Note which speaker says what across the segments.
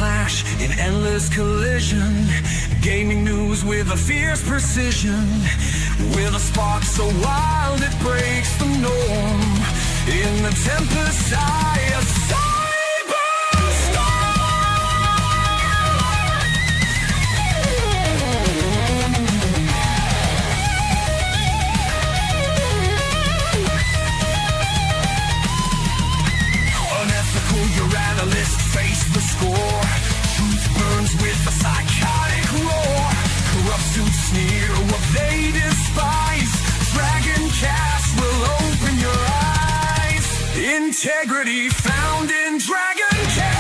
Speaker 1: clash in endless collision. Gaming news with a fierce precision. With a spark so wild it breaks the norm. In the tempest eye of face the score. Truth burns with a psychotic roar. Corrupt suits sneer what they despise. DragonCast will open your eyes. Integrity found in DragonCast.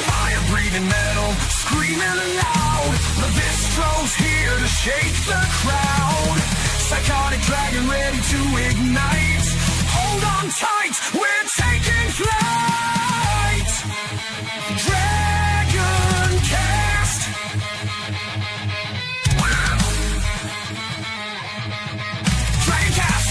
Speaker 1: Fire breathing metal, screaming loud. Lavistro's here to shake the crowd. Psychotic dragon ready to ignite. Hold on tight, we're taking flight! DragonCast! DragonCast!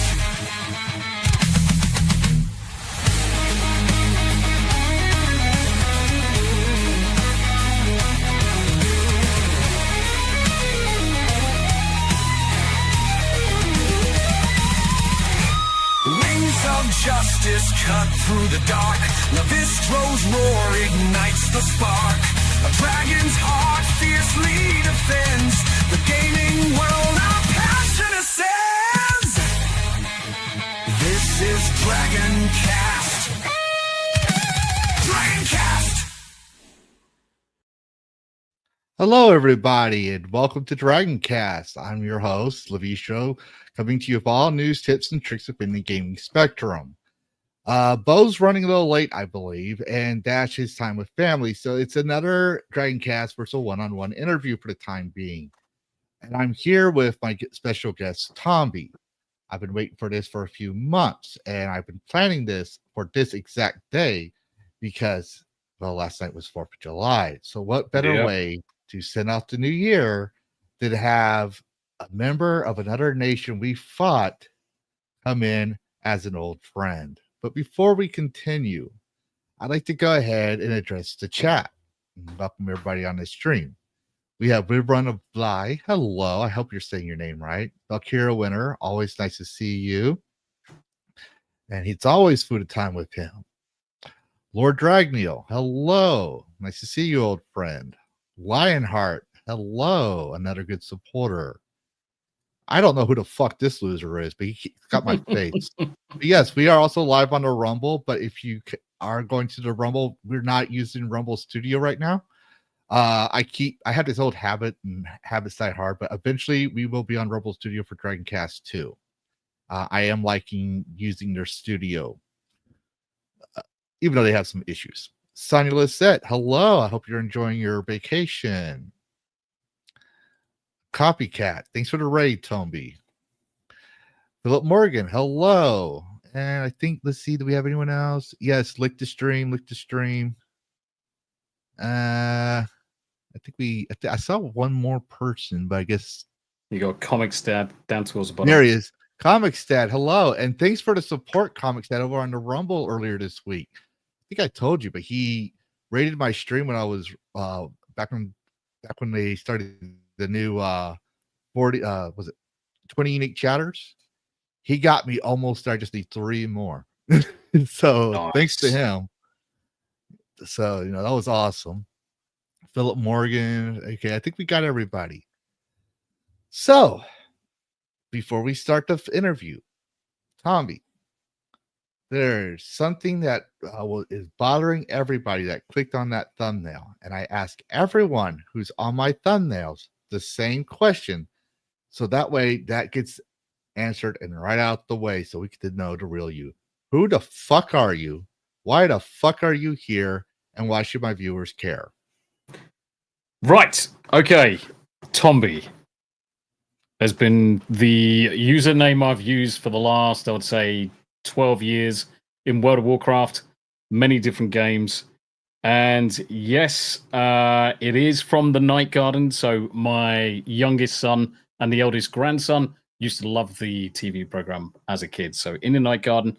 Speaker 1: Of justice cut through the dark. Lavistro's roar ignites the spark. A dragon's heart fiercely defends the gaming world. Our passion ascends. This is DragonCast. DragonCast.
Speaker 2: Hello, everybody, and welcome to DragonCast. I'm your host, Lavistro, coming to you with all news, tips, and tricks within the gaming spectrum. Bo's running a little late, I believe, and Dash his time with family, so it's another DragonCast versus a one-on-one interview for the time being. And I'm here with my special guest, Tombi. I've been waiting for this for a few months, and I've been planning this for this exact day because, well, last night was 4th of July. So what better way to send out the new year than have a member of another nation we fought come in as an old friend. But before we continue, I'd like to go ahead and address the chat. Welcome everybody on this stream. We have Run of Bly. Hello. I hope you're saying your name right. Valkyria Winner. Always nice to see you. And it's always food time with him. Lord Dragneil. Hello. Nice to see you, old friend. Lionheart. Hello. Another good supporter. I don't know who the fuck this loser is, but he got my face. But yes, we are also live on the Rumble, but if you are going to the Rumble, we're not using Rumble Studio right now. I have this old habit and habits die hard, but eventually we will be on Rumble Studio for DragonCast 2. I am liking using their studio, even though they have some issues. Sonia Lisette, hello. I hope you're enjoying your vacation. Copycat, thanks for the raid, Tombi. Philip Morgan, hello. And I think, let's see, do we have anyone else? Yes, lick the stream. I saw one more person, but I guess
Speaker 3: you got Comic Stat down towards the bottom.
Speaker 2: There he is. Comic Stat, hello. And thanks for the support, Comic Stat, over on the Rumble earlier this week. I think I told you, but he rated my stream when I was back when they started the new 20 unique chatters. He got me almost there. I just need 3 more. So nice. Thanks to him. So, that was awesome. Philip Morgan. Okay, I think we got everybody. So, before we start the interview, Tombi, there's something that is bothering everybody that clicked on that thumbnail. And I ask everyone who's on my thumbnails the same question. So that way that gets answered and right out the way so we get to know the real you. Who the fuck are you? Why the fuck are you here? And why should my viewers care?
Speaker 3: Right. Okay. Tombi has been the username I've used for the last, I would say, 12 years in World of Warcraft, many different games. And yes, it is from the Night Garden. So my youngest son and the eldest grandson used to love the TV program as a kid. So in the Night Garden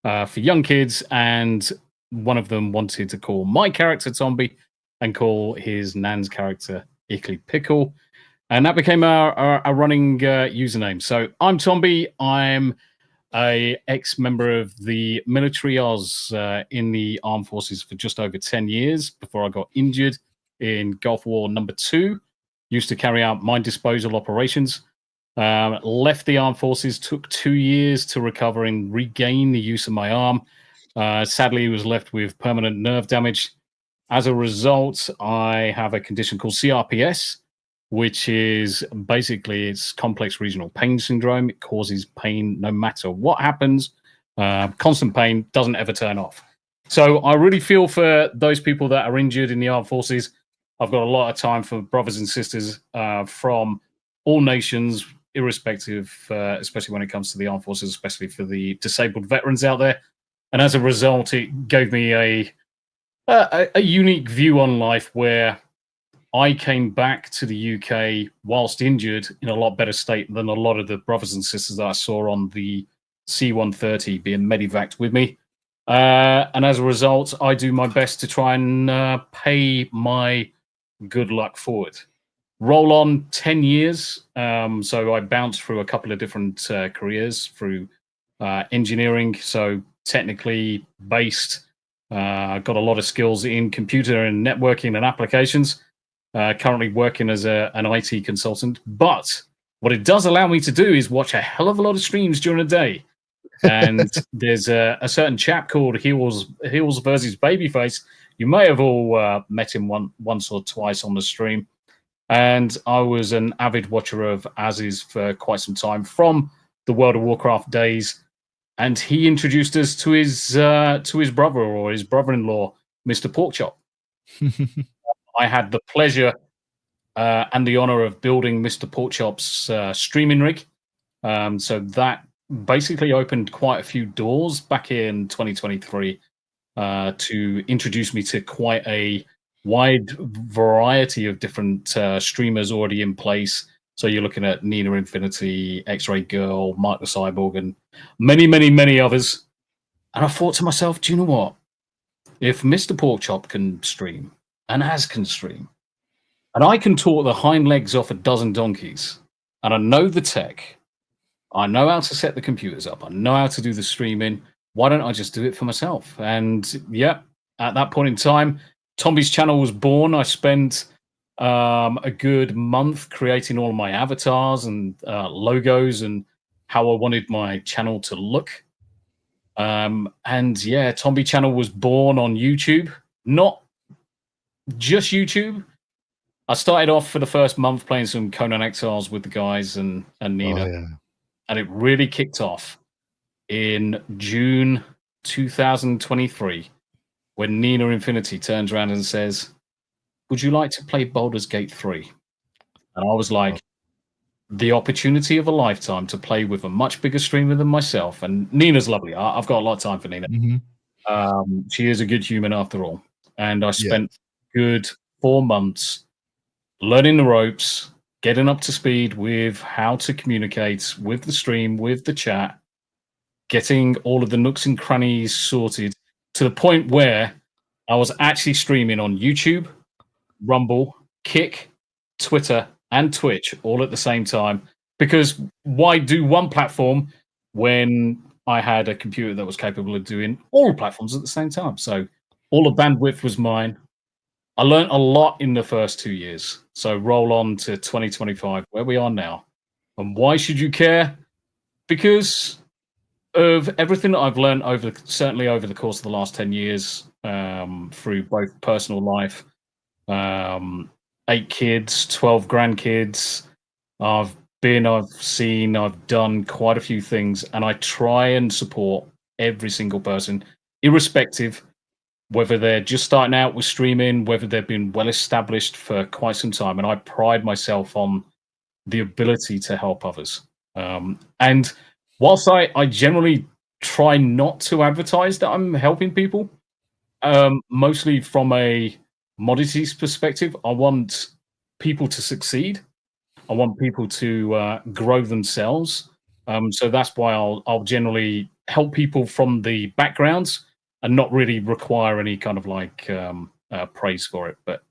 Speaker 3: for young kids, and one of them wanted to call my character Tombi and call his Nan's character Ickly Pickle. And that became our running username. So I'm Tombi. I'm a ex-member of the military. I was in the armed forces for just over 10 years before I got injured in Gulf War #2. Used to carry out mine disposal operations. Left the armed forces, took 2 years to recover and regain the use of my arm. Sadly, was left with permanent nerve damage. As a result, I have a condition called CRPS, which is basically it's complex regional pain syndrome. It causes pain no matter what happens. Constant pain, doesn't ever turn off. So I really feel for those people that are injured in the armed forces. I've got a lot of time for brothers and sisters from all nations, irrespective, especially when it comes to the armed forces, especially for the disabled veterans out there. And as a result, it gave me a unique view on life where I came back to the UK whilst injured in a lot better state than a lot of the brothers and sisters that I saw on the C-130 being medevaced with me. And as a result, I do my best to try and pay my good luck forward. Roll on 10 years. So I bounced through a couple of different careers through engineering. So technically based, got a lot of skills in computer and networking and applications. Currently working as an IT consultant. But what it does allow me to do is watch a hell of a lot of streams during the day. And there's a certain chap called Heels versus Babyface. You may have all met him once or twice on the stream. And I was an avid watcher of Az's for quite some time from the World of Warcraft days. And he introduced us to his brother or his brother-in-law, Mr. Porkchop. I had the pleasure and the honor of building Mr. Porkchop's streaming rig. So that basically opened quite a few doors back in 2023 to introduce me to quite a wide variety of different streamers already in place. So you're looking at Nina Infinity, X-Ray Girl, Mike the Cyborg, and many, many, many others. And I thought to myself, do you know what? If Mr. Porkchop can stream, and Az can stream, and I can talk the hind legs off a dozen donkeys, and I know the tech, I know how to set the computers up, I know how to do the streaming, why don't I just do it for myself? And yeah, at that point in time, Tombi's channel was born. I spent a good month creating all of my avatars and logos and how I wanted my channel to look. And yeah, Tombi channel was born on YouTube, not just YouTube. I started off for the first month playing some Conan Exiles with the guys and Nina.
Speaker 2: Oh, yeah.
Speaker 3: And it really kicked off in June 2023 when Nina Infinity turns around and says, would you like to play Baldur's Gate 3? And I was like, the opportunity of a lifetime to play with a much bigger streamer than myself. And Nina's lovely. I've got a lot of time for Nina.
Speaker 2: Mm-hmm.
Speaker 3: She is a good human after all. And I spent good 4 months learning the ropes, getting up to speed with how to communicate with the stream, with the chat, getting all of the nooks and crannies sorted to the point where I was actually streaming on YouTube, Rumble, Kick, Twitter, and Twitch all at the same time. Because why do one platform when I had a computer that was capable of doing all platforms at the same time? So all the bandwidth was mine. I learned a lot in the first 2 years. So roll on to 2025, where we are now. And why should you care? Because of everything that I've learned certainly over the course of the last 10 years, through both personal life, 8 kids, 12 grandkids. I've seen, I've done quite a few things, and I try and support every single person, irrespective whether they're just starting out with streaming, whether they've been well established for quite some time. And I pride myself on the ability to help others. And whilst I generally try not to advertise that I'm helping people, mostly from a modesty perspective, I want people to succeed. I want people to grow themselves. So that's why I'll generally help people from the backgrounds and not really require any kind of like praise for it. But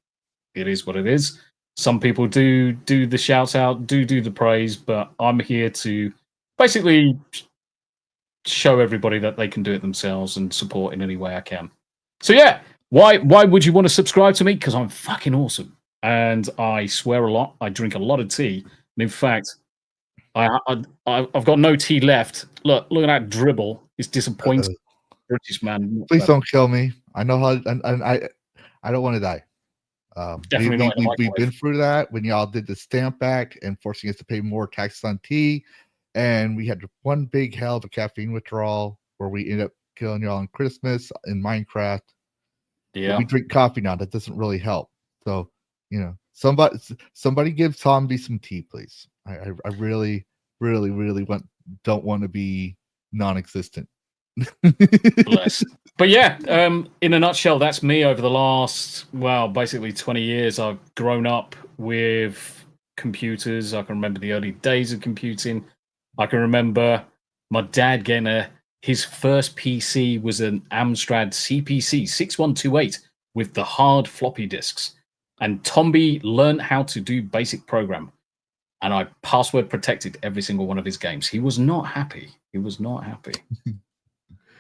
Speaker 3: it is what it is. Some people do the shout out, do the praise, but I'm here to basically show everybody that they can do it themselves and support in any way I can. So yeah, why would you want to subscribe to me? Because I'm fucking awesome, and I swear a lot. I drink a lot of tea, and in fact, I've got no tea left. Look at that dribble. It's disappointing. British man.
Speaker 2: Please don't kill me. I know how, and I don't want to die.
Speaker 3: Definitely not in a
Speaker 2: we've been
Speaker 3: microwave.
Speaker 2: through that when y'all did the stamp back and forcing us to pay more taxes on tea, and we had one big hell of a caffeine withdrawal where we ended up killing y'all on Christmas in Minecraft.
Speaker 3: Yeah.
Speaker 2: We drink coffee now. That doesn't really help. So, you know, somebody give Tombi some tea, please. I really don't want to be non-existent.
Speaker 3: Bless. But yeah, in a nutshell, that's me over the last, well, basically 20 years. I've grown up with computers. I can remember the early days of computing. I can remember my dad getting his first PC was an Amstrad CPC 6128 with the hard floppy disks. And Tombi learned how to do basic program. And I password protected every single one of his games. He was not happy.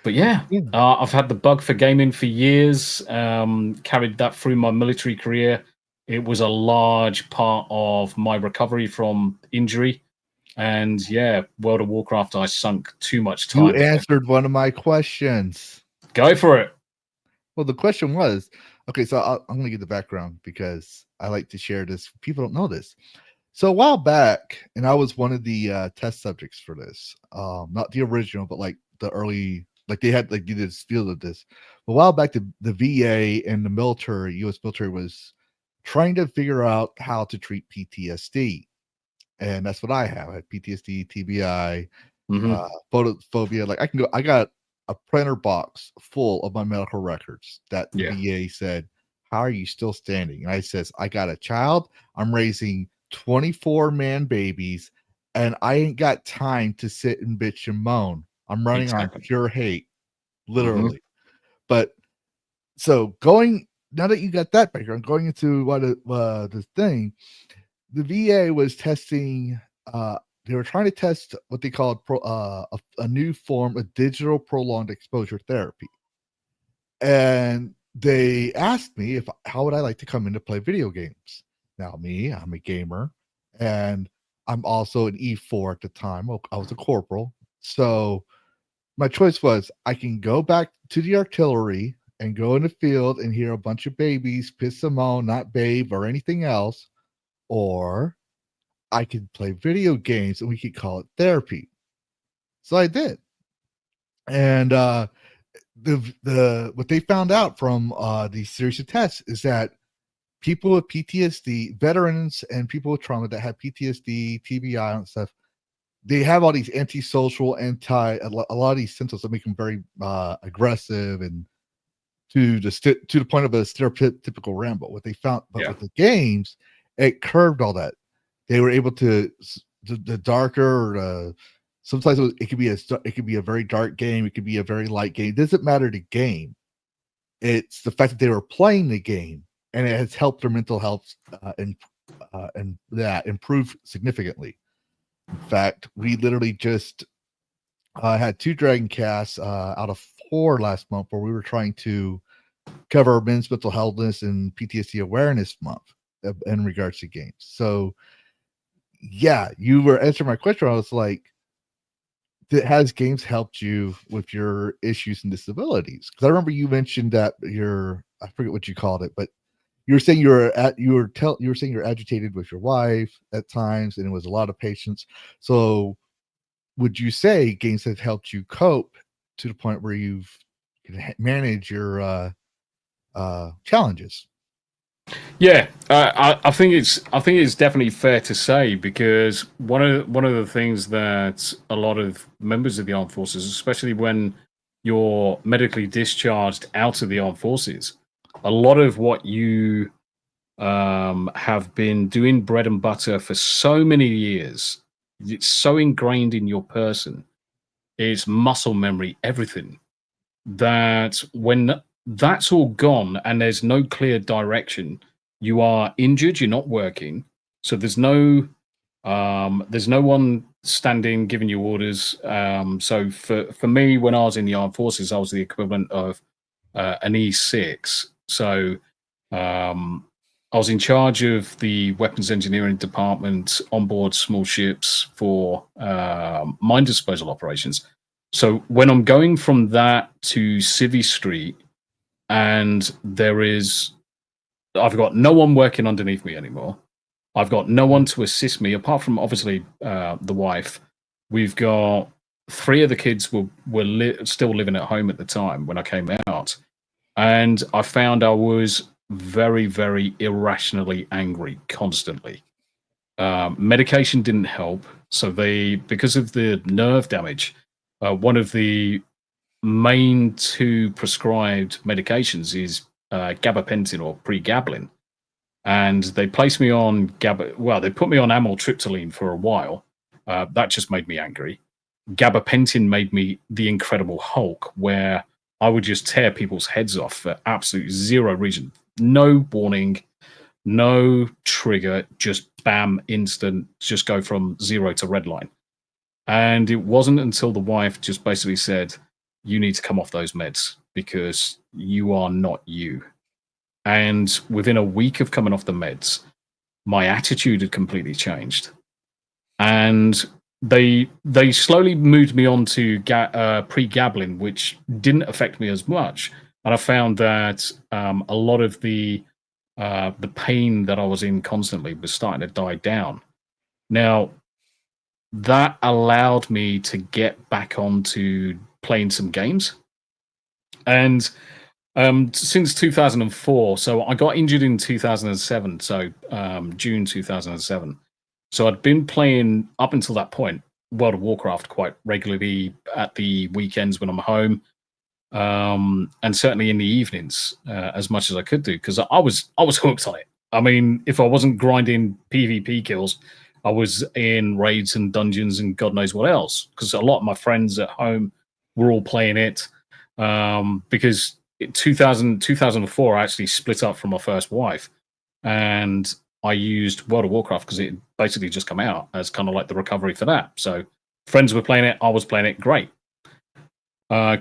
Speaker 3: But yeah, I've had the bug for gaming for years, carried that through my military career. It was a large part of my recovery from injury. And yeah, World of Warcraft, I sunk too much time.
Speaker 2: You answered one of my questions.
Speaker 3: Go for it.
Speaker 2: Well, the question was, okay, so I'm going to give the background because I like to share this. People don't know this. So a while back, and I was one of the test subjects for this, not the original, but like the early, like they had like you did field of this. A while back, the VA and the military, U.S. military, was trying to figure out how to treat PTSD, and that's what I have. I had PTSD, TBI, photophobia. Like I got a printer box full of my medical records that the VA said, "How are you still standing?" And I says, "I got a child. I'm raising 24-man babies, and I ain't got time to sit and bitch and moan. I'm running on pure hate, literally." But so now that you got that background, going into what the thing, the VA was testing. They were trying to test what they called a new form of digital prolonged exposure therapy, and they asked me how would I like to come in to play video games. Now, I'm a gamer, and I'm also an E4 at the time. I was a corporal. So my choice was I can go back to the artillery and go in the field and hear a bunch of babies piss and moan, not babe or anything else, or I could play video games and we could call it therapy. So I did. And what they found out from these series of tests is that people with PTSD, veterans and people with trauma that have PTSD, TBI and stuff, they have all these antisocial, a lot of these symptoms that make them very aggressive and to the point of a stereotypical Rambo. What they found, but with the games, it curved all that. They were able to the darker. Sometimes it could be a very dark game. It could be a very light game. It doesn't matter the game. It's the fact that they were playing the game. And it has helped their mental health and that improve significantly. In fact, we literally just had 2 DragonCasts out of 4 last month where we were trying to cover men's mental healthness and PTSD awareness month in regards to games. So, yeah, you were answering my question. I was like, has games helped you with your issues and disabilities? Because I remember you mentioned that I forget what you called it, but you were saying you were saying you're agitated with your wife at times, and it was a lot of patience. So, would you say games have helped you cope to the point where you can manage your challenges?
Speaker 3: Yeah, I think it's definitely fair to say, because one of the things that a lot of members of the armed forces, especially when you're medically discharged out of the armed forces, a lot of what you have been doing bread and butter for so many years, it's so ingrained in your person, is muscle memory, everything. that when that's all gone and there's no clear direction, you are injured, you're not working, so there's no one standing giving you orders. So for me, when I was in the armed forces, I was the equivalent of an E6. So I was in charge of the weapons engineering department on board small ships for mine disposal operations. So when I'm going from that to Civvy Street, and I've got no one working underneath me anymore. I've got no one to assist me apart from obviously the wife. We've got 3 of the kids were still living at home at the time when I came out, and I found I was very, very irrationally angry constantly. Medication didn't help, so because of the nerve damage, one of the main 2 prescribed medications is gabapentin or pregabalin, and they placed me on they put me on amitriptyline for a while. That just made me angry. Gabapentin made me the Incredible Hulk, where I would just tear people's heads off for absolutely zero reason. No warning, no trigger, just bam, instant, just go from 0 to red line. And it wasn't until the wife just basically said, you need to come off those meds because you are not you. And within a week of coming off the meds, my attitude had completely changed. And they slowly moved me on to pregabalin, which didn't affect me as much. And I found that a lot of the pain that I was in constantly was starting to die down. Now, that allowed me to get back onto playing some games. And since 2004, so I got injured in 2007, so June 2007. So I'd been playing up until that point World of Warcraft quite regularly at the weekends when I'm home, and certainly in the evenings as much as I could do, because I was hooked on it. I mean, if I wasn't grinding PvP kills, I was in raids and dungeons and God knows what else, because a lot of my friends at home were all playing it. Because in 2004, I actually split up from my first wife, and I used World of Warcraft because it had basically just come out as kind of like the recovery for that. So friends were playing it, I was playing it, great.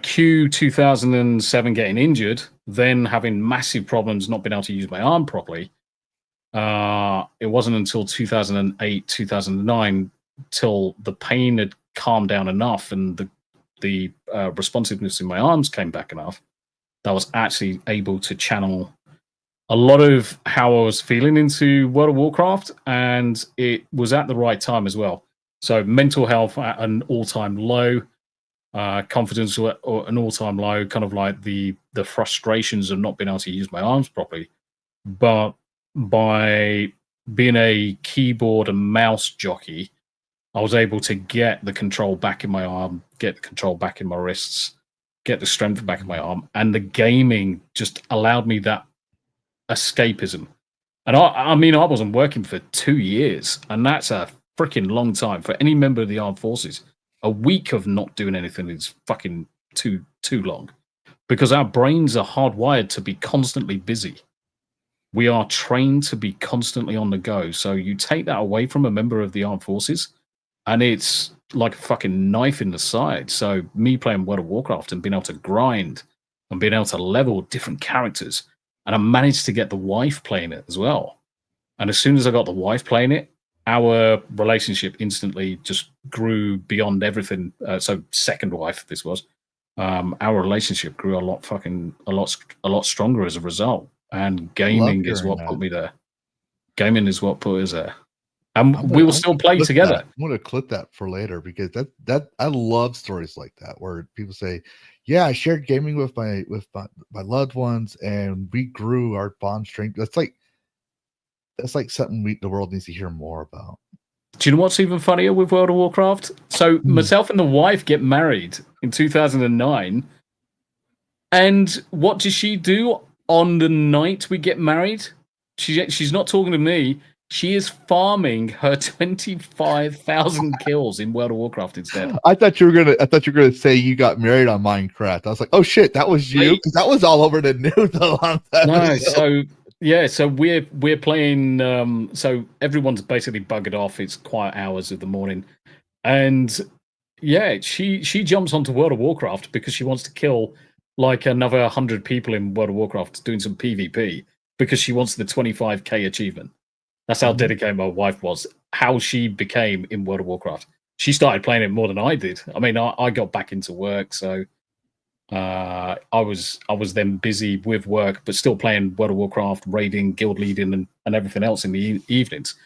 Speaker 3: Q 2007 getting injured, then having massive problems not being able to use my arm properly. It wasn't until 2008, 2009 till the pain had calmed down enough and the responsiveness in my arms came back enough that I was actually able to channel a lot of how I was feeling into World of Warcraft, and it was at the right time as well. So mental health at an all-time low, confidence at an all-time low, kind of like the frustrations of not being able to use my arms properly. But by being a keyboard and mouse jockey, I was able to get the control back in my arm, get the control back in my wrists, get the strength back in my arm, and the gaming just allowed me that escapism. And I mean, I wasn't working for 2 years, and that's a freaking long time for any member of the armed forces. A week of not doing anything is fucking too long, because our brains are hardwired to be constantly busy. We are trained to be constantly on the go. So you take that away from a member of the armed forces, and it's like a fucking knife in the side. So me playing World of Warcraft and being able to grind and being able to level different characters, and I managed to get the wife playing it as well. And as soon as I got the wife playing it, our relationship instantly just grew beyond everything. So second wife, this was. Our relationship grew a lot stronger as a result. And gaming is what put me there. Gaming is what put us there. And we will still play together.
Speaker 2: I'm going to clip that for later, because that I love stories like that where people say, "Yeah, I shared gaming with my loved ones, and we grew our bond strength." That's like something the world needs to hear more about.
Speaker 3: Do you know what's even funnier with World of Warcraft? So myself and the wife get married in 2009, and what does she do on the night we get married? She's not talking to me. She is farming her 25,000 kills in World of Warcraft instead.
Speaker 2: I thought you were gonna say you got married on Minecraft. I was like, oh shit, that was you, because that was all over the news a long time ago.
Speaker 3: So we're playing. So everyone's basically buggered off. It's quiet hours of the morning, and yeah, she jumps onto World of Warcraft because she wants to kill like another 100 people in World of Warcraft doing some PvP because she wants the 25k achievement. That's how dedicated my wife was. How she became in World of Warcraft. She started playing it more than I did. I mean, I got back into work, so I was then busy with work, but still playing World of Warcraft, raiding, guild leading, and everything else in the evenings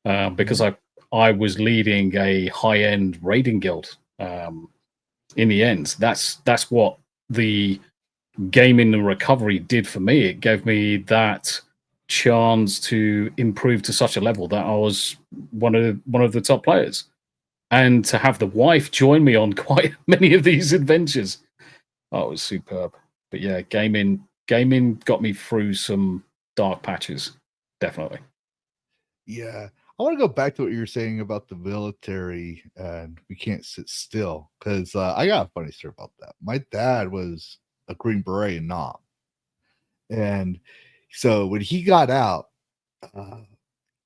Speaker 3: because I was leading a high end raiding guild. In the end, that's what the gaming and recovery did for me. It gave me that chance to improve to such a level that I was one of the top players, and to have the wife join me on quite many of these adventures. Oh, it was superb. But yeah, gaming got me through some dark patches, definitely.
Speaker 2: Yeah, I want to go back to what you were saying about the military and we can't sit still, because I got a funny story about that. My dad was a Green Beret in Nam, and so when he got out,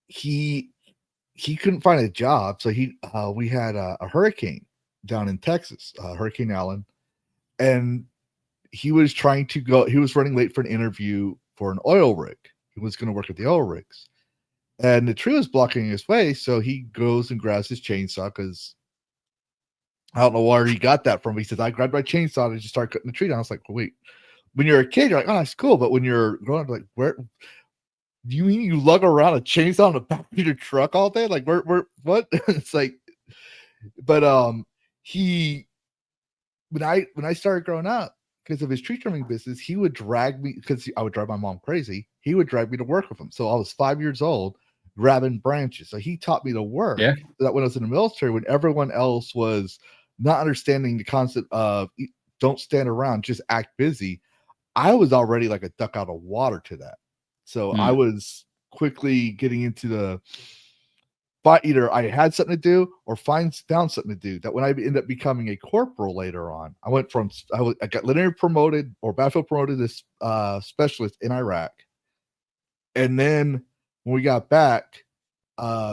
Speaker 2: he couldn't find a job. So we had a hurricane down in Texas, Hurricane Allen, and he was trying to go. He was running late for an interview for an oil rig. He was going to work at the oil rigs, and the tree was blocking his way. So he goes and grabs his chainsaw, because I don't know where he got that from. He says, I grabbed my chainsaw and just started cutting the tree down. I was like, wait. When you're a kid, you're like, oh, that's cool. But when you're growing up, like, where do you mean you lug around a chainsaw on the back of your truck all day? Like, where what? It's like, but when I started growing up, because of his tree trimming business, he would drag me, because I would drive my mom crazy. He would drag me to work with him. So I was 5 years old grabbing branches. So he taught me to work.
Speaker 3: Yeah.
Speaker 2: That when I was in the military, when everyone else was not understanding the concept of don't stand around, just act busy, I was already like a duck out of water to that. So I was quickly getting into the but either I had something to do or found something to do. That when I ended up becoming a corporal later on, I went from I got linear promoted or battlefield promoted as specialist in Iraq, and then when we got back,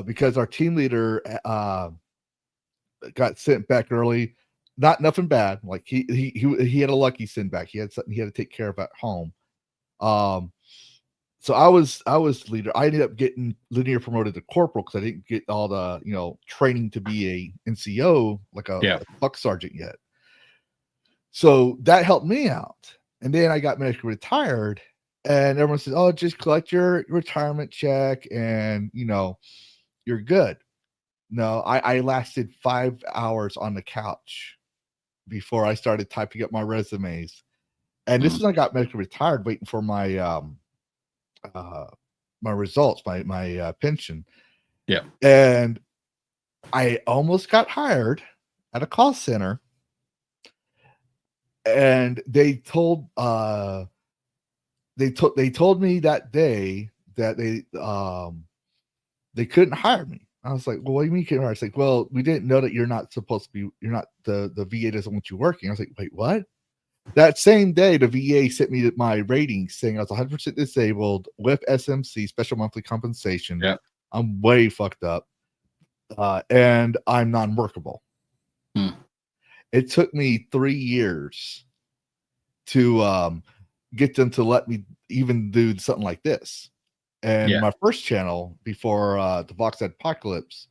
Speaker 2: because our team leader got sent back early. Nothing bad. Like he had a lucky send back. He had something he had to take care of at home. So I was leader. I ended up getting linear promoted to corporal because I didn't get all the training to be a NCO like a buck sergeant yet. So that helped me out. And then I got medically retired, and everyone says, "Oh, just collect your retirement check, and you're good." No, I lasted 5 hours on the couch before I started typing up my resumes. And this is when I got medically retired, waiting for my my results, my pension.
Speaker 3: Yeah.
Speaker 2: And I almost got hired at a call center, and they told me that day that they couldn't hire me. I was like, well, what do you mean you can't hire? It's like, well, we didn't know that you're not supposed to be, the VA doesn't want you working. I was like, wait, what? That same day, the VA sent me my ratings saying I was 100% disabled with SMC, special monthly compensation.
Speaker 3: Yeah.
Speaker 2: I'm way fucked up. And I'm non-workable. It took me 3 years to get them to let me even do something like this. And my first channel before the Vox Apocalypse,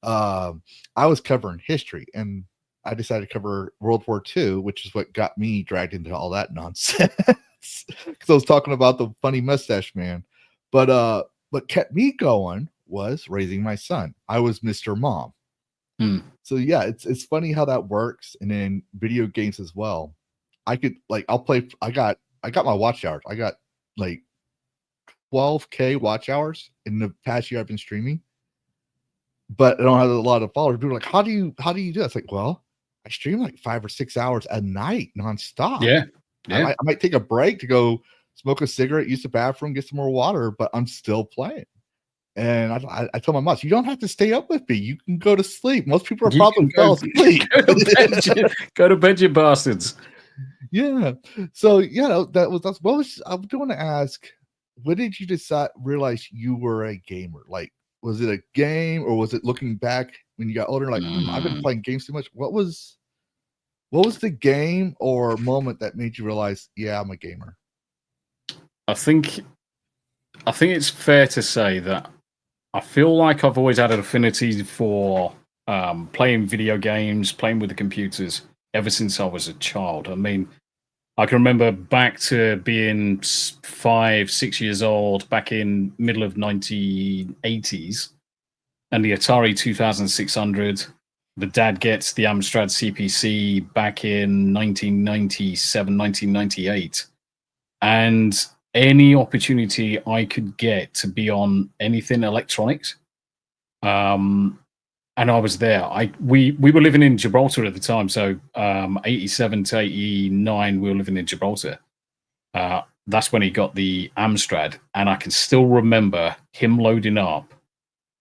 Speaker 2: I was covering history, and I decided to cover World War II, which is what got me dragged into all that nonsense. Because I was talking about the funny mustache man. But what kept me going was raising my son. I was Mr. Mom. So yeah, it's funny how that works. And then video games as well. I got my watch hours. I got like 12K watch hours in the past year I've been streaming, but I don't have a lot of followers. People are like, how do you do that? It's like, well, I stream like 5 or 6 hours a night nonstop.
Speaker 3: Yeah.
Speaker 2: I might take a break to go smoke a cigarette, use the bathroom, get some more water, but I'm still playing. And I told my mom, you don't have to stay up with me. You can go to sleep. Most people are
Speaker 3: You
Speaker 2: probably
Speaker 3: can go-
Speaker 2: fell asleep.
Speaker 3: Go to bed, you bastards.
Speaker 2: Yeah. So that's what was I want to ask. When did you realize you were a gamer? Like, was it a game, or was it looking back when you got older? Like, I've been playing games too much. What was the game or moment that made you realize, yeah, I'm a gamer?
Speaker 3: I think it's fair to say that I feel like I've always had an affinity for playing video games, playing with the computers ever since I was a child. I mean, I can remember back to being 5, 6 years old, back in middle of 1980s, and the Atari 2600. The dad gets the Amstrad CPC back in 1997, 1998. And any opportunity I could get to be on anything electronics, and I was there. We were living in Gibraltar at the time, so 87 to 89, we were living in Gibraltar. That's when he got the Amstrad, and I can still remember him loading up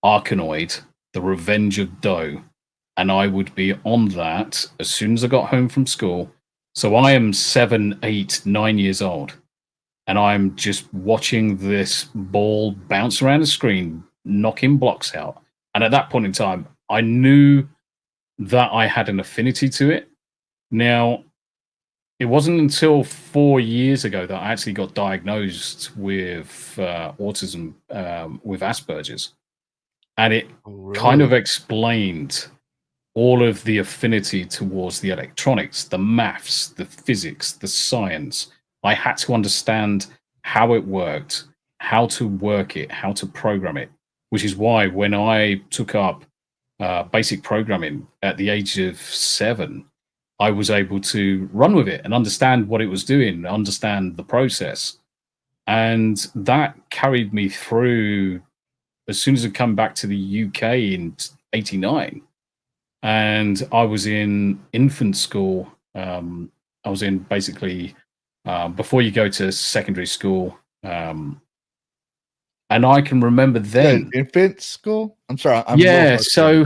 Speaker 3: Arkanoid, The Revenge of Doe, and I would be on that as soon as I got home from school. So I am 7, 8, 9 years old, and I'm just watching this ball bounce around the screen, knocking blocks out. And at that point in time, I knew that I had an affinity to it. Now, it wasn't until 4 years ago that I actually got diagnosed with autism, with Asperger's. And it kind of explained all of the affinity towards the electronics, the maths, the physics, the science. I had to understand how it worked, how to work it, how to program it, which is why when I took up basic programming at the age of 7, I was able to run with it and understand what it was doing, understand the process. And that carried me through as soon as I come back to the UK in 89. And I was in infant school. I was in basically before you go to secondary school. And I can remember then
Speaker 2: infant school. I'm sorry.
Speaker 3: So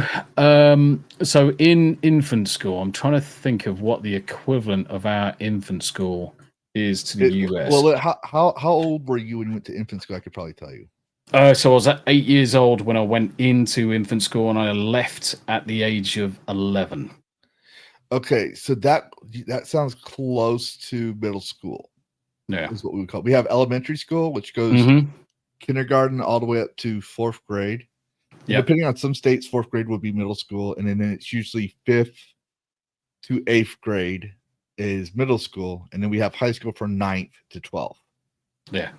Speaker 3: in infant school, I'm trying to think of what the equivalent of our infant school is to the US.
Speaker 2: Well, how old were you when you went to infant school? I could probably tell you.
Speaker 3: So I was at 8 years old when I went into infant school, and I left at the age of 11.
Speaker 2: Okay, so that sounds close to middle school.
Speaker 3: Yeah,
Speaker 2: is what we would call. We have elementary school, which goes kindergarten all the way up to 4th grade. Yeah. Depending on some states, 4th grade would be middle school, and then it's usually 5th to 8th grade is middle school, and then we have high school from 9th to 12th.
Speaker 3: Yeah.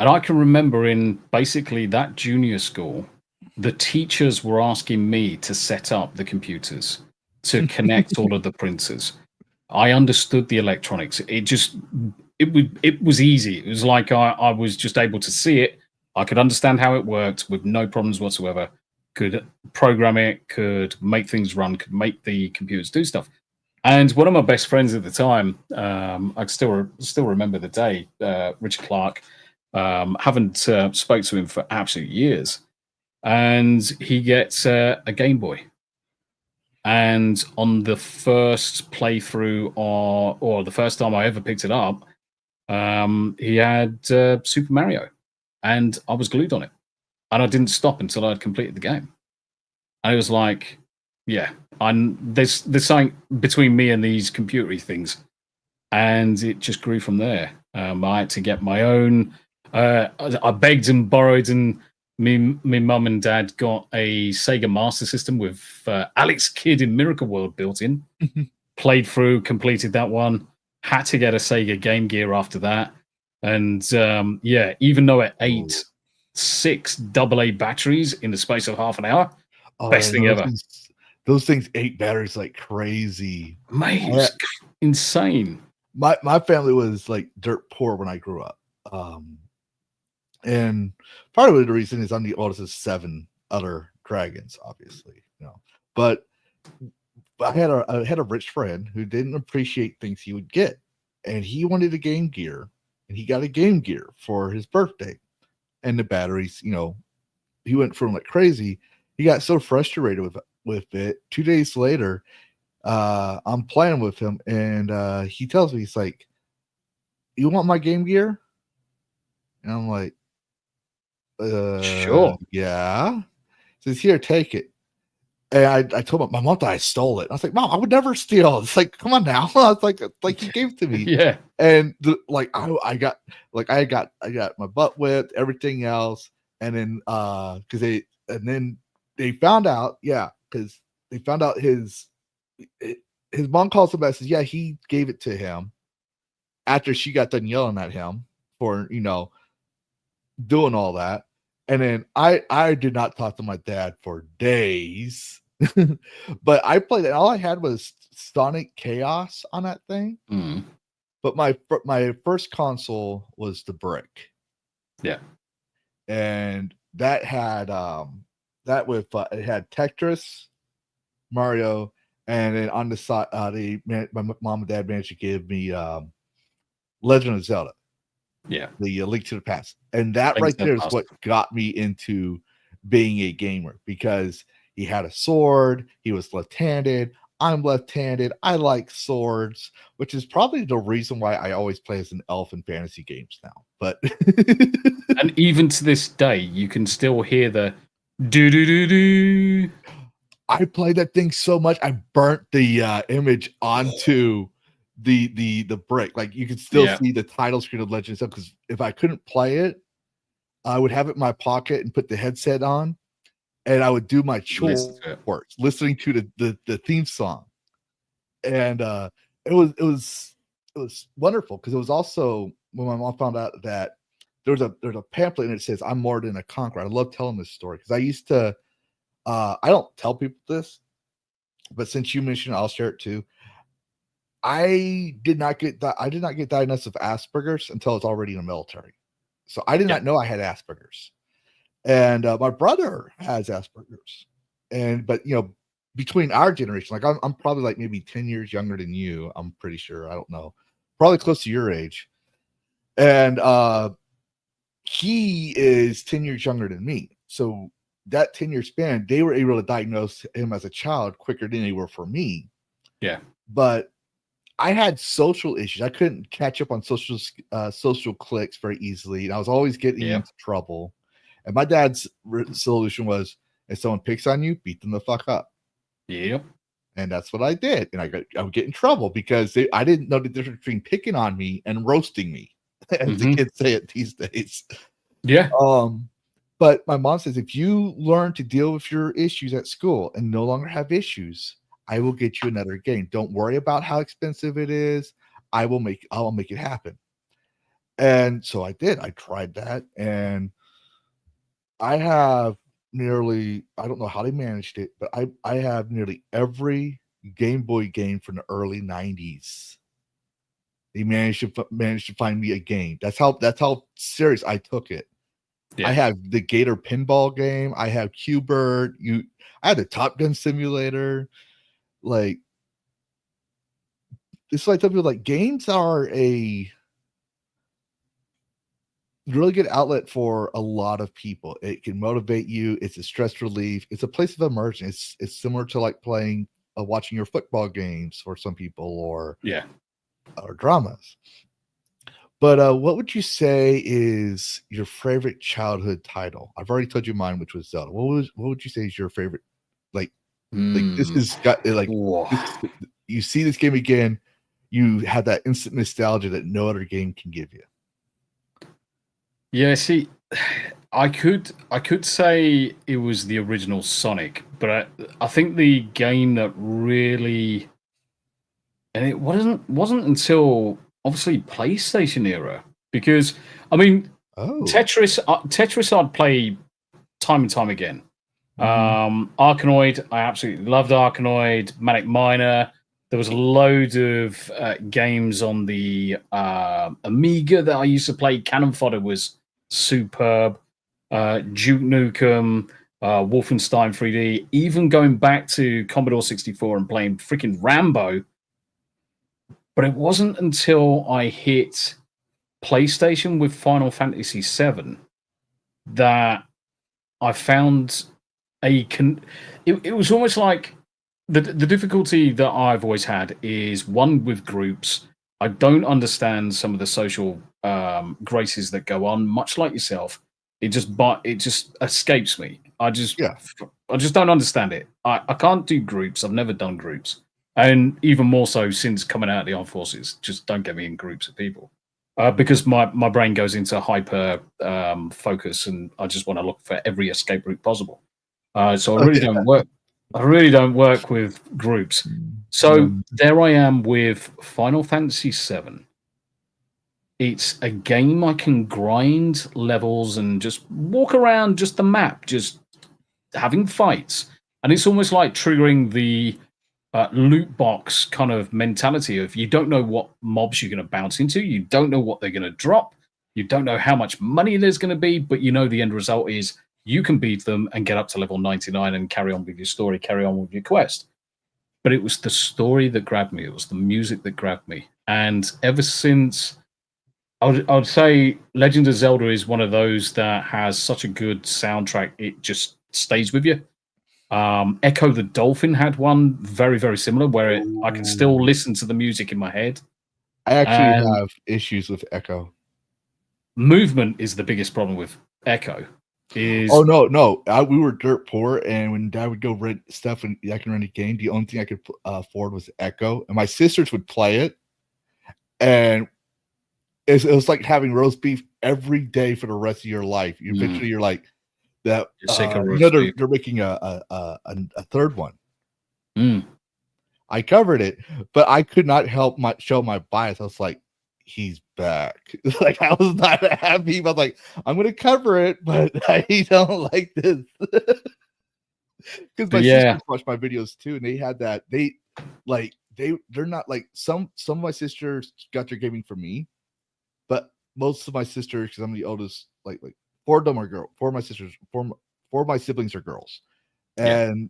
Speaker 3: And I can remember in basically that junior school, the teachers were asking me to set up the computers, to connect all of the printers. I understood the electronics. It was easy. It was like I was just able to see it. I could understand how it worked with no problems whatsoever. Could program it, could make things run, could make the computers do stuff. And one of my best friends at the time, I still remember the day, Richard Clark. Haven't spoke to him for absolute years, and he gets a Game Boy. And on the first playthrough, or the first time I ever picked it up, he had Super Mario, and I was glued on it, and I didn't stop until I'd completed the game. And it was like, yeah, there's something between me and these computery things, and it just grew from there. I had to get my own. I begged and borrowed, and me mum and dad got a Sega Master System with Alex Kidd in Miracle World built in. Played through, completed that one. Had to get a Sega Game Gear after that. And even though it ate 6 AA batteries in the space of half an hour, best thing ever.
Speaker 2: Those things ate batteries like crazy.
Speaker 3: Mate, it was insane.
Speaker 2: My family was like dirt poor when I grew up. And part of the reason is I'm the oldest of 7 other dragons, obviously, But I had a rich friend who didn't appreciate things he would get, and he wanted a Game Gear, and he got a Game Gear for his birthday, and the batteries, he went from like crazy. He got so frustrated with it. 2 days later, I'm playing with him, and he tells me, he's like, "You want my Game Gear?" And I'm like,
Speaker 3: Sure.
Speaker 2: yeah. He says, "Here, take it." And I told my mom that I stole it. I was like, "Mom, I would never steal." It's like, come on now. I was like he gave it to me.
Speaker 3: Yeah.
Speaker 2: And I got my butt whipped, everything else. And then they found out, because they found out his mom calls him back and says, yeah, he gave it to him after she got done yelling at him for, doing all that. And then I did not talk to my dad for days. But I played it. All I had was Sonic Chaos on that thing.
Speaker 3: Mm.
Speaker 2: But my first console was the Brick.
Speaker 3: Yeah.
Speaker 2: And that had it had Tetris, Mario, and then on the side my mom and dad managed to give me Legend of Zelda.
Speaker 3: Yeah.
Speaker 2: The Link to the Past. And that
Speaker 3: Link
Speaker 2: right
Speaker 3: to the
Speaker 2: there is
Speaker 3: Past.
Speaker 2: what got me into being a gamer, because he had a sword, he was left-handed, I'm left-handed, I like swords, which is probably the reason why I always play as an elf in fantasy games now. But
Speaker 3: And even to this day, you can still hear the do do do do.
Speaker 2: I played that thing so much, I burnt the image onto the brick. Like, you could still see the title screen of Legend of Zelda, because if I couldn't play it, I would have it in my pocket and put the headset on, and I would do my chores, listening to the theme song. And it was wonderful, because it was also when my mom found out that there's a pamphlet and it says, "I'm more than a conqueror." I love telling this story, because I used to I don't tell people this, but since you mentioned it, I'll share it too. I did not get diagnosed with Asperger's until I was already in the military. So I did not know I had Asperger's. And my brother has Asperger's. But between our generation, like I'm probably like maybe 10 years younger than you. I'm pretty sure. I don't know. Probably close to your age. And he is 10 years younger than me. So that 10-year span, they were able to diagnose him as a child quicker than they were for me.
Speaker 3: Yeah.
Speaker 2: But I had social issues. I couldn't catch up on social clicks very easily, and I was always getting into trouble. And my dad's solution was, if someone picks on you, beat them the fuck up.
Speaker 3: Yep.
Speaker 2: And that's what I did. And I would get in trouble, because I didn't know the difference between picking on me and roasting me, as the kids say it these days.
Speaker 3: Yeah.
Speaker 2: But my mom says, if you learn to deal with your issues at school and no longer have issues, I will get you another game. Don't worry about how expensive it is. I'll make it happen. And so I did. I tried that, and I have nearly, I don't know how they managed it, but I have nearly every Game Boy game from the early 90s. They managed to find me a game. That's how serious I took it. Yeah. I have the Gator pinball game. I have Q-Bird. I had the Top Gun simulator. Like, it's like people, like, games are a really good outlet for a lot of people. It can motivate you. It's a stress relief. It's a place of immersion. It's similar to like playing, watching your football games for some people, or dramas. But what would you say is your favorite childhood title? I've already told you mine, which was Zelda. What would you say is your favorite? Like this has got like you see this game again, you have that instant nostalgia that no other game can give you.
Speaker 3: Yeah, see, I could say it was the original Sonic, but I think the game that really, and it wasn't until obviously PlayStation era, because I mean, Tetris I'd play time and time again. Arkanoid, I absolutely loved Arkanoid. Manic Miner. There was a load of games on the Amiga that I used to play. Cannon Fodder was superb. Duke Nukem, Wolfenstein 3D, even going back to Commodore 64 and playing freaking Rambo. But it wasn't until I hit PlayStation with Final Fantasy VII that I found it was almost like the difficulty that I've always had is one with groups. I don't understand some of the social graces that go on, much like yourself. It just escapes me.
Speaker 2: Yeah.
Speaker 3: I just don't understand it. I can't do groups. I've never done groups, and even more so since coming out of the armed forces. Just don't get me in groups of people. Because my brain goes into hyper focus, and I just want to look for every escape route possible. So I
Speaker 2: Oh,
Speaker 3: really
Speaker 2: yeah.
Speaker 3: don't work. I really don't work with groups. So there I am with Final Fantasy VII. It's a game I can grind levels and just walk around just the map, just having fights, and it's almost like triggering the loot box kind of mentality of you don't know what mobs you're going to bounce into, you don't know what they're going to drop, you don't know how much money there's going to be, but you know the end result is you can beat them and get up to level 99 and carry on with your story, carry on with your quest. But it was the story that grabbed me, it was the music that grabbed me, and ever since I would say Legend of Zelda is one of those that has such a good soundtrack, it just stays with you. Echo the Dolphin had one very, very similar where I can still listen to the music in my head.
Speaker 2: I actually
Speaker 3: And
Speaker 2: have issues with Echo.
Speaker 3: movement is the biggest problem with Echo.
Speaker 2: Oh no! We were dirt poor, and when Dad would go rent stuff and I can rent a game, the only thing I could afford was Echo, and my sisters would play it, and it was like having roast beef every day for the rest of your life. You eventually you're like that.
Speaker 3: You're sick of
Speaker 2: You
Speaker 3: roast
Speaker 2: know
Speaker 3: beef.
Speaker 2: they're making a third one.
Speaker 3: Mm.
Speaker 2: I covered it, but I could not help show my bias. I was like, he's back. Like I was not happy. But like, I'm gonna cover it, but I don't like this. Because my sisters watch my videos too, and they had that. They're not like some of my sisters got their gaming from me, but most of my sisters, because I'm the oldest, like 4 of them are girls. 4 of my sisters, 4 of my siblings are girls, and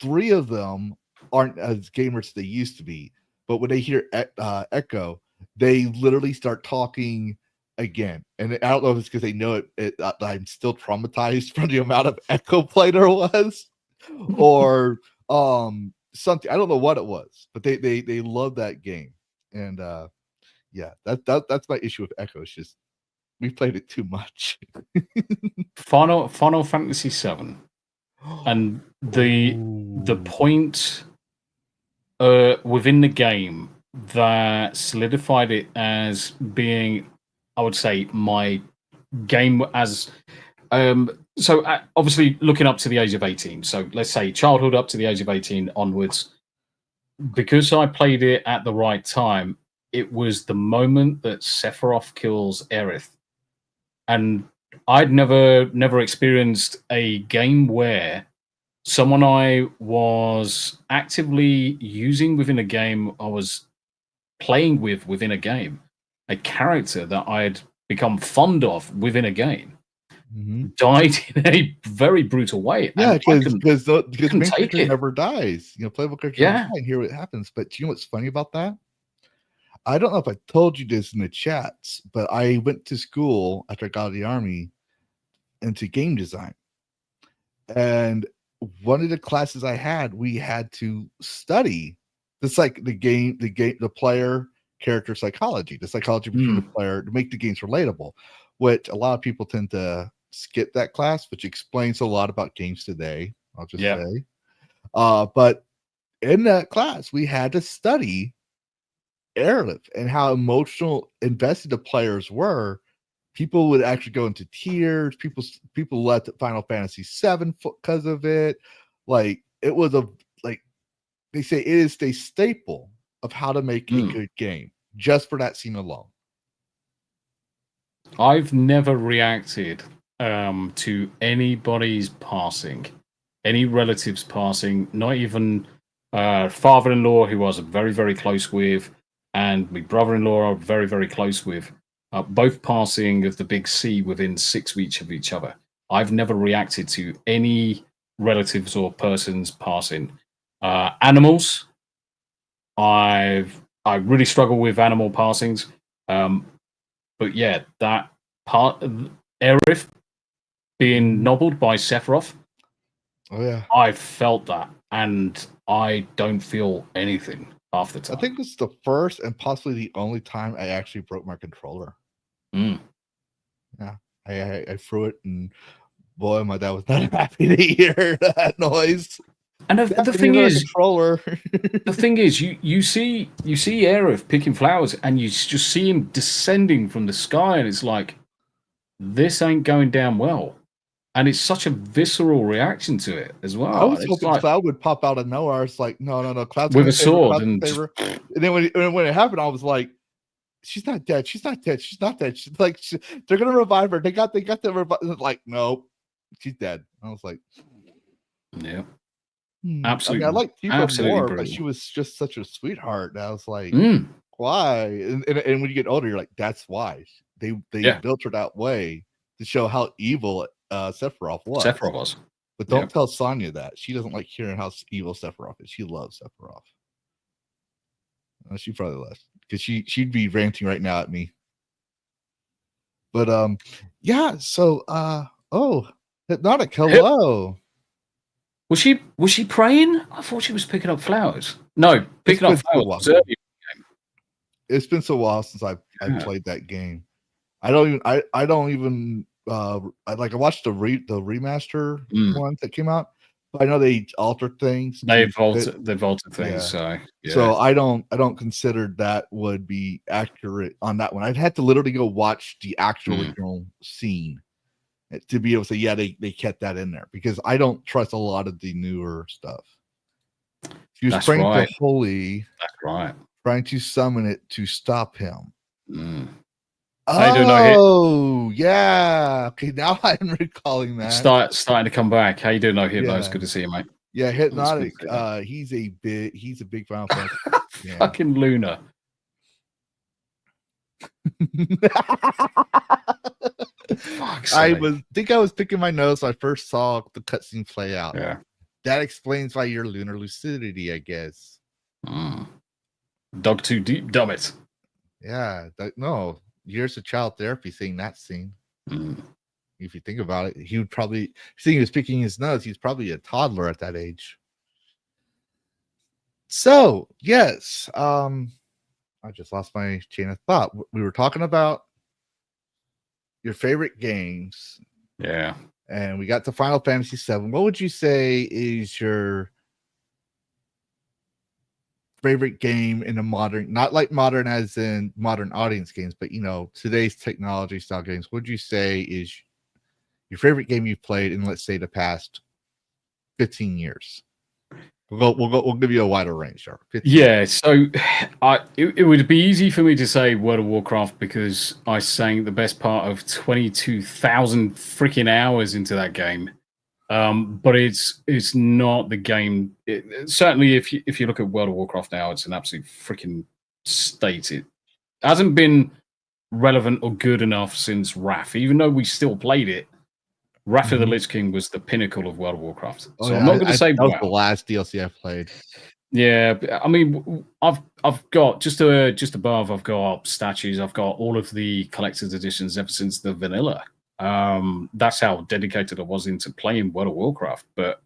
Speaker 2: 3 of them aren't as gamers as they used to be. But when they hear Echo, they literally start talking again. And I don't know if it's because they know I'm still traumatized from the amount of Echo play there was, or something. I don't know what it was, but they love that game. And yeah, that's my issue with Echo. It's just we played it too much.
Speaker 3: Final Fantasy VII, and the point within the game that solidified it as being, I would say, my game as obviously looking up to the age of 18. So let's say childhood up to the age of 18 onwards. Because I played it at the right time, it was the moment that Sephiroth kills Aerith. And I'd never experienced a game where someone I was actively using within a game, I was playing with within a game, a character that I'd become fond of within a game, died in a very brutal way.
Speaker 2: Yeah, because
Speaker 3: couldn't
Speaker 2: main
Speaker 3: take
Speaker 2: character
Speaker 3: it.
Speaker 2: never dies. You know, playable character never die, and here what happens. But you know what's funny about that? I don't know if I told you this in the chats, but I went to school after I got out of the army into game design. And one of the classes I had, we had to study this, like the player character psychology, the psychology between the player to make the games relatable, which a lot of people tend to skip that class, which explains a lot about games today. I'll just say. But in that class, we had to study Aerith and how emotional invested the players were. People would actually go into tears. People left Final Fantasy VII because of it. Like it was they say it is a staple of how to make a good game just for that scene alone.
Speaker 3: I've never reacted to anybody's passing, any relatives passing, not even father-in-law who I was very, very close with, and my brother-in-law I'm very, very close with, both passing of the big C within 6 weeks of each other. I've never reacted to any relatives or persons passing. Animals, I really struggle with animal passings. But yeah, that part of Aerith, being nobbled by Sephiroth.
Speaker 2: Oh yeah.
Speaker 3: I felt that, and I don't feel anything half the time.
Speaker 2: I think this is the first and possibly the only time I actually broke my controller.
Speaker 3: Mm.
Speaker 2: Yeah, I threw it, and boy, my dad was not happy to hear that noise.
Speaker 3: And the thing is,
Speaker 2: controller.
Speaker 3: the thing is, you see Aerith picking flowers, and you just see him descending from the sky, and it's like, this ain't going down well. And it's such a visceral reaction to it as well.
Speaker 2: I was
Speaker 3: It's
Speaker 2: hoping
Speaker 3: like,
Speaker 2: Cloud would pop out of nowhere. It's like, no, Cloud's
Speaker 3: with
Speaker 2: gonna
Speaker 3: a
Speaker 2: save her,
Speaker 3: sword,
Speaker 2: Cloud's
Speaker 3: and
Speaker 2: gonna save her. And then when it happened, I was like, she's not dead. She's not dead. She's not dead. She's like, they're gonna revive her. They got the revive. Like, nope, she's dead. I was like,
Speaker 3: yeah, absolutely.
Speaker 2: I like Tifa more,
Speaker 3: brutal.
Speaker 2: but she was just such a sweetheart. And I was like, why? And when you get older, you're like, that's why they built her that way to show how evil Sephiroth was. But don't tell Sonya that. She doesn't like hearing how evil Sephiroth is. She loves Sephiroth. She probably left because she'd be ranting right now at me. But yeah. So Hypnotic, hello.
Speaker 3: Was she praying? I thought she was picking up flowers. No, picking up flowers was early in the game.
Speaker 2: It's been so while since I played that game. I don't even I watched the remaster one that came out, but I know they altered things.
Speaker 3: They vaulted things.
Speaker 2: Yeah.
Speaker 3: So
Speaker 2: I don't consider that would be accurate on that one. I'd had to literally go watch the actual original scene to be able to say, yeah, they kept that in there, because I don't trust a lot of the newer stuff. She was praying to Holy.
Speaker 3: That's right.
Speaker 2: Trying to summon it to stop him.
Speaker 3: Oh,
Speaker 2: yeah. Okay, now I'm recalling that.
Speaker 3: Starting to come back. How you doing, No Hypno? It's good to see you, mate.
Speaker 2: Yeah, Hypnotic. He's a big Final Fantasy.
Speaker 3: Fucking Luna.
Speaker 2: I was picking my nose when I first saw the cutscene play out.
Speaker 3: Yeah.
Speaker 2: That explains why your lunar lucidity, I guess.
Speaker 3: Dug too deep, dumb it.
Speaker 2: Yeah. No. Years of child therapy seeing that scene. If you think about it, he would probably, seeing he was picking his nose, he's probably a toddler at that age. So yes, I just lost my chain of thought. We were talking about your favorite games.
Speaker 3: Yeah.
Speaker 2: And we got to Final Fantasy VII. What would you say is your favorite game in a modern, not like modern as in modern audience games, but today's technology style games? What would you say is your favorite game you've played in, let's say, the past 15 years? We'll give you a wider range there.
Speaker 3: Yeah, so it would be easy for me to say World of Warcraft, because I sank the best part of 22,000 freaking hours into that game. But it's not the game. Certainly, if you look at World of Warcraft now, it's an absolute freaking state. It hasn't been relevant or good enough since Wrath, even though we still played it. Wrath of the Lich King was the pinnacle of World of Warcraft. So I'm not going to say
Speaker 2: that was the last DLC I played.
Speaker 3: Yeah, I mean, I've got just above. I've got statues. I've got all of the collector's editions ever since the vanilla. That's how dedicated I was into playing World of Warcraft. But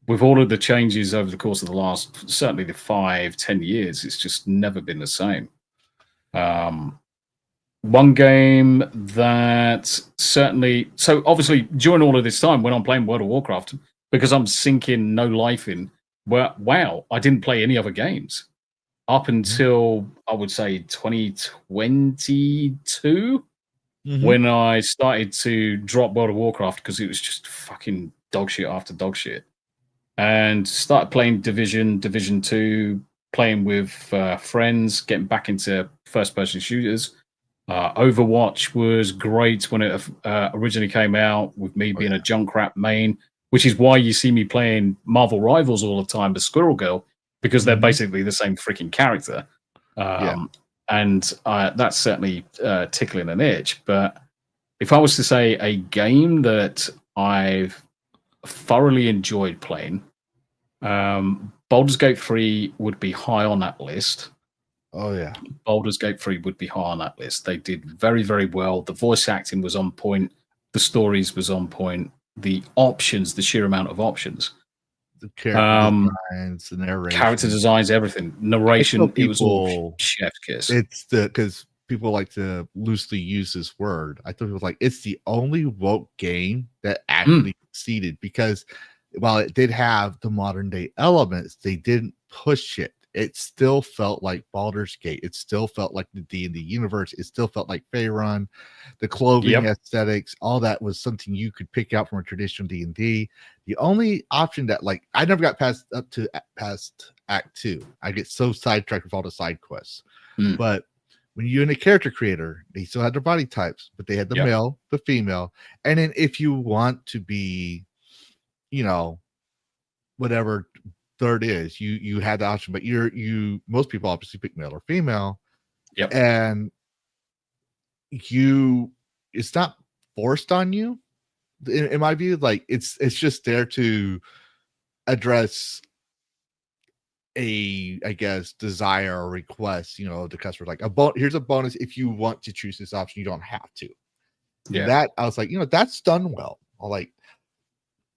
Speaker 3: with all of the changes over the course of the last, certainly the 5-10 years, it's just never been the same. One game that certainly, so obviously during all of this time when I'm playing World of Warcraft, because I'm sinking no life in, wow, I didn't play any other games up until I would say 2022. When I started to drop World of Warcraft because it was just fucking dog shit after dog shit, and started playing Division 2, playing with friends, getting back into first-person shooters. Overwatch was great when it originally came out, with me being a Junkrat main, which is why you see me playing Marvel Rivals all the time, the Squirrel Girl, because they're basically the same freaking character. And that's certainly tickling an itch. But if I was to say a game that I've thoroughly enjoyed playing, Baldur's Gate 3 would be high on that list.
Speaker 2: Oh, yeah.
Speaker 3: Baldur's Gate 3 would be high on that list. They did very, very well. The voice acting was on point. The stories was on point. The options, the sheer amount of options.
Speaker 2: The character designs, the narration,
Speaker 3: character designs, everything, narration. It was all chef's kiss.
Speaker 2: It's because people like to loosely use this word. I thought it was like it's the only woke game that actually succeeded, because while it did have the modern day elements, they didn't push it. It still felt like Baldur's Gate. It still felt like the D&D universe. It still felt like Faerun. The clothing aesthetics, all that was something you could pick out from a traditional D&D. The only option that, like, I never got past Act 2. I get so sidetracked with all the side quests. But when you're in a character creator, they still had their body types, but they had the male, the female. And then if you want to be, you know, whatever third is, you had the option, but most people obviously pick male or female. And it's not forced on you, in my view. Like it's just there to address a, I guess, desire or request, you know, the customer, like here's a bonus if you want to choose this option, you don't have to. That I was like, you know, that's done well. Like,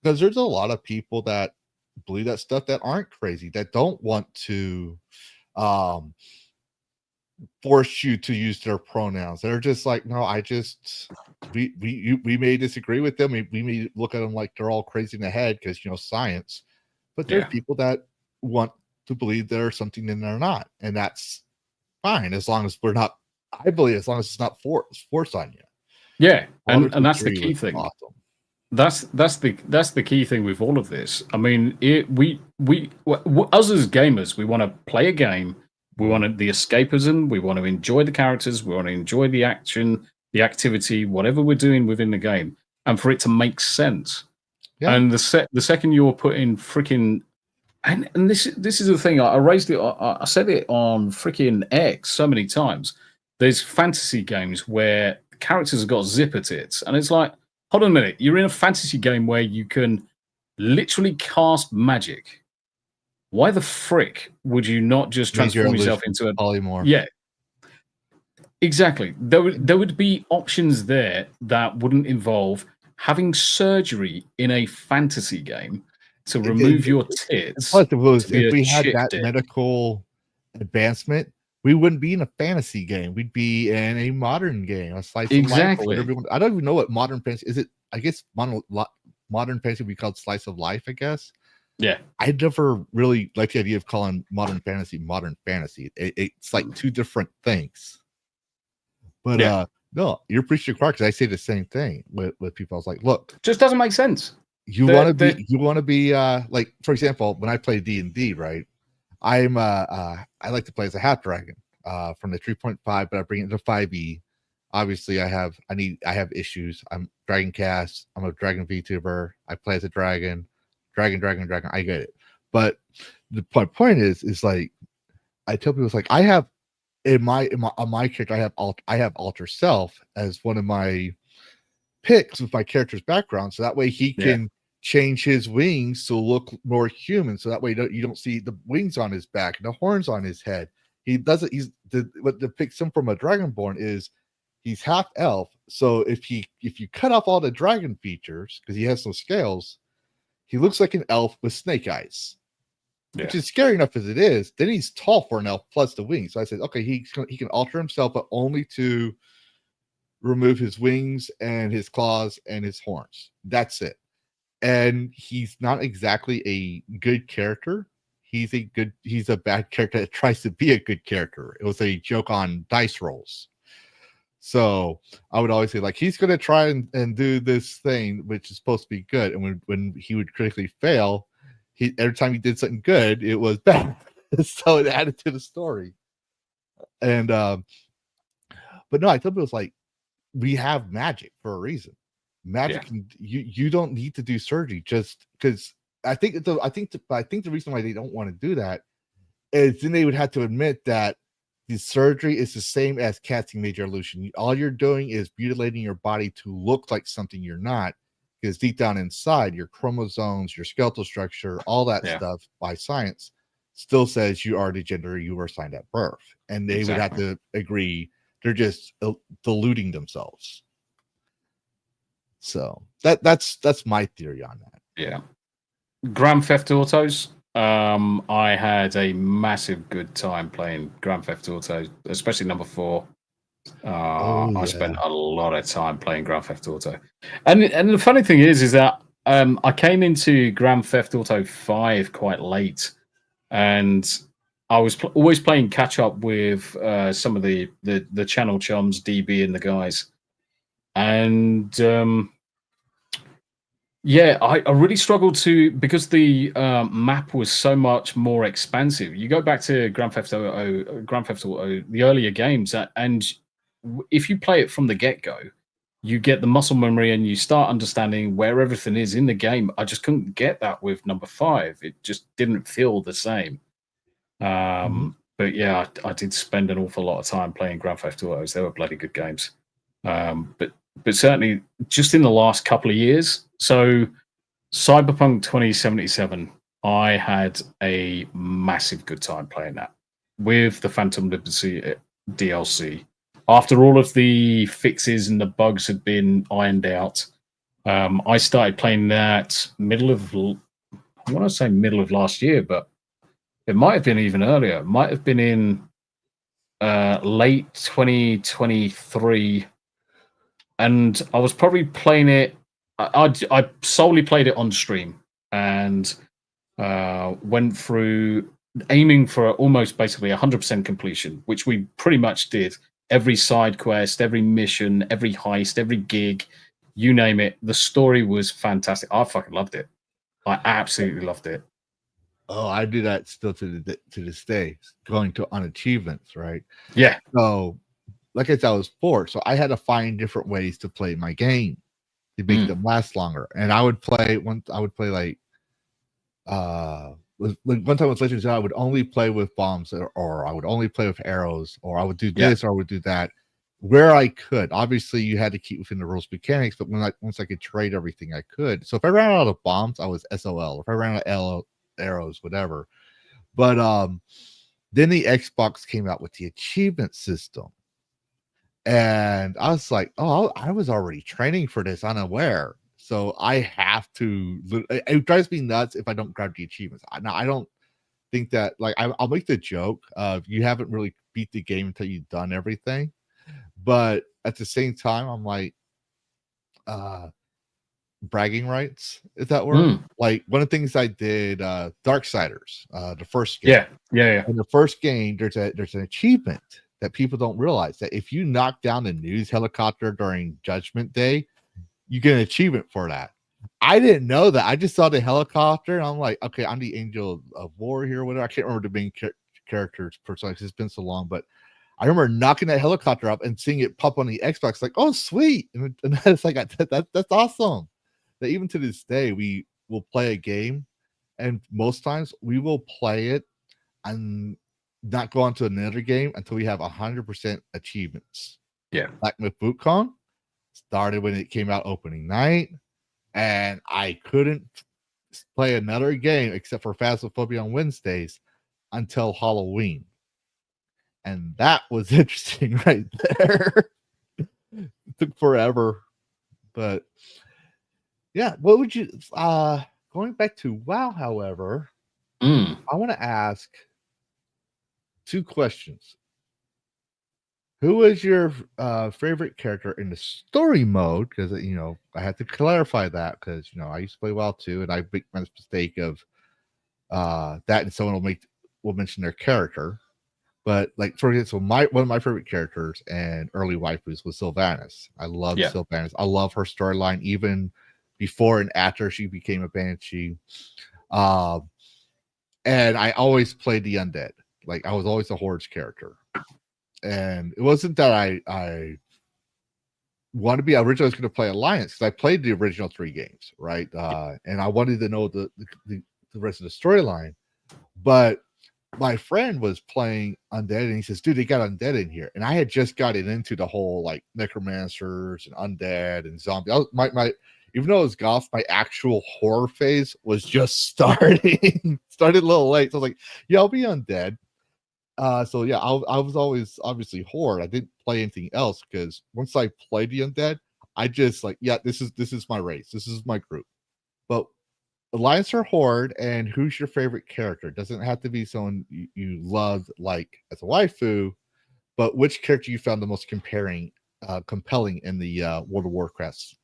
Speaker 2: because there's a lot of people that believe that stuff that aren't crazy, that don't want to force you to use their pronouns. They're just like, no, we may disagree with them. We may look at them like they're all crazy in the head because, you know, science. But there's people that want to believe there's something and they're not, and that's fine as long as we're not. I believe as long as it's not forced on you. Yeah,
Speaker 3: and that's the key thing.
Speaker 2: Awesome.
Speaker 3: That's the key thing with all of this. I mean, us as gamers, we want to play a game. We want the escapism. We want to enjoy the characters. We want to enjoy the action, the activity, whatever we're doing within the game, and for it to make sense. And the second you're putting freaking, and this is the thing. I raised it. I said it on freaking X so many times. There's fantasy games where characters have got zipper tits, and it's like, hold on a minute. You're in a fantasy game where you can literally cast magic. Why the frick would you not just transform yourself into a
Speaker 2: polymorph?
Speaker 3: Yeah, exactly. There would be options there that wouldn't involve having surgery in a fantasy game to remove your tits.
Speaker 2: Plus, if we had that medical advancement, we wouldn't be in a fantasy game. We'd be in a modern game, a slice of life. Or whatever. I don't even know what modern fantasy is. It, I guess modern fantasy would be called slice of life, I guess.
Speaker 3: Yeah.
Speaker 2: I never really like the idea of calling modern fantasy. It's like two different things. But no, you're pretty correct, because I say the same thing with people. I was like, look,
Speaker 3: just doesn't make sense.
Speaker 2: You want to be like, for example, when I play D&D, right? I like to play as a half dragon from the 3.5, but I bring it to 5e. Obviously, I have issues. I'm DragonCast. I'm a dragon VTuber. I play as a dragon. Dragon. I get it. But the point is like, I tell people, it's like, I have on my character, I have alter self as one of my picks with my character's background, so that way he can change his wings to look more human, so that way you don't see the wings on his back and the horns on his head. He doesn't. What depicts him from a dragonborn is he's half elf. So if you cut off all the dragon features, because he has no scales, he looks like an elf with snake eyes, which is scary enough as it is. Then he's tall for an elf plus the wings. So I said, okay, he can alter himself, but only to remove his wings and his claws and his horns. That's it. And he's not exactly a good character. He's a bad character that tries to be a good character. It was a joke on dice rolls. So I would always say, like, he's going to try and do this thing, which is supposed to be good. And when he would critically fail, every time he did something good, it was bad. So it added to the story. And, but no, I thought it was like, we have magic for a reason. Magic, you don't need to do surgery just because. I think the reason why they don't want to do that is then they would have to admit that the surgery is the same as casting major illusion. All you're doing is mutilating your body to look like something you're not, because deep down inside, your chromosomes, your skeletal structure, all that stuff by science still says you are the gender you were assigned at birth. And they would have to agree they're just diluting themselves. So that's my theory on that.
Speaker 3: Yeah. Grand Theft Autos. I had a massive good time playing Grand Theft Auto, especially number 4. I spent a lot of time playing Grand Theft Auto, and the funny thing is that I came into Grand Theft Auto 5 quite late, and I was always playing catch up with some of the channel chums, DB and the guys, and yeah, I really struggled to, because the map was so much more expansive. You go back to Grand Theft Auto, the earlier games, and if you play it from the get-go, you get the muscle memory and you start understanding where everything is in the game. I just couldn't get that with number 5. It just didn't feel the same. But yeah, I did spend an awful lot of time playing Grand Theft Autos. They were bloody good games. But certainly just in the last couple of years, so Cyberpunk 2077, I had a massive good time playing that with the Phantom Liberty DLC. After all of the fixes and the bugs had been ironed out, I started playing that middle of last year, but it might have been even earlier. It might have been in late 2023. And I was probably playing it. I solely played it on stream and went through aiming for almost basically 100% completion, which we pretty much did. Every side quest, every mission, every heist, every gig, you name it. The story was fantastic. I fucking loved it. I absolutely loved it.
Speaker 2: Oh, I do that still to this day, going on achievements, right?
Speaker 3: Yeah.
Speaker 2: So, like I said, I was 4, so I had to find different ways to play my game to make them last longer. And I would play one time with Legends, I would only play with bombs, or I would only play with arrows, or I would do this, or I would do that where I could. Obviously, you had to keep within the rules mechanics, but once I could trade everything, I could. So if I ran out of bombs, I was SOL. If I ran out of arrows, whatever. But then the Xbox came out with the achievement system. And I was like, oh, I was already training for this unaware. So I have to, it drives me nuts if I don't grab the achievements. Now, I don't think that, like, I'll make the joke of you haven't really beat the game until you've done everything. But at the same time, I'm like, bragging rights, if that were. Like, one of the things I did, Darksiders, the first game.
Speaker 3: Yeah.
Speaker 2: In the first game, there's an achievement that people don't realize, that if you knock down the news helicopter during Judgment Day, you get an achievement for that. I didn't know that. I just saw the helicopter and I'm like, okay, I'm the Angel of War here, whatever. I can't remember the main characters personally because it's been so long, but I remember knocking that helicopter up and seeing it pop on the Xbox, like, oh, sweet. And it's like, that's awesome. That even to this day, we will play a game, and most times we will play it and not go on to another game until we have 100% achievements.
Speaker 3: Yeah.
Speaker 2: Like with BootCon, started when it came out opening night, and I couldn't play another game except for Phasmophobia on Wednesdays until Halloween. And that was interesting right there. It took forever. But yeah, what would you going back to WoW, however, I want to ask 2 questions. Who was your favorite character in the story mode? Because, I had to clarify that because, I used to play WoW too, and I make my mistake of that, and someone will mention their character. But, like, for example, one of my favorite characters and early waifus was Sylvanas. I love Sylvanas. I love her storyline, even before and after she became a banshee. And I always played the undead. Like, I was always a Hordes character. And it wasn't that I wanted to be. Originally, I was going to play Alliance because I played the original 3 games, right? And I wanted to know the rest of the storyline. But my friend was playing undead, and he says, dude, they got undead in here. And I had just gotten into the whole, like, necromancers and undead and zombies. Even though it was golf, my actual horror phase was just starting. Started a little late. So I was like, yeah, I'll be undead. So yeah, I was always obviously horde. I didn't play anything else because once I played the undead, I just like, yeah, this is my race. This is my group. But Alliance or Horde, and who's your favorite character? Doesn't have to be someone you loved like as a waifu, but which character you found the most compelling in the World of Warcraft?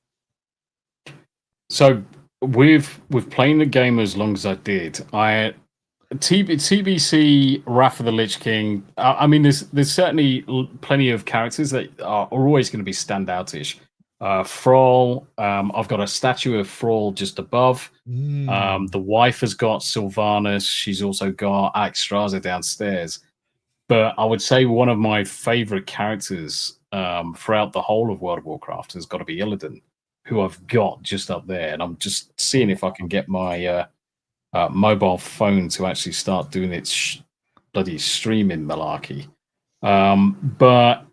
Speaker 3: So with playing the game as long as I did, TBC Wrath of the Lich King. I mean, there's certainly plenty of characters that are always going to be standoutish. Thrall. I've got a statue of Thrall just above. The wife has got Sylvanas. She's also got Axtraza downstairs. But I would say one of my favorite characters throughout the whole of World of Warcraft has got to be Illidan, who I've got just up there. And I'm just seeing if I can get my mobile phone to actually start doing its bloody streaming malarkey. But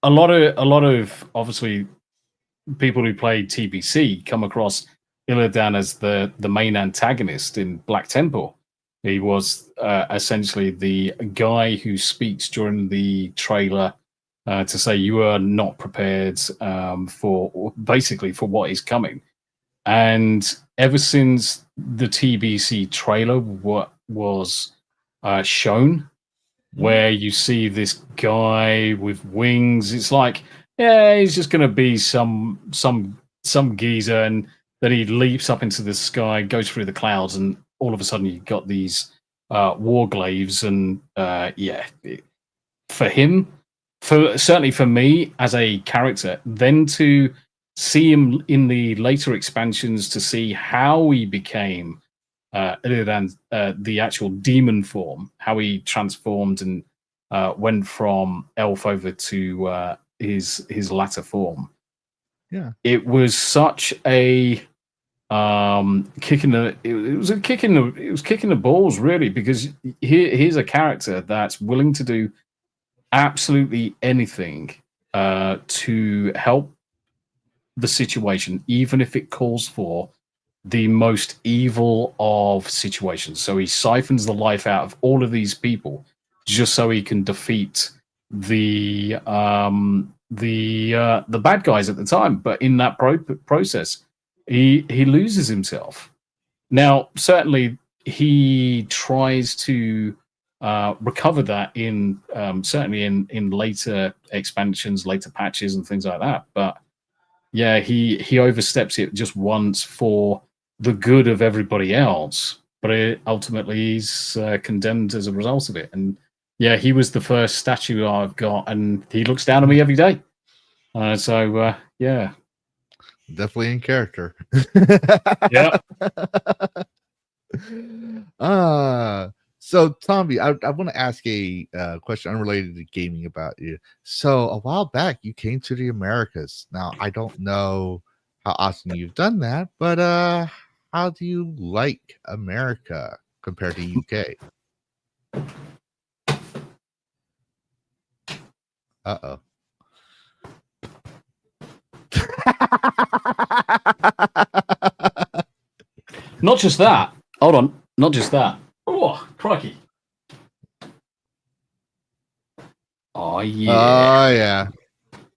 Speaker 3: a lot of obviously people who play TBC come across Illidan as the main antagonist in Black Temple. He was essentially the guy who speaks during the trailer to say you are not prepared for what is coming. And ever since the TBC trailer was shown, where you see this guy with wings, it's like, yeah, he's just going to be some geezer, and then he leaps up into the sky, goes through the clouds, and all of a sudden you've got these warglaives, and for him, certainly for me as a character, then to see him in the later expansions, to see how he became the actual demon form, how he transformed and went from elf over to his latter form.
Speaker 2: Yeah,
Speaker 3: it was such a kicking the balls, really, because here's a character that's willing to do absolutely anything to help the situation, even if it calls for the most evil of situations. So he siphons the life out of all of these people just so he can defeat the bad guys at the time. But in that process, he loses himself. Now, certainly, he tries to recover that in certainly in later expansions, later patches, and things like that. But yeah, he oversteps it just once for the good of everybody else, but ultimately he's condemned as a result of it. And yeah, he was the first statue I've got, and he looks down on me every day. Yeah,
Speaker 2: definitely in character.
Speaker 3: yeah.
Speaker 2: So Tombi, I want to ask a question unrelated to gaming about you. So a while back, you came to the Americas. Now I don't know how often you've done that, but how do you like America compared to UK? Uh-oh.
Speaker 3: Not just that. Hold on. Not just that. Oh, crikey. Oh, yeah.
Speaker 2: Oh, yeah.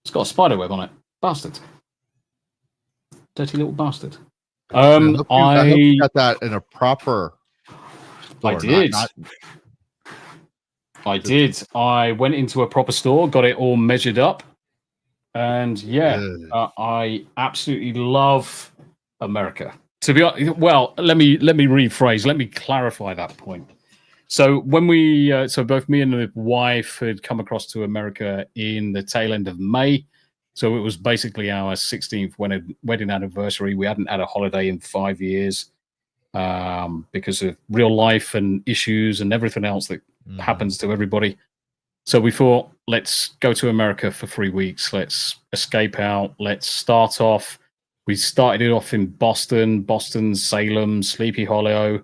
Speaker 3: It's got a spider web on it. Bastard. Dirty little bastard.
Speaker 2: I hope you got that in a proper store.
Speaker 3: I did. I did. I went into a proper store, got it all measured up. And yeah, I absolutely love America. To be honest, well, let me rephrase. Let me clarify that point. So when so both me and the wife had come across to America in the tail end of May. So it was basically our 16th wedding anniversary. We hadn't had a holiday in 5 years because of real life and issues and everything else that happens to everybody. So we thought, let's go to America for 3 weeks. Let's escape out. Let's start off. We started it off in Boston, Salem, Sleepy Hollow,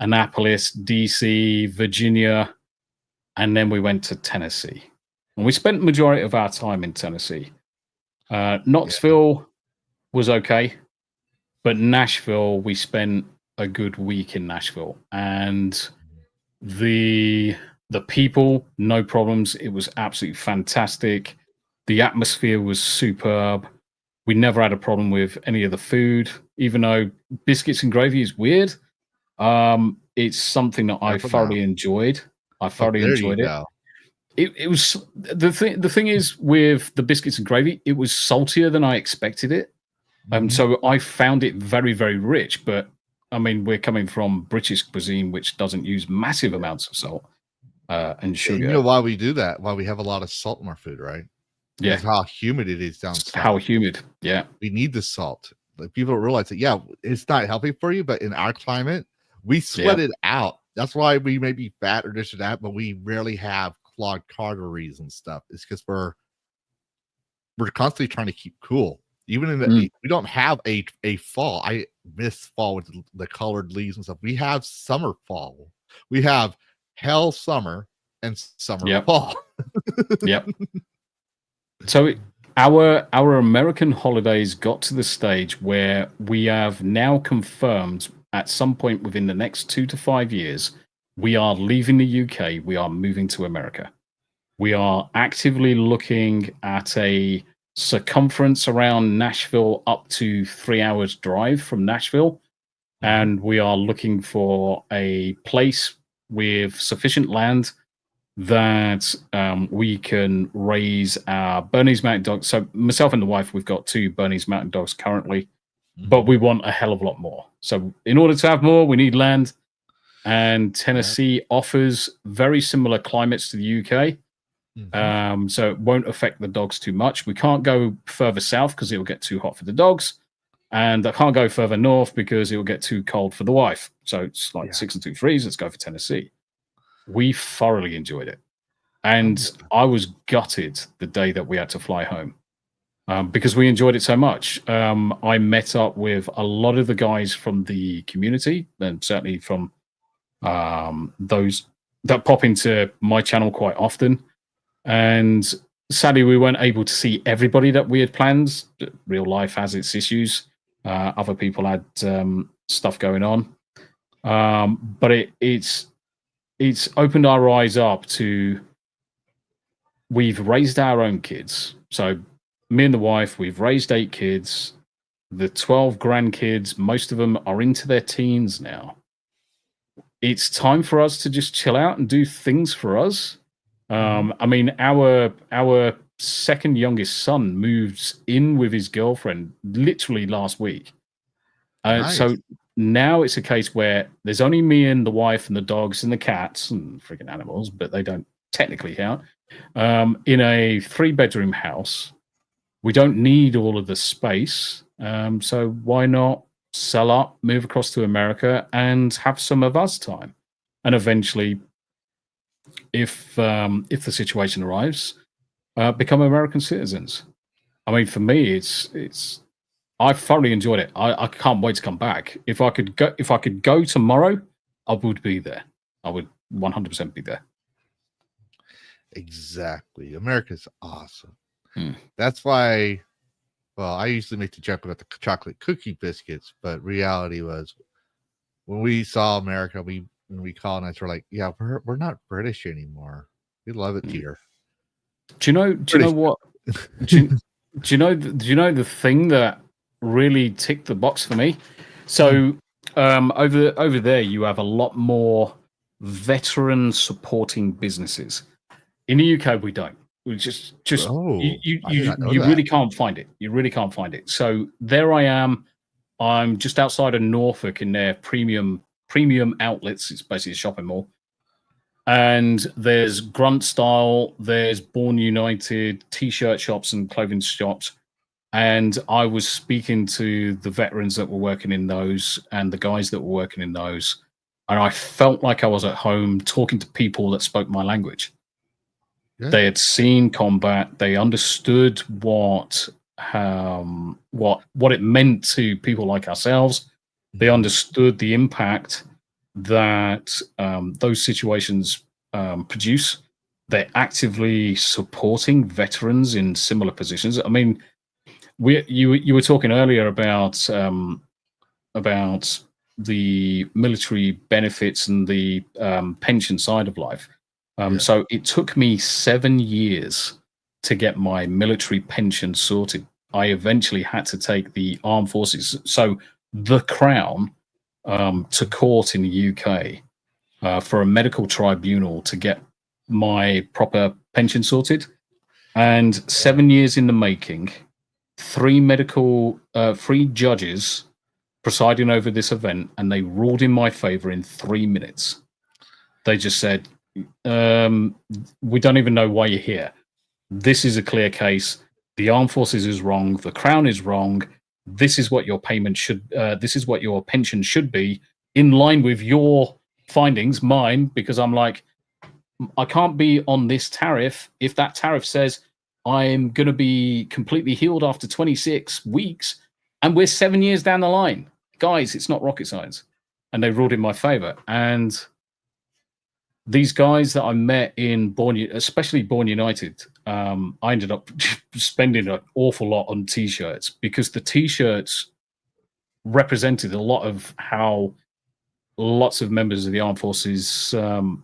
Speaker 3: Annapolis, DC, Virginia, and then we went to Tennessee. And we spent the majority of our time in Tennessee. Knoxville was okay, but Nashville, we spent a good week in Nashville. And the people, no problems. It was absolutely fantastic. The atmosphere was superb. We never had a problem with any of the food, even though biscuits and gravy is weird. It's something that I thoroughly enjoyed. I thoroughly enjoyed it. It was the thing. The thing is with the biscuits and gravy, it was saltier than I expected it. So I found it very, very rich. But I mean, we're coming from British cuisine, which doesn't use massive amounts of salt and sugar.
Speaker 2: You know why we do that? Why we have a lot of salt in our food, right?
Speaker 3: Yeah.
Speaker 2: It's how humid it is down south.
Speaker 3: How humid. Yeah.
Speaker 2: We need the salt. Like, people don't realize that, yeah, it's not healthy for you, but in our climate, we sweat it out. That's why we may be fat or this or that, but we rarely have clogged arteries and stuff. It's because we're constantly trying to keep cool. Even in the we don't have a fall. I miss fall with the colored leaves and stuff. We have summer fall. We have hell summer and summer fall.
Speaker 3: Yep. So our American holidays got to the stage where we have now confirmed at some point within the next 2 to 5 years, we are leaving the UK. We are moving to America. We are actively looking at a circumference around Nashville up to 3 hours drive from Nashville. And we are looking for a place with sufficient land that we can raise our Bernese Mountain Dogs. So myself and the wife, we've got 2 Bernese Mountain Dogs currently, but we want a hell of a lot more. So in order to have more, we need land. And Tennessee offers very similar climates to the UK. So it won't affect the dogs too much. We can't go further south because it will get too hot for the dogs. And I can't go further north because it will get too cold for the wife. So it's like 6 and 2 threes. Let's go for Tennessee. We thoroughly enjoyed it. And I was gutted the day that we had to fly home because we enjoyed it so much. I met up with a lot of the guys from the community and certainly from those that pop into my channel quite often. And sadly, we weren't able to see everybody that we had planned. Real life has its issues. Other people had stuff going on. But it's opened our eyes up to, we've raised our own kids. So me and the wife, we've raised 8 kids. The 12 grandkids, most of them are into their teens now. It's time for us to just chill out and do things for us. I mean, our second youngest son moved in with his girlfriend literally last week.
Speaker 2: Nice.
Speaker 3: So now it's a case where there's only me and the wife and the dogs and the cats and freaking animals, but they don't technically count, in a 3-bedroom house. We don't need all of the space. So why not sell up, move across to America and have some of us time? And eventually, if the situation arrives, become American citizens. I mean, for me, it's I thoroughly enjoyed it. I can't wait to come back. If I could go tomorrow, I would be there. I would 100% be there.
Speaker 2: Exactly. America's awesome. That's why, well, I usually make the joke about the chocolate cookie biscuits, but reality was when we saw America, when we colonized, we're like, yeah, we're not British anymore. We love it here.
Speaker 3: Do you know what? Do you know the thing that really ticked the box for me? So over there, you have a lot more veteran supporting businesses. In the UK, we don't. We just you really can't find it. You really can't find it. So there I am. I'm just outside of Norfolk in their premium outlets. It's basically a shopping mall. And there's Grunt Style, there's Born United, t-shirt shops and clothing shops. And I was speaking to the veterans that were working in those and the guys that were working in those. And I felt like I was at home talking to people that spoke my language. Yeah. They had seen combat. They understood what it meant to people like ourselves. They understood the impact that those situations produce. They're actively supporting veterans in similar positions. I mean, you were talking earlier about the military benefits and the pension side of life. So it took me 7 years to get my military pension sorted. I eventually had to take the armed forces, so the Crown, to court in the UK for a medical tribunal to get my proper pension sorted. And 7 years in the making, three judges presiding over this event, and they ruled in my favor in 3 minutes. They just said, we don't even know why you're here. This is a clear case. The armed forces is wrong. The Crown is wrong. This is what your payment should. This is what your pension should be, in line with your findings, mine. Because I'm like, I can't be on this tariff if that tariff says I'm going to be completely healed after 26 weeks, and we're 7 years down the line. Guys, it's not rocket science. And they ruled in my favor. And these guys that I met in especially Born United, I ended up spending an awful lot on T-shirts, because the T-shirts represented a lot of how lots of members of the armed forces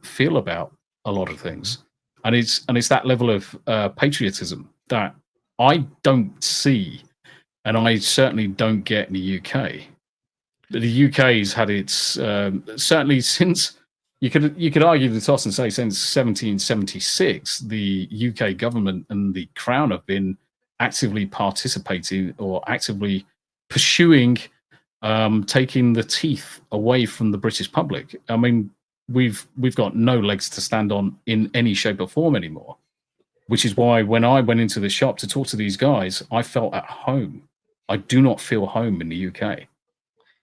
Speaker 3: feel about a lot of things, and it's that level of patriotism that I don't see, and I certainly don't get in the UK. The UK's had its certainly since. You could argue the toss and say since 1776, the UK government and the Crown have been actively participating or actively pursuing taking the teeth away from the British public. I mean, we've got no legs to stand on in any shape or form anymore, which is why when I went into the shop to talk to these guys, I felt at home. I do not feel home in the UK.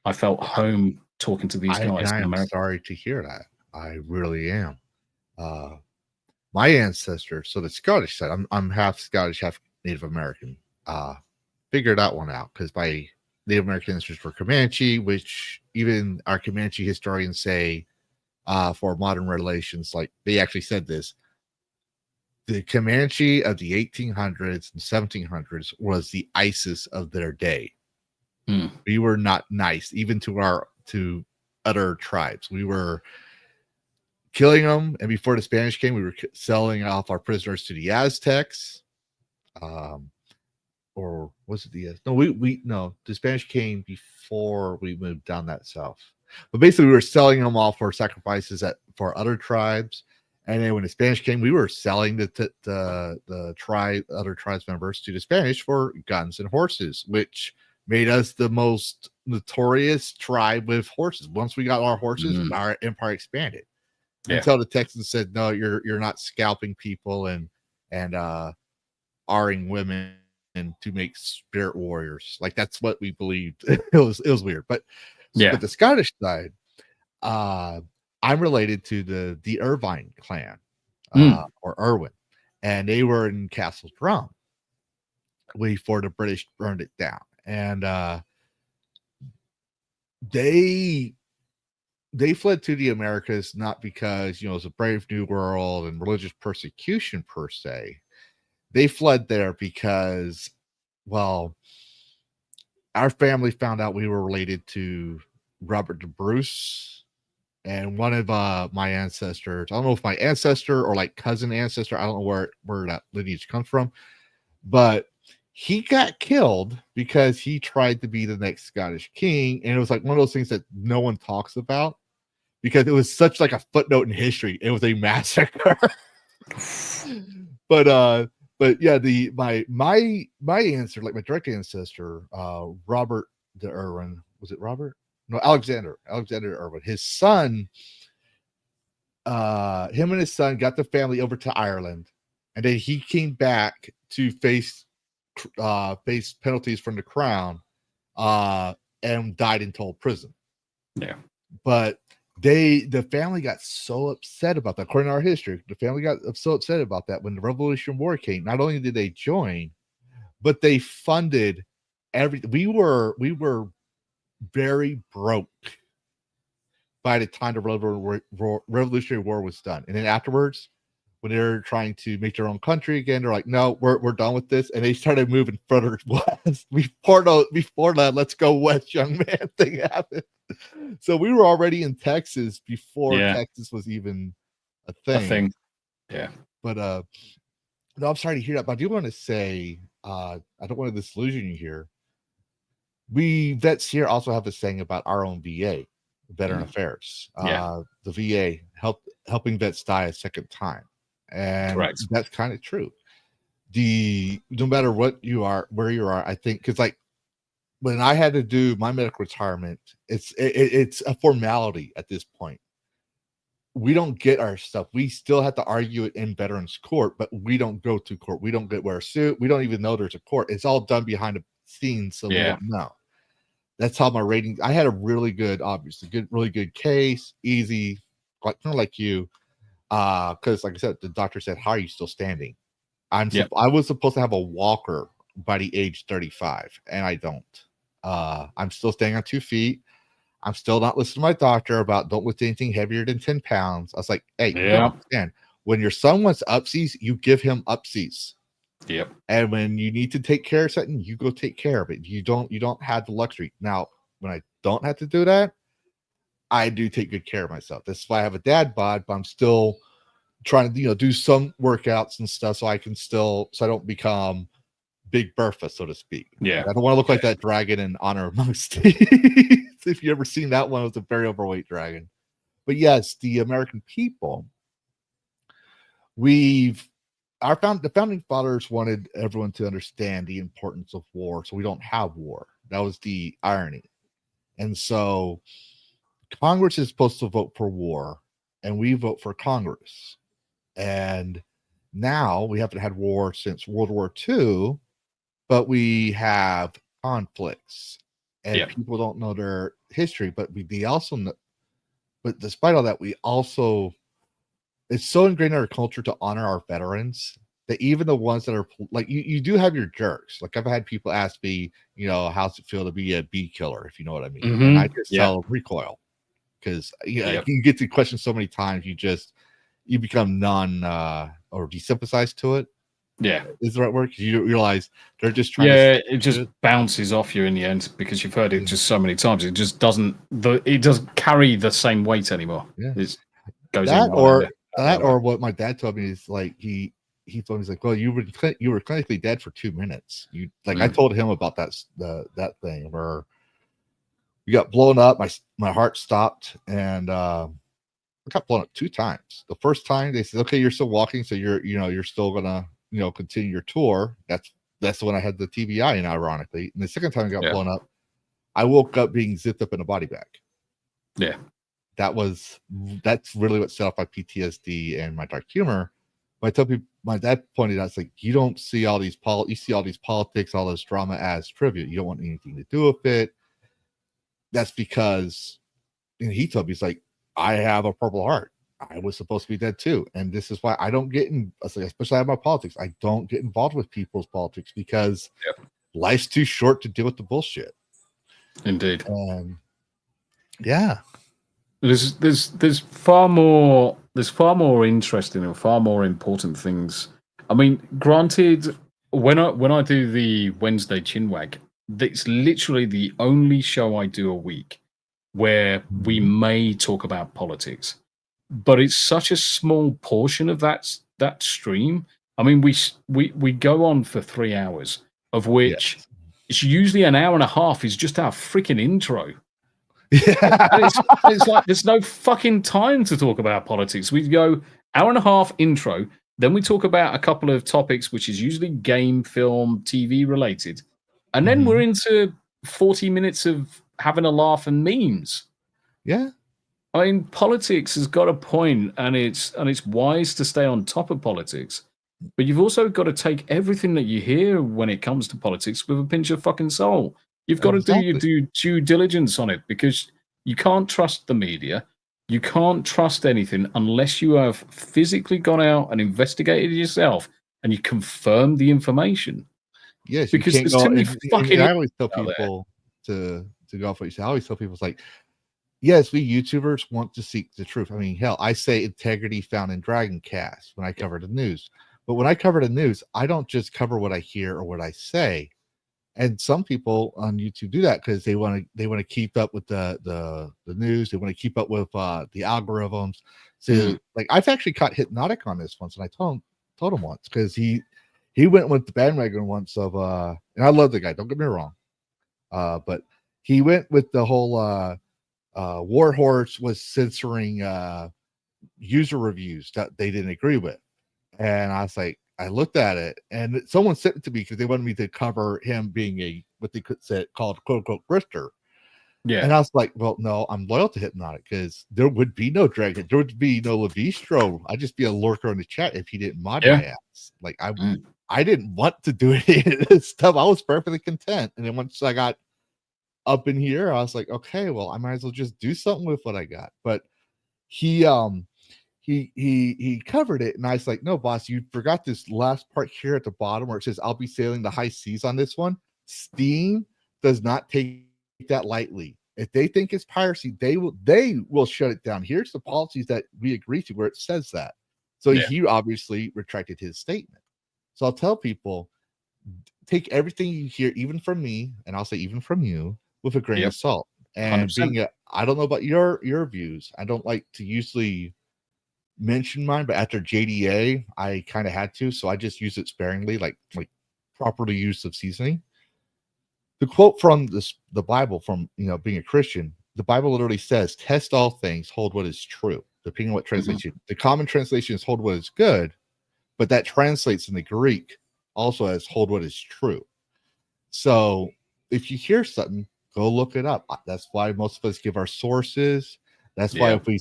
Speaker 3: I felt home talking to these guys in America.
Speaker 2: I'm sorry to hear that. I really am. My ancestor, so the Scottish side, I'm half Scottish, half Native American. Figured that one out because my Native American ancestors were Comanche, which even our Comanche historians say, for modern relations, like they actually said this. The Comanche of the 1800s and 1700s was the ISIS of their day. We were not nice, even to other tribes. We were killing them, and before the Spanish came, we were selling off our prisoners to the Aztecs. Or was it the no, the Spanish came before we moved down that south. But basically, we were selling them off for sacrifices for other tribes. And then when the Spanish came, we were selling the other tribes members to the Spanish for guns and horses, which made us the most notorious tribe with horses. Once we got our horses, our empire expanded. Until the Texans said, no, you're not scalping people and R-ing women to make spirit warriors. Like that's what we believed. It was weird. But the Scottish side, I'm related to the Irvine clan, or Irwin, and they were in Castle Drum before the British burned it down. And they fled to the Americas not because, it's a brave new world and religious persecution per se. They fled there because, well, our family found out we were related to Robert the Bruce, and one of my ancestors, I don't know if my ancestor or like cousin ancestor, I don't know where that lineage comes from, but he got killed because he tried to be the next Scottish king. And it was like one of those things that no one talks about because it was such like a footnote in history. It was a massacre. But yeah, my ancestor, like my direct ancestor, Robert the Irwin, was it Robert? No, Alexander Irwin. His son, him and his son got the family over to Ireland, and then he came back to face penalties from the Crown, and died in total prison.
Speaker 3: Yeah,
Speaker 2: but the family got so upset about that. According to our history, the family got so upset about that when the Revolutionary War came. Not only did they join, but they funded everything. We were very broke by the time the Revolutionary War was done. And then afterwards, when they're trying to make their own country again, they're like, no, we're done with this. And they started moving further west. Before that, let's go west, young man thing happened. So we were already in Texas before Texas was even a thing.
Speaker 3: Yeah.
Speaker 2: But no, I'm sorry to hear that. But I do want to say, I don't want to disillusion you here. We vets here also have a saying about our own VA, Veteran Affairs. The VA helping vets die a second time, and
Speaker 3: Correct.
Speaker 2: that's kind of true. No matter what you are, where you are, I think because like when I had to do my medical retirement, it's a formality at this point. We don't get our stuff. We still have to argue it in veterans court, but we don't go to court. We don't wear a suit. We don't even know there's a court. It's all done behind the scenes, so we don't know. That's how my rating. I had a really good, really good case, easy, like kind of like you. Because like I said, the doctor said, "How are you still standing?" I was supposed to have a walker by the age 35, and I don't. I'm still staying on 2 feet. I'm still not listening to my doctor about don't lift anything heavier than 10 pounds. I was like, hey, you don't understand. When your son wants upsies, you give him upsies.
Speaker 3: Yep.
Speaker 2: And when you need to take care of something, you go take care of it. You don't have the luxury. Now, when I don't have to do that, I do take good care of myself. That's why I have a dad bod, but I'm still trying to, do some workouts and stuff so I don't become Big Bertha, so to speak.
Speaker 3: Yeah.
Speaker 2: I don't want to look like that dragon in Honor Amongst Thieves. If you ever seen that one, it was a very overweight dragon. But yes, the American people, the founding fathers wanted everyone to understand the importance of war, so we don't have war. That was the irony. And so Congress is supposed to vote for war, and we vote for Congress. And now we haven't had war since World War II, but we have conflicts, and people don't know their history. But they also know, but despite all that, it's so ingrained in our culture to honor our veterans that even the ones that are like you do have your jerks. Like I've had people ask me, how's it feel to be a bee killer, if you know what I mean.
Speaker 3: Mm-hmm.
Speaker 2: And I just tell them recoil, because you get the question so many times, you become or desensitized to it.
Speaker 3: Yeah,
Speaker 2: is the right word, because you realize they're just trying.
Speaker 3: It just bounces off you in the end because you've heard it just so many times. It just doesn't carry the same weight anymore.
Speaker 2: Yeah,
Speaker 3: it goes
Speaker 2: that or what my dad told me is like he told me, he's like, well, you were clinically dead for 2 minutes. I told him about that thing where you got blown up. My heart stopped, and I got blown up 2 times. The first time they said, okay, you're still walking, so you're still gonna continue your tour. That's when I had the TBI, and ironically, and the second time I got blown up, I woke up being zipped up in a body bag.
Speaker 3: Yeah,
Speaker 2: that's really what set off my PTSD and my dark humor. But I tell people, my dad pointed out, it's like, you don't see all these you see all these politics, all this drama as trivia. You don't want anything to do with it. That's because, and he told me, he's like, I have a Purple Heart. I was supposed to be dead too. And this is why I don't get in, especially out of my politics, I don't get involved with people's politics, because life's too short to deal with the bullshit.
Speaker 3: Indeed.
Speaker 2: Yeah.
Speaker 3: There's far more interesting and far more important things. I mean, granted, when I do the Wednesday Chinwag, that's literally the only show I do a week where we may talk about politics, but it's such a small portion of that stream. I mean, we go on for 3 hours, of which it's usually an hour and a half is just our freaking intro. It's like there's no fucking time to talk about politics. We go hour and a half intro, then we talk about a couple of topics, which is usually game, film, TV related, and then we're into 40 minutes of having a laugh and memes.
Speaker 2: Yeah,
Speaker 3: I mean, politics has got a point, and it's wise to stay on top of politics, but you've also got to take everything that you hear when it comes to politics with a pinch of fucking salt. You've got to do your due diligence on it, because you can't trust the media. You can't trust anything unless you have physically gone out and investigated yourself and you confirm the information.
Speaker 2: Yes,
Speaker 3: because there's too many fucking.
Speaker 2: I always tell people to go off what you say. I always tell people, it's like, yes, we YouTubers want to seek the truth. I mean, hell, I say integrity found in DragonCast when I cover the news. But when I cover the news, I don't just cover what I hear or what I say. And some people on YouTube do that because they want to keep up with the news. They want to keep up with the algorithms. So like, I've actually caught Hypnotic on this once, and I told him once, because he he went with the bandwagon once of and I love the guy, don't get me wrong. But he went with the whole Warhorse was censoring user reviews that they didn't agree with. And I was like, I looked at it and someone sent it to me because they wanted me to cover him being a what they could say called quote unquote grifter.
Speaker 3: Yeah.
Speaker 2: And I was like, well, no, I'm loyal to Hypnotic because there would be no Dragon, there would be no Lavistro. I'd just be a lurker in the chat if he didn't mod my ass. Like I didn't want to do it stuff. I was perfectly content. And then once I got up in here, I was like, okay, well, I might as well just do something with what I got. But he covered it, and I was like, no, boss, you forgot this last part here at the bottom where it says I'll be sailing the high seas on this one. Steam does not take that lightly. If they think it's piracy, they will shut it down. Here's the policies that we agree to where it says that. So he obviously retracted his statement. So I'll tell people, take everything you hear, even from me, and I'll say even from you, with a grain of salt. And 100%. I don't know about your views. I don't like to usually mention mine, but after JDA, I kind of had to, so I just use it sparingly, like properly use of seasoning. The quote from the Bible, from being a Christian, the Bible literally says, "Test all things, hold what is true." Depending on what translation, the common translation is "hold what is good," but that translates in the Greek also as "hold what is true." So if you hear something, go look it up. That's why most of us give our sources. That's why if we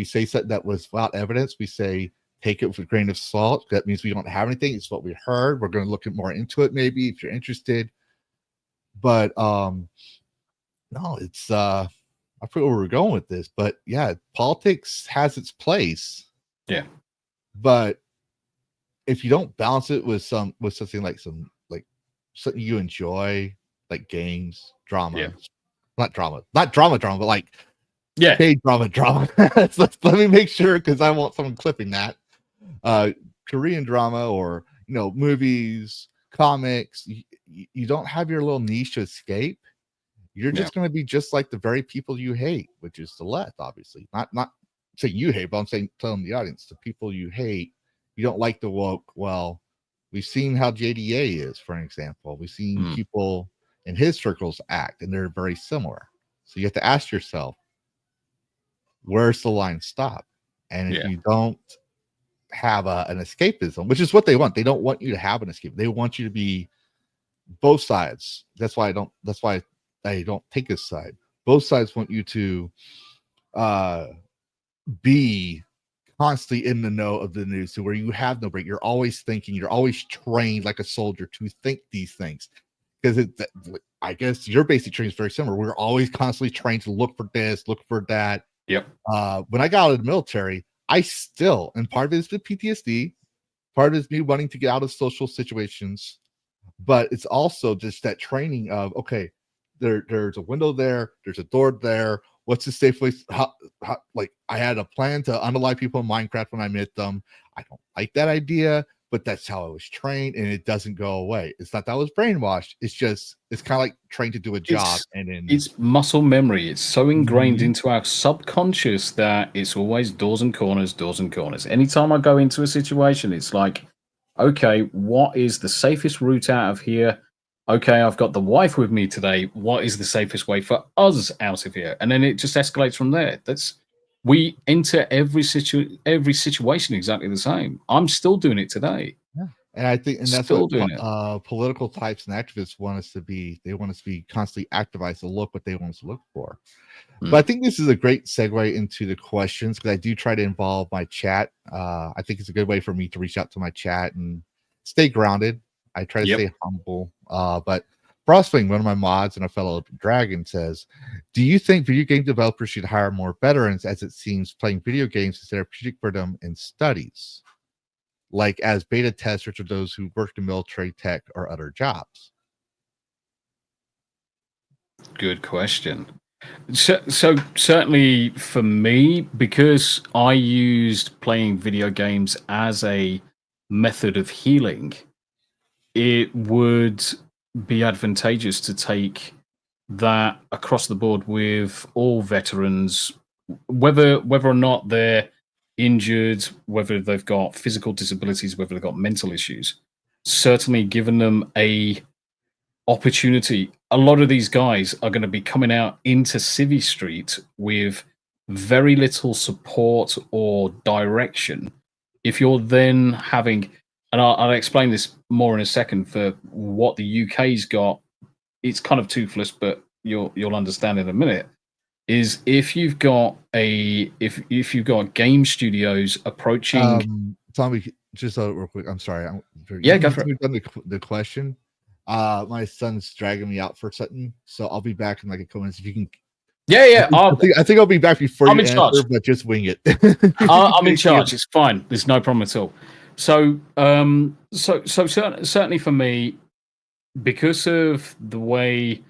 Speaker 2: say something that was without evidence, we say take it with a grain of salt. That means we don't have anything. It's what we heard. We're going to look more into it, maybe, if you're interested. But no, it's I forget where we're going with this, but yeah, politics has its place.
Speaker 3: Yeah.
Speaker 2: But if you don't balance it with something like something you enjoy, like games, drama, not drama, but like drama. Let me make sure, because I want someone clipping that. Korean drama or movies, comics. You don't have your little niche to escape. You're just going to be just like the very people you hate, which is the left, obviously. Not saying you hate, but I'm saying telling the audience, the people you hate, you don't like the woke. Well, we've seen how JDA is, for an example. We've seen people in his circles act, and they're very similar. So you have to ask yourself, where's the line stop? And if you don't have an escapism, which is what they want, they don't want you to have an escape. They want you to be both sides. That's why I don't take a side. Both sides want you to be constantly in the know of the news, to where you have no break. You're always thinking, you're always trained like a soldier to think these things. Because I guess your basic training is very similar. We're always constantly trained to look for this, look for that.
Speaker 3: Yep.
Speaker 2: When I got out of the military, I still, and part of it is the PTSD, part of it is me wanting to get out of social situations, but it's also just that training of, okay, there's a window there, there's a door there. What's the safe way? Like, I had a plan to unalive people in Minecraft when I met them. I don't like that idea, but that's how I was trained, and it doesn't go away. It's not that I was brainwashed. It's just, it's kind of like trained to do a job.
Speaker 3: It's muscle memory. It's so ingrained into our subconscious that it's always doors and corners, doors and corners. Anytime I go into a situation, it's like, okay, what is the safest route out of here? Okay, I've got the wife with me today. What is the safest way for us out of here? And then it just escalates from there. We enter every situation exactly the same. I'm still doing it today.
Speaker 2: Yeah. And I think, and that's
Speaker 3: still
Speaker 2: what political types and activists want us to be. They want us to be constantly activized to look what they want us to look for. But I think this is a great segue into the questions, because I do try to involve my chat. I think it's a good way for me to reach out to my chat and stay grounded. I try to stay humble. But Frostwing, one of my mods and a fellow Dragon, says, do you think video game developers should hire more veterans, as it seems playing video games is therapeutic for them in studies, like as beta testers or those who work in military tech or other jobs?
Speaker 3: Good question. So certainly for me, because I used playing video games as a method of healing, it would be advantageous to take that across the board with all veterans, whether or not they're injured, whether they've got physical disabilities, whether they've got mental issues. certainly given them a opportunity. A lot of these guys are going to be coming out into Civvy Street with very little support or direction. If you're then having, and I'll explain this more in a second for what the UK's got, it's kind of toothless, but you'll understand in a minute. Is if you've got if you've got game studios approaching.
Speaker 2: Tommy, just real quick. I'm sorry.
Speaker 3: Yeah, go for it.
Speaker 2: We've done the question. My son's dragging me out for something, so I'll be back in like a couple minutes. If you can.
Speaker 3: Yeah.
Speaker 2: I think I'll be back before
Speaker 3: I'm
Speaker 2: you
Speaker 3: in
Speaker 2: answer,
Speaker 3: charge.
Speaker 2: but just wing it.
Speaker 3: I'm in charge. It's fine. There's no problem at all. So, certainly for me, because of the way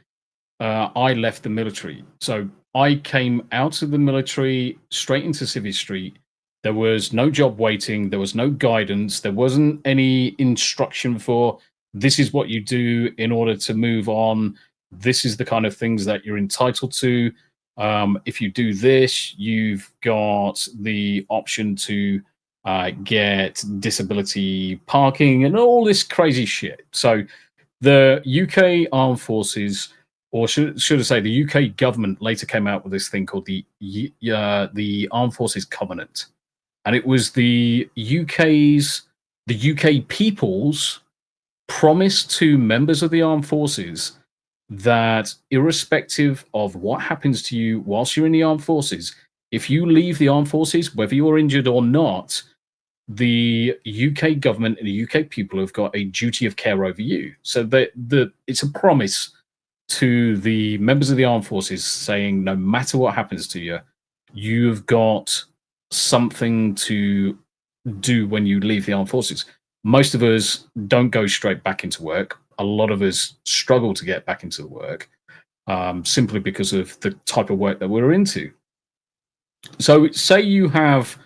Speaker 3: I left the military. So I came out of the military straight into Civvy Street. There was no job waiting. There was no guidance. There wasn't any instruction for this is what you do in order to move on. This is the kind of things that you're entitled to. If you do this, you've got the option to get disability parking and all this crazy shit. So the UK Armed Forces, or should I say, the UK government later came out with this thing called the Armed Forces Covenant, and it was the UK people's promise to members of the armed forces that irrespective of what happens to you whilst you're in the armed forces, if you leave the armed forces, whether you're injured or not, the UK government and the UK people have got a duty of care over you. So it's a promise to the members of the armed forces saying no matter what happens to you, you've got something to do when you leave the armed forces. Most of us don't go straight back into work. A lot of us struggle to get back into work simply because of the type of work that we're into. So say you have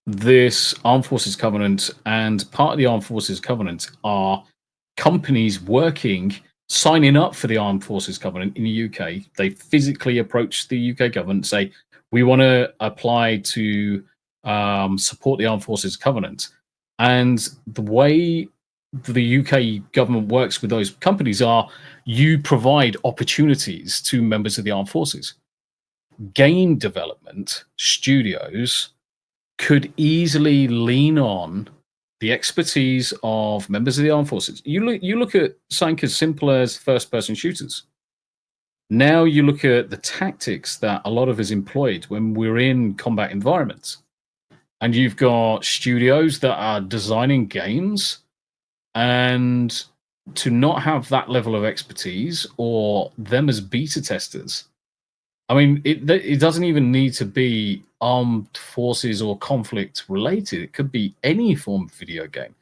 Speaker 3: this Armed Forces Covenant, and part of the Armed Forces Covenant are companies signing up for the Armed Forces Covenant in the UK. They physically approach the UK government and say, we want to apply to support the Armed Forces Covenant. And the way the UK government works with those companies are you provide opportunities to members of the armed forces. Game development studios could easily lean on the expertise of members of the armed forces. You look at something as simple as first-person shooters. Now you look at the tactics that a lot of us employed when we're in combat environments. And you've got studios that are designing games, and to not have that level of expertise or them as beta testers. I mean, it doesn't even need to be armed forces or conflict related. It could be any form of video game.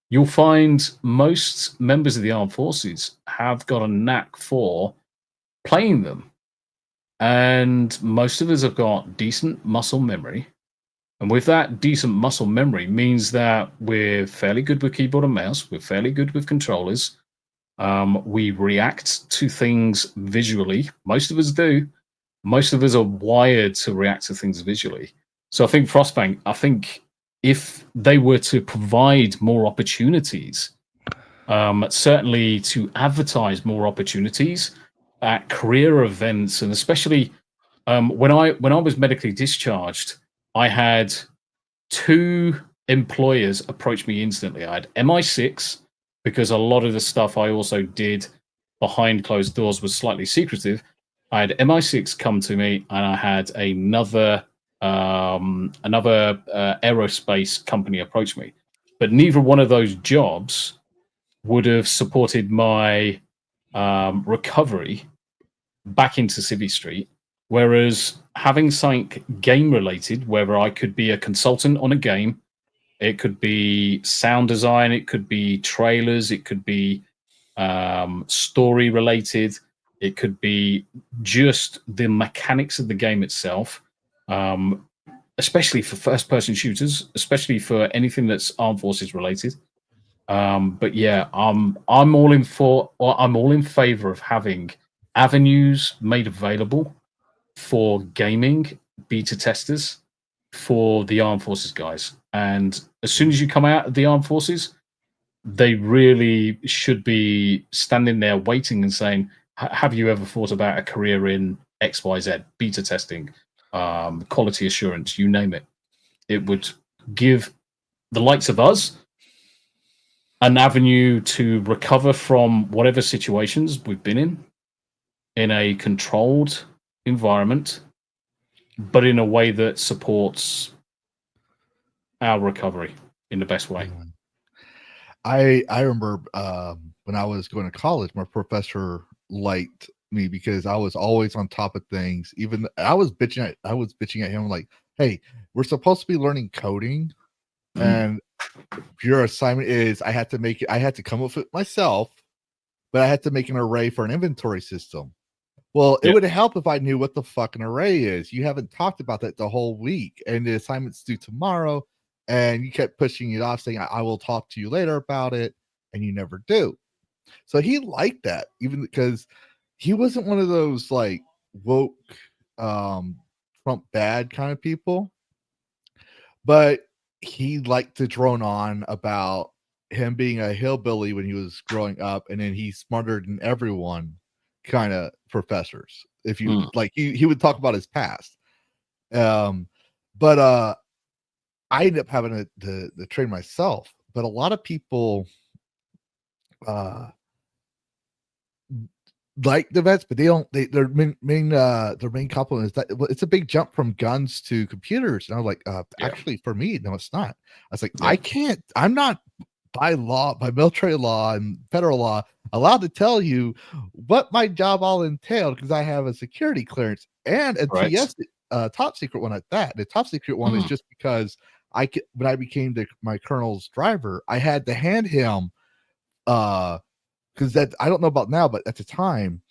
Speaker 3: You'll find most members of the armed forces have got a knack for playing them. And most of us have got decent muscle memory. And with that decent muscle memory means that we're fairly good with keyboard and mouse. We're fairly good with controllers. We react to things visually. Most of us do. Most of us are wired to react to things visually. So I think Frostbank, if they were to provide more opportunities, certainly to advertise more opportunities at career events, and especially when I was medically discharged, I had 2 employers approach me instantly. I had MI6, because a lot of the stuff I also did behind closed doors was slightly secretive. I had MI6 come to me, and I had another aerospace company approach me. But neither one of those jobs would have supported my recovery back into Civvy Street. Whereas having something game related, whether I could be a consultant on a game, it could be sound design, it could be trailers, it could be story related, it could be just the mechanics of the game itself, especially for first person shooters, especially for anything that's armed forces related. But yeah, I'm all in favor of having avenues made available for gaming beta testers for the armed forces guys. And as soon as you come out of the armed forces, they really should be standing there waiting and saying, have you ever thought about a career in XYZ, beta testing, quality assurance, you name it? It would give the likes of us an avenue to recover from whatever situations we've been in a controlled environment, but in a way that supports our recovery in the best way.
Speaker 2: I remember when I was going to college, my professor liked me because I was always on top of things. Even I was bitching at him like, "Hey, we're supposed to be learning coding, and your assignment is I had to come up with it myself, but I had to make an array for an inventory system." Well, it would help if I knew what the fuck an array is. You haven't talked about that the whole week, and the assignment's due tomorrow, and you kept pushing it off, saying, I will talk to you later about it, and you never do. So he liked that, even because he wasn't one of those like woke Trump bad kind of people, but he liked to drone on about him being a hillbilly when he was growing up, and then he's smarter than everyone kind of professors. If you like, he would talk about his past. But I ended up having to train myself. But a lot of people like the vets, but their main compliment is that it's a big jump from guns to computers. And I was like, actually, for me, no, it's not. I was like, I'm not by military law and federal law allowed to tell you what my job all entailed because I have a security clearance and a TS top secret one at that. The top secret one is just because when I became my colonel's driver, I had to hand him because that I don't know about now, but at the time,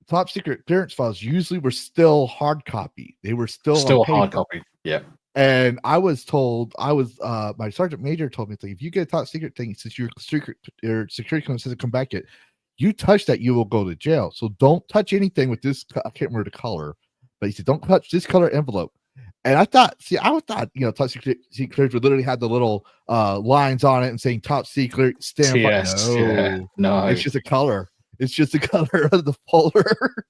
Speaker 2: top secret clearance files usually were still hard copy. They were still
Speaker 3: hard copy. Yeah.
Speaker 2: And I was told, my sergeant major told me, it's like, if you get a top secret thing, since your security clearance hasn't come back yet, you touch that, you will go to jail. So don't touch anything with this. I can't remember the color, but he said, don't touch this color envelope. And I thought, top secret clearance would literally have the little lines on it and saying top secret stamp. No, it's just a color. It's just the color of the folder.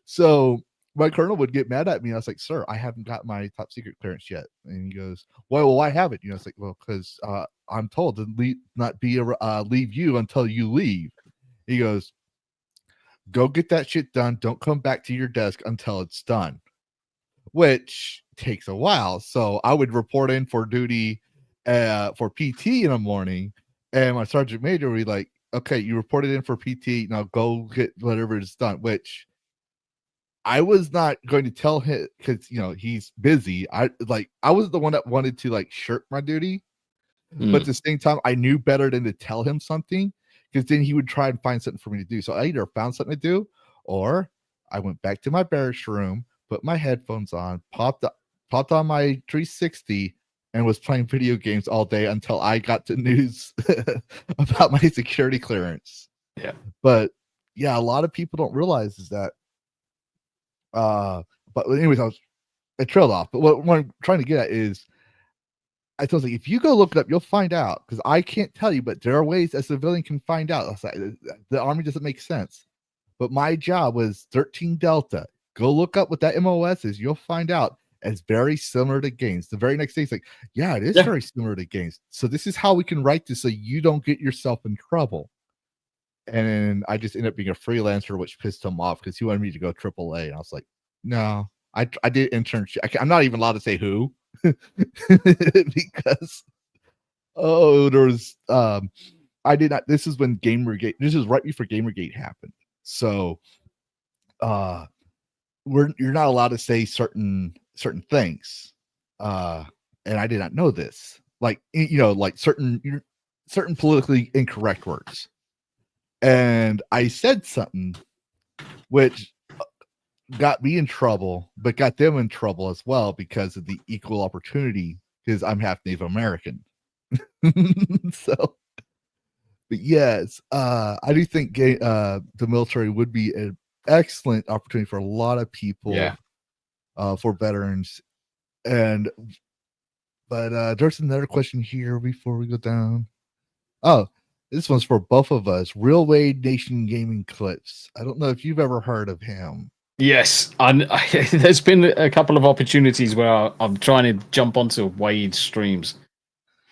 Speaker 2: So my colonel would get mad at me. I was like, "Sir, I haven't got my top secret clearance yet." And he goes, "Well, why have it?" It's like, "Well, because I'm told to leave you until you leave." He goes, "Go get that shit done. Don't come back to your desk until it's done," which takes a while. So I would report in for duty for PT in the morning, and my sergeant major would be like, "Okay, you reported in for PT. Now go get whatever is done," which I was not going to tell him because he's busy. I was the one that wanted to like shirk my duty, but at the same time, I knew better than to tell him something because then he would try and find something for me to do. So I either found something to do, or I went back to my barracks room, put my headphones on, popped on my 360, and was playing video games all day until I got the news about my security clearance.
Speaker 3: Yeah,
Speaker 2: but yeah, a lot of people don't realize is that. But anyways, I trailed off. But what I'm trying to get at is, I told you, if you go look it up, you'll find out. Because I can't tell you, but there are ways a civilian can find out. The Army doesn't make sense. But my job was 13 Delta. Go look up what that MOS is. You'll find out. It's very similar to games. The very next day, it's like, yeah, it is very similar to games. So this is how we can write this so you don't get yourself in trouble. And I just ended up being a freelancer, which pissed him off because he wanted me to go AAA. And I was like, no, I did internship. I'm not even allowed to say who because there was I did not. This is when Gamergate. This is right before Gamergate happened. So you're not allowed to say certain things. And I did not know this. Like like certain politically incorrect words. And I said something which got me in trouble, but got them in trouble as well because of the equal opportunity, because I'm half Native American. So, but yes, I do think the military would be an excellent opportunity for a lot of people, for veterans. But there's another question here before we go down. Oh, this one's for both of us. Real Wade Nation Gaming Clips. I don't know if you've ever heard of him.
Speaker 3: Yes, there's been a couple of opportunities where I'm trying to jump onto Wade's streams,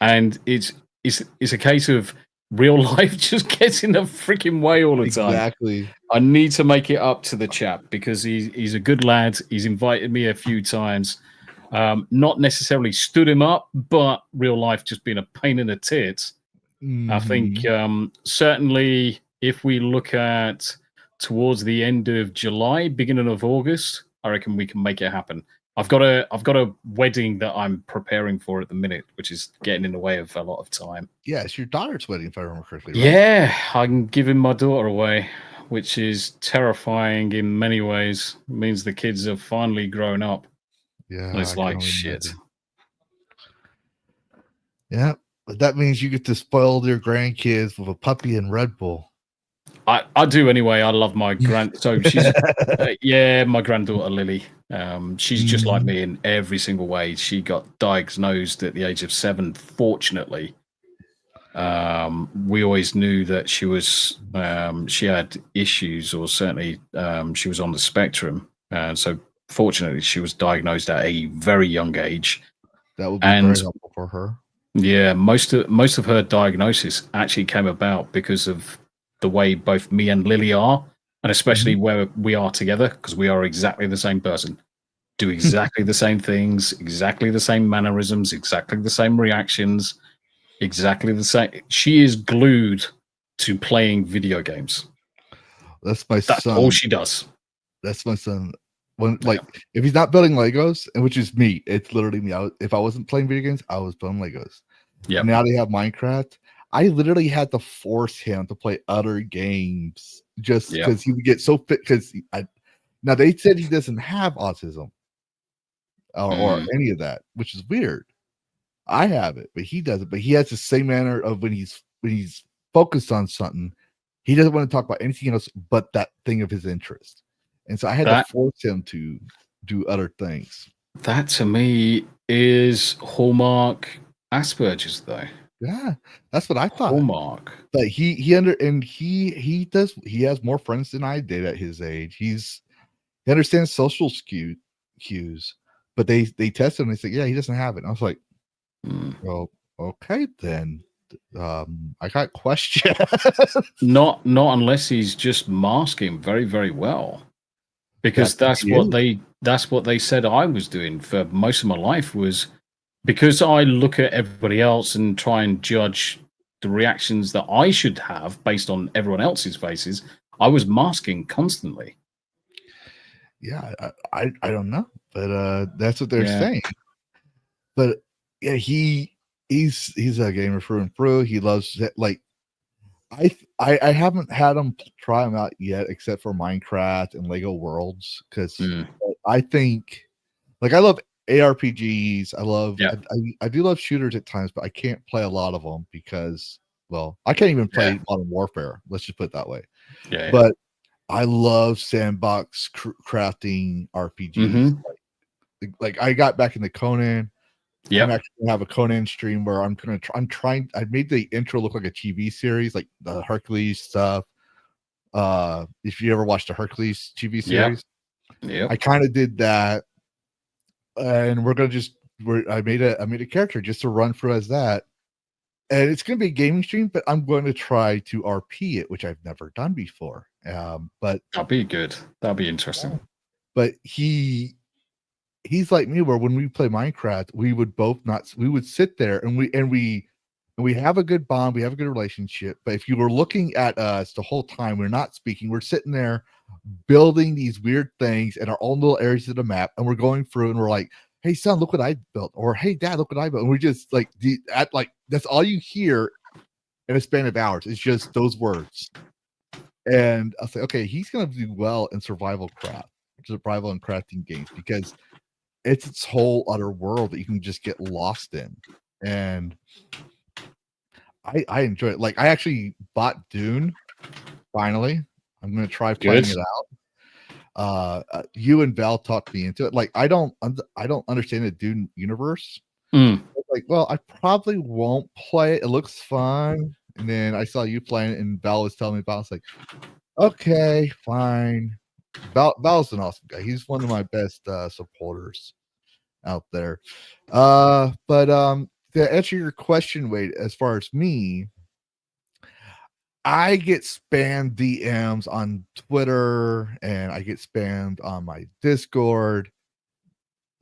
Speaker 3: and it's a case of real life just gets in the freaking way all the time.
Speaker 2: Exactly.
Speaker 3: I need to make it up to the chap because he's a good lad. He's invited me a few times. Not necessarily stood him up, but real life just been a pain in the tits. I think certainly if we look at towards the end of July, beginning of August, I reckon we can make it happen. I've got a wedding that I'm preparing for at the minute, which is getting in the way of a lot of time.
Speaker 2: Yeah, it's your daughter's wedding, if I remember correctly. Right?
Speaker 3: Yeah, I'm giving my daughter away, which is terrifying in many ways. It means the kids have finally grown up.
Speaker 2: Yeah,
Speaker 3: And it's like shit.
Speaker 2: Imagine. Yeah, but that means you get to spoil your grandkids with a puppy and Red Bull.
Speaker 3: I do anyway. I love my so she's my granddaughter Lily. She's just like me in every single way. She got diagnosed at the age of 7. Fortunately, we always knew that she was she had issues, or certainly she was on the spectrum. So fortunately, she was diagnosed at a very young age.
Speaker 2: That would be very helpful for her.
Speaker 3: Yeah, most of her diagnosis actually came about because of the way both me and Lily are, and especially where we are together, because we are exactly the same person, do exactly the same things, exactly the same mannerisms, exactly the same reactions, exactly the same. She is glued to playing video games.
Speaker 2: That's my
Speaker 3: That's
Speaker 2: son.
Speaker 3: all she does.
Speaker 2: That's my son. When if he's not building Legos, and which is me, it's literally me. If I wasn't playing video games, I was building Legos.
Speaker 3: Yeah.
Speaker 2: Now they have Minecraft. I literally had to force him to play other games just because he would get so fit. Because now they said he doesn't have autism or any of that, which is weird. I have it, but he doesn't. But he has the same manner of when he's focused on something, he doesn't want to talk about anything else but that thing of his interest. And so I had to force him to do other things. That
Speaker 3: to me is hallmark Asperger's, though.
Speaker 2: Yeah, that's what I thought.
Speaker 3: Hallmark.
Speaker 2: But he has more friends than I did at his age. He understands social cues, but they tested him and they said, yeah, he doesn't have it. And I was like, well, okay then. I got questions. Not
Speaker 3: unless he's just masking very, very well. Because that's what they said I was doing for most of my life, was because I look at everybody else and try and judge the reactions that I should have based on everyone else's faces. I was masking constantly.
Speaker 2: Yeah, I don't know, but that's what they're saying. But yeah, he's a gamer through and through. He loves it. Like I haven't had him try them out yet, except for Minecraft and Lego Worlds, because I think, like, I love ARPGs. I do love shooters at times, but I can't play a lot of them because, well, I can't even play Modern Warfare. Let's just put it that way. But I love sandbox crafting RPGs. Like I got back into Conan. I'm actually gonna have a Conan stream where I made the intro look like a TV series, like the Hercules stuff. If you ever watched the Hercules TV series, I kind of did that. And I made a character just to run through as that. And it's gonna be a gaming stream, but I'm going to try to RP it, which I've never done before. But
Speaker 3: that'd be good. That'd be interesting.
Speaker 2: But he's like me, where when we play Minecraft, we would sit there and we have a good bond, we have a good relationship. But if you were looking at us the whole time, we're not speaking, we're sitting there building these weird things in our own little areas of the map, and we're going through and we're like, hey son, look what I built, or hey dad, look what I built. And we're just like that's all you hear in a span of hours. It's just those words. And I'll say, okay, he's gonna do well in survival and crafting games, because it's its whole other world that you can just get lost in. And I enjoy it. Like, I actually bought Dune finally. I'm gonna try playing it out. You and Val talked me into it. Like, I don't understand the Dune universe. Like, well, I probably won't play it. It looks fun. and then I saw you playing it, and Val was telling me about it. I was like, okay, fine. Val's an awesome guy. He's one of my best supporters out there. But to answer your question, Wade, as far as me, I get spammed DMs on Twitter and I get spammed on my Discord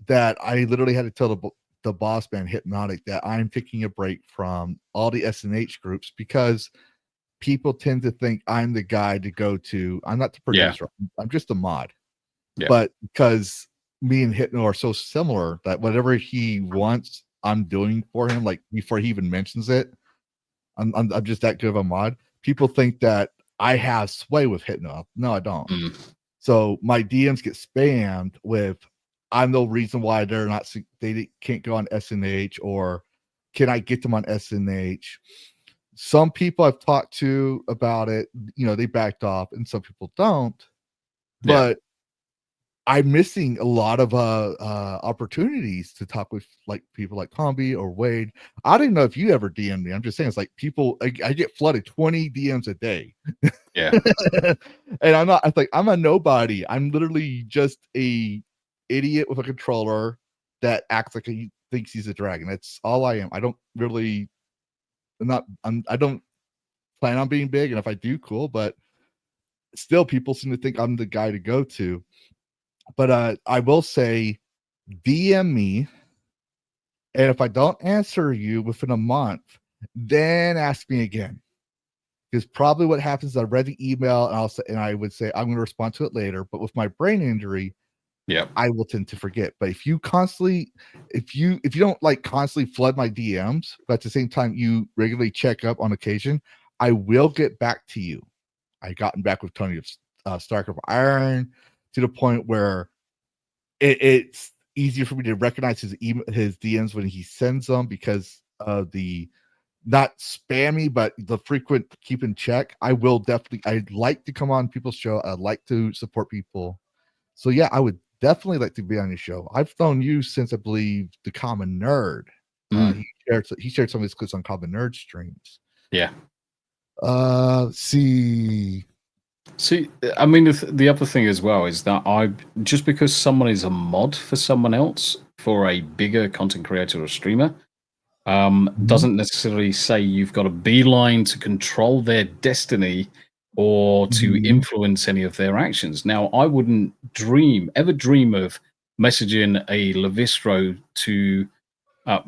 Speaker 2: that I literally had to tell the boss man Hypnotic that I'm taking a break from all the SNH groups because people tend to think I'm the guy to go to. I'm not the producer. I'm just a mod. Yeah. But because me and Hypno are so similar that whatever he wants, I'm doing for him. Like before he even mentions it, I'm just that good of a mod. People think that I have sway with Hypno. No, I don't. So my DMs get spammed with, I'm no reason why they can't go on SNH, or can I get them on SNH? Some people I've talked to about it, they backed off, and some people don't. But I'm missing a lot of opportunities to talk with like people like Tombi or Wade. I don't know if you ever DM me. I'm just saying, it's like people. I get flooded 20 DMs a day. Yeah, and I'm not. I think I'm a nobody. I'm literally just a idiot with a controller that acts like he thinks he's a dragon. That's all I am. I don't really. I don't plan on being big, and if I do, cool. But still, people seem to think I'm the guy to go to. But I will say, DM me, and if I don't answer you within a month, then ask me again. Because probably what happens is I read the email and I would say I'm going to respond to it later. But with my brain injury, I will tend to forget. But if you don't like constantly flood my DMs, but at the same time you regularly check up on occasion, I will get back to you. I gotten back with Tony of Stark of Iron, to the point where it's easier for me to recognize his DMs when he sends them because of the not spammy, but the frequent keep in check. I'd like to come on people's show. I'd like to support people. So yeah, I would definitely like to be on your show. I've known you since I believe the Common Nerd. He shared some of his clips on Common Nerd streams. Yeah.
Speaker 3: See, I mean, the other thing as well is that just because someone is a mod for someone else, for a bigger content creator or streamer, doesn't necessarily say you've got a beeline to control their destiny or to influence any of their actions. Now, I wouldn't ever dream of messaging a Lavistro to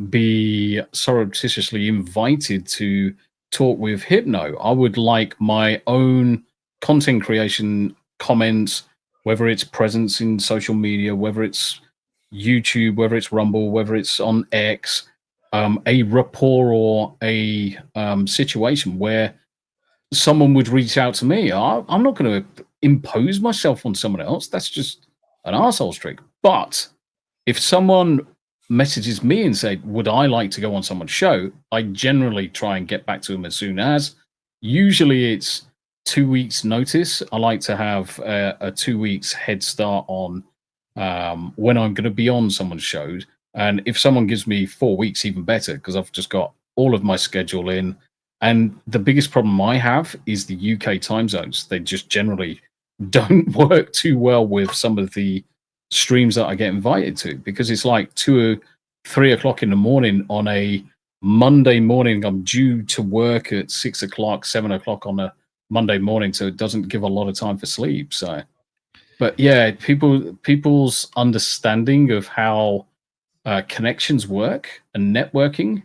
Speaker 3: be surreptitiously invited to talk with Hypno. I would like my own content creation comments, whether it's presence in social media, whether it's YouTube, whether it's Rumble, whether it's on X, a rapport or a situation where someone would reach out to me. I'm not going to impose myself on someone else. That's just an arsehole trick. But if someone messages me and say, would I like to go on someone's show, I generally try and get back to them as soon as. Usually it's 2 weeks notice. I like to have a 2 weeks head start on when I'm going to be on someone's shows. And if someone gives me 4 weeks, even better, because I've just got all of my schedule in. And the biggest problem I have is the UK time zones. They just generally don't work too well with some of the streams that I get invited to, because it's like 2 or 3 o'clock in the morning on a Monday morning. I'm due to work at 6 o'clock, 7 o'clock on a Monday morning, so it doesn't give a lot of time for sleep. So, but yeah, people's understanding of how connections work and networking,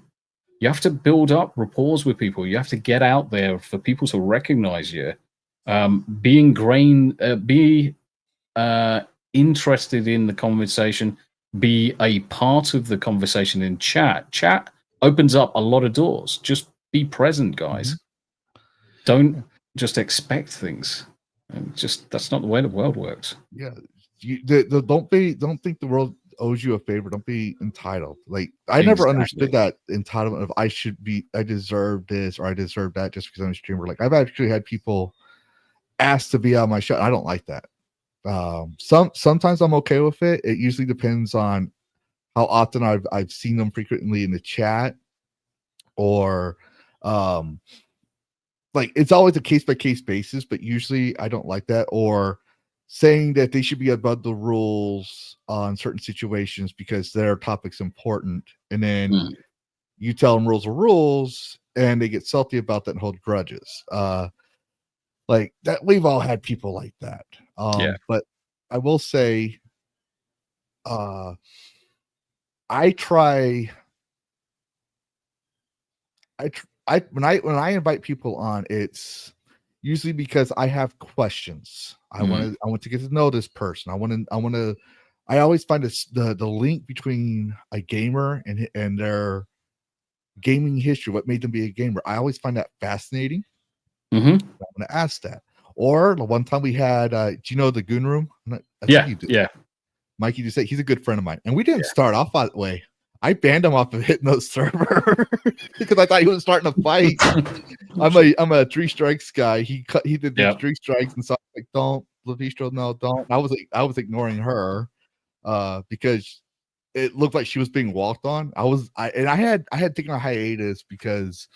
Speaker 3: you have to build up rapport with people. You have to get out there for people to recognize you. Be interested in the conversation. Be a part of the conversation in chat. Chat opens up a lot of doors. Just be present, guys. Don't just expect things. That's not the way the world works.
Speaker 2: Yeah, don't think the world owes you a favor. Don't be entitled. Like I never understood that entitlement of I deserve this or I deserve that just because I'm a streamer. Like I've actually had people ask to be on my show. I don't like that. Sometimes I'm okay with it. It usually depends on how often I've seen them frequently in the chat, or like it's always a case by case basis, but usually I don't like that, or saying that they should be above the rules on certain situations because their topic's important, and then you tell them rules are rules, and they get salty about that and hold grudges. Like that, we've all had people like that. But I will say, I try. When I invite people on, it's usually because I have questions. I want to get to know this person. I always find the link between a gamer and their gaming history, what made them be a gamer. I always find that fascinating. I'm going to ask that. Or the one time we had, do you know the Goon Room? I think you do.
Speaker 3: Yeah.
Speaker 2: Mikey just said he's a good friend of mine, and we didn't start off that way. I banned him off of Hypno's server because I thought he was starting a fight. I'm a 3 strikes guy. He did these 3 strikes, and so I was like, don't, Lavistro, no, don't. I was ignoring her because it looked like she was being walked on. I had taken a hiatus because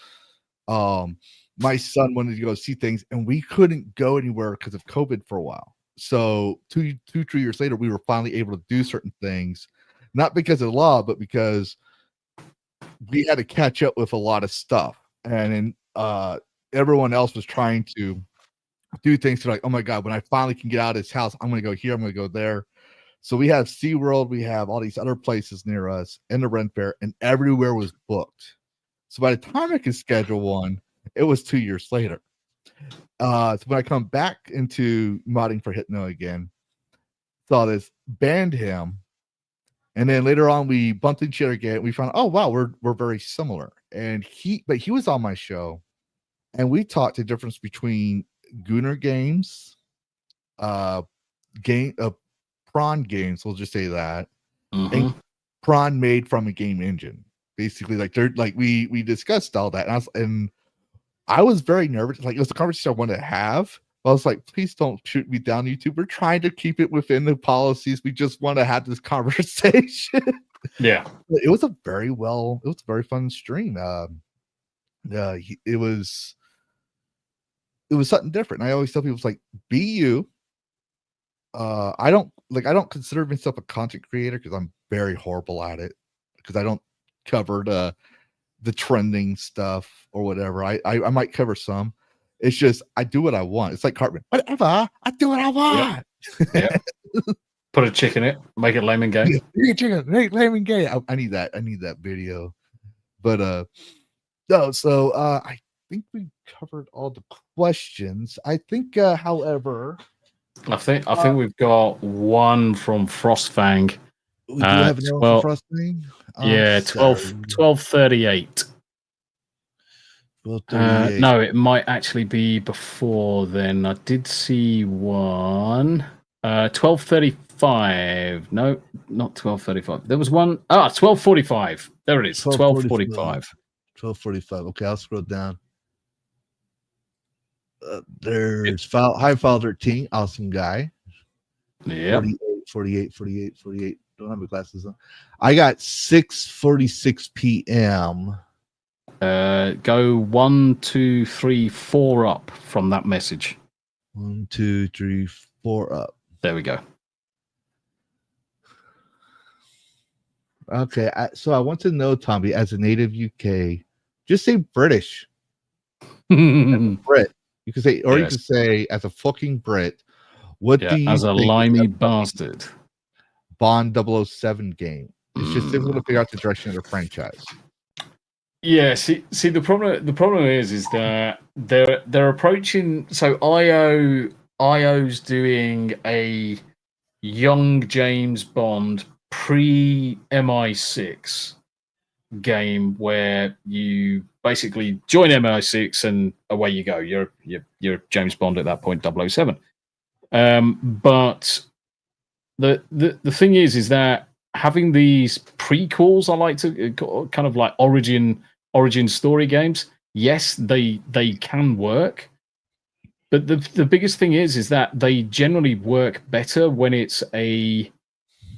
Speaker 2: my son wanted to go see things, and we couldn't go anywhere because of COVID for a while. So 3 years later, we were finally able to do certain things. Not because of law, but because we had to catch up with a lot of stuff. And then everyone else was trying to do things to like, oh my God, when I finally can get out of this house, I'm going to go here, I'm going to go there. So we have SeaWorld, we have all these other places near us, and the Ren Fair, and everywhere was booked. So by the time I could schedule one, it was 2 years later. So when I come back into modding for Hypno again, saw this, banned him. And then later on, we bumped into each other again. We found, oh wow, we're very similar. And he was on my show, and we talked the difference between Gooner games, prawn games. We'll just say that, and prawn made from a game engine. Basically, like they're like we discussed all that, and I was very nervous. Like it was a conversation I wanted to have. I was like, please don't shoot me down, YouTube. We're trying to keep it within the policies. We just want to have this conversation.
Speaker 3: Yeah.
Speaker 2: It was a very fun stream. It was something different. And I always tell people, it's like, be you. I don't consider myself a content creator because I'm very horrible at it, because I don't cover the trending stuff or whatever. I might cover some. It's just I do what I want. It's like Cartman. Whatever. I do what I want.
Speaker 3: Yep. Put a chick in it. Make it lame and gay.
Speaker 2: Lame and gay. I need that. I need that video. But no. So I think we covered all the questions. I think, however,
Speaker 3: I think we've got one from Frostfang.
Speaker 2: We do have another from Frostfang.
Speaker 3: Yeah, 12:38. No, it might actually be before then. I did see one. 12:35. No, not 12:35. There was one. 12:45. There it is. 12:45.
Speaker 2: 12:45. Okay, I'll scroll down. There's High File 13. Awesome guy.
Speaker 3: Yeah.
Speaker 2: 48. Don't have my glasses on. I got 6:46 p.m.
Speaker 3: Go 1, 2, 3, 4 up from that message.
Speaker 2: 1, 2, 3, 4 up.
Speaker 3: There we go.
Speaker 2: Okay, so I want to know, Tombi, as a native UK, just say British. Brit. You can say, or you can say, as a fucking Brit, what do you
Speaker 3: as a limey bastard?
Speaker 2: Bond 007 game. It's just difficult to figure out the direction of the franchise.
Speaker 3: Yeah, see the problem is that they're approaching. So IO's doing a young James Bond pre MI6 game where you basically join MI6 and away you go. You're James Bond at that point, 007. But the thing is that having these prequels, I like to kind of like origin story games. Yes, they can work, but the biggest thing is that they generally work better when it's a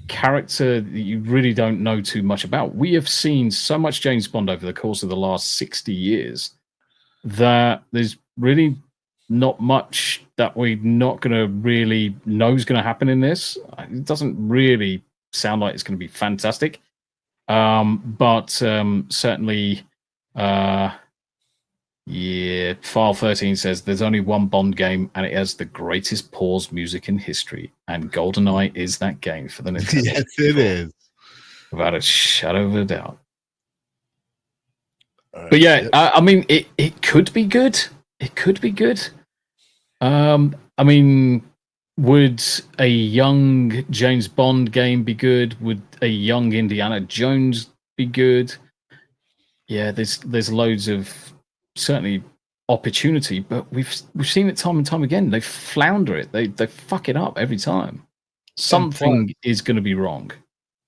Speaker 3: character that you really don't know too much about. We have seen so much James Bond over the course of the last 60 years that there's really not much that we're not going to really know is going to happen in this. It doesn't really sound like it's going to be fantastic. But certainly, yeah, File 13 says there's only one Bond game and it has the greatest pause music in history. And GoldenEye is that game for the Nintendo.
Speaker 2: Yes, it is.
Speaker 3: Without a shadow of a doubt. But yeah, I mean, it could be good. It could be good. I mean, would a young James Bond game be good? Would a young Indiana Jones be good? Yeah, there's loads of certainly opportunity, but we've seen it time and time again. They flounder it. They fuck it up every time. Something is going to be wrong.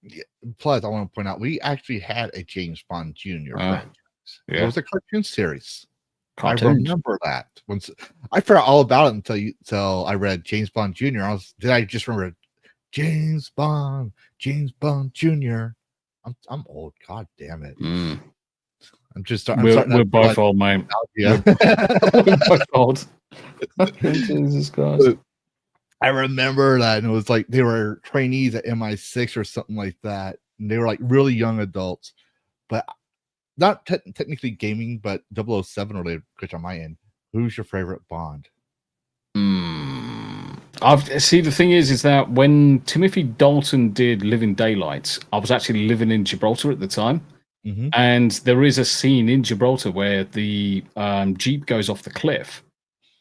Speaker 2: Yeah, plus, I want to point out we actually had a James Bond Jr. franchise.
Speaker 3: Yeah.
Speaker 2: It was a cartoon series.
Speaker 3: Cartoons.
Speaker 2: I remember that. Once I forgot all about it until I read James Bond Jr. I just remember James Bond Jr. I'm old. God damn it.
Speaker 3: We're both old, mate.
Speaker 2: Yeah.
Speaker 3: We're both old. Jesus Christ.
Speaker 2: I remember that, and it was like they were trainees at MI6 or something like that, and they were like really young adults, but not technically gaming, but 007 related. Which on my end, who's your favorite Bond?
Speaker 3: See, the thing is that when Timothy Dalton did Living Daylights, I was actually living in Gibraltar at the time.
Speaker 2: Mm-hmm.
Speaker 3: And there is a scene in Gibraltar where the Jeep goes off the cliff.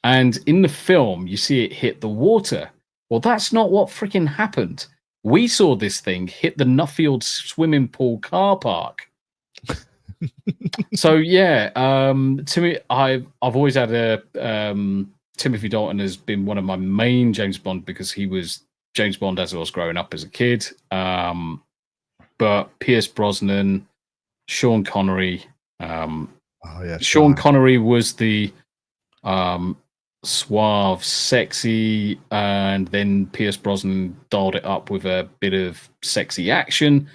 Speaker 3: And in the film, you see it hit the water. Well, that's not what freaking happened. We saw this thing hit the Nuffield swimming pool car park. So, yeah, I've always had a... Timothy Dalton has been one of my main James Bond because he was James Bond as I was growing up as a kid. But Pierce Brosnan... Sean Connery. Sean Connery was the suave, sexy, and then Pierce Brosnan dialed it up with a bit of sexy action.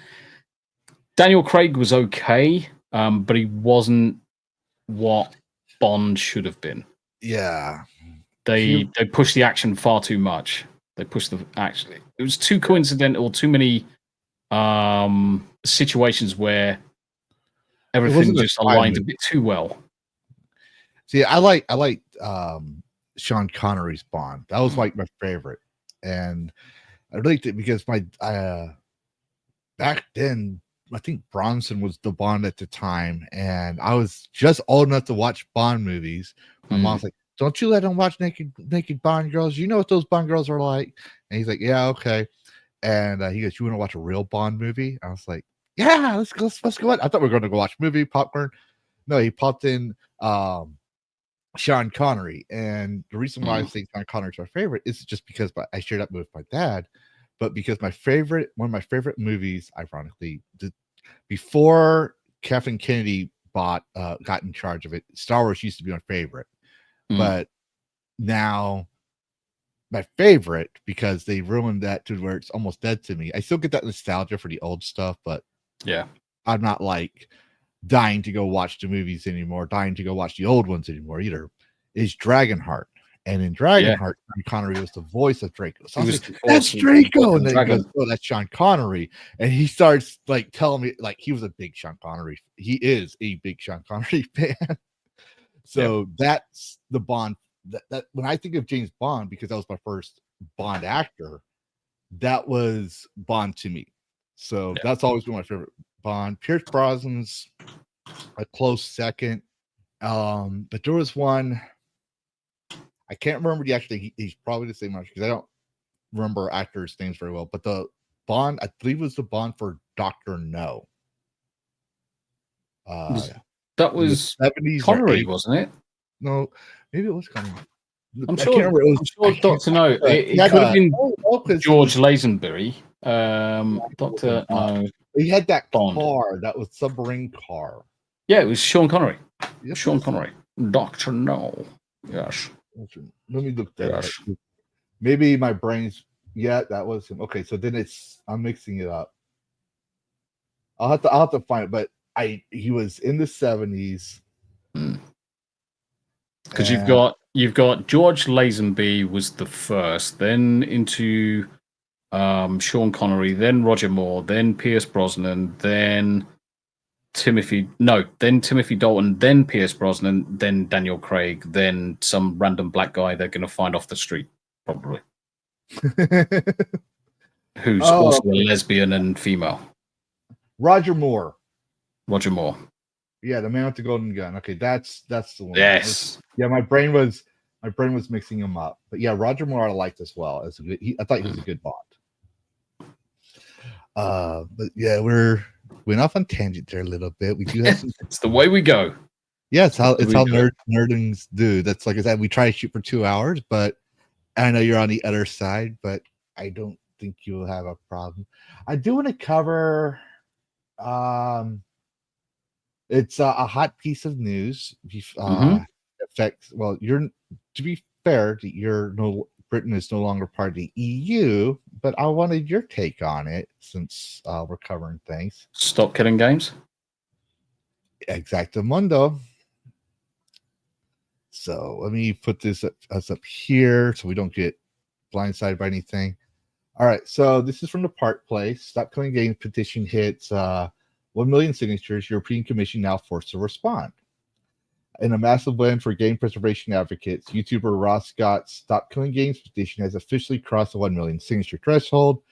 Speaker 3: Daniel Craig was okay, but he wasn't what Bond should have been.
Speaker 2: Yeah.
Speaker 3: They pushed the action far too much. They pushed the action. It was too coincidental, too many situations where everything just aligned a bit too well.
Speaker 2: See, I like Sean Connery's Bond. That was like my favorite, and I liked it because my back then I think Bronson was the Bond at the time, and I was just old enough to watch Bond movies. My mom's like, "Don't you let him watch naked Bond girls? You know what those Bond girls are like." And he's like, "Yeah, okay." And he goes, "You want to watch a real Bond movie?" I was like, "Yeah, let's go. I thought we were going to go watch a movie, popcorn. No, he popped in Sean Connery. And the reason why I think Sean Connery is my favorite is just because I shared that with my dad, but because one of my favorite movies, ironically, before Kathleen Kennedy got in charge of it, Star Wars used to be my favorite. But now my favorite, because they ruined that to where it's almost dead to me. I still get that nostalgia for the old stuff, but
Speaker 3: yeah,
Speaker 2: I'm not like dying to go watch the movies anymore, dying to go watch the old ones anymore either. Is Dragonheart. And in Dragonheart, Sean Connery was the voice of Draco. So I was like, that's Draco. And then he goes, "Oh, that's Sean Connery." And he starts like telling me, like, he was a big Sean Connery. He is a big Sean Connery fan. So that's the Bond that when I think of James Bond, because that was my first Bond actor, that was Bond to me. So that's always been my favorite Bond. Pierce Brosnan's a close second. But there was one, I can't remember he's probably the same much because I don't remember actors' names very well. But the Bond, I believe, was the Bond for Dr. No.
Speaker 3: That was
Speaker 2: 70s
Speaker 3: Connery, wasn't it?
Speaker 2: No, maybe it was Connery.
Speaker 3: I'm sure Dr. No. It could have been George Lazenby. Dr. No.
Speaker 2: He had that
Speaker 3: Bond.
Speaker 2: car, that was submarine car.
Speaker 3: Yeah, it was Sean Connery.
Speaker 2: Yep.
Speaker 3: Sean Connery. Dr. No. Yes.
Speaker 2: Let me look that up.
Speaker 3: Yes.
Speaker 2: Maybe my brain's that was him. Okay, so then I'm mixing it up. I'll have to find it, but he was in the 70s.
Speaker 3: Because you've got George Lazenby was the first, then into Sean Connery, then Roger Moore, then Pierce Brosnan, then Timothy Dalton, then Pierce Brosnan, then Daniel Craig, then some random black guy they're going to find off the street, probably, who's also a lesbian and female.
Speaker 2: Roger Moore.
Speaker 3: Roger Moore.
Speaker 2: Yeah, the man with the golden gun. Okay, that's the one.
Speaker 3: Yes.
Speaker 2: Yeah, my brain was mixing him up. But yeah, Roger Moore I liked as well. As I thought he was a good Bond. But yeah, we went off on tangent there a little bit. We do have some.
Speaker 3: It's the way we go.
Speaker 2: Yeah, it's how nerdings do. That's like I said, we try to shoot for 2 hours, but I know you're on the other side, but I don't think you'll have a problem. I do want to cover it's a hot piece of news. Affects you're to be fair, Britain is no longer part of the EU, but I wanted your take on it since we're covering things.
Speaker 3: Stop killing games.
Speaker 2: Exactamundo. So let me put this up here so we don't get blindsided by anything. All right, so this is from the Park Place. Stop Killing Games petition hits 1 million signatures. European Commission now forced to respond. In a massive win for game preservation advocates, YouTuber Ross Scott's Stop Killing Games petition has officially crossed the 1 million signature threshold,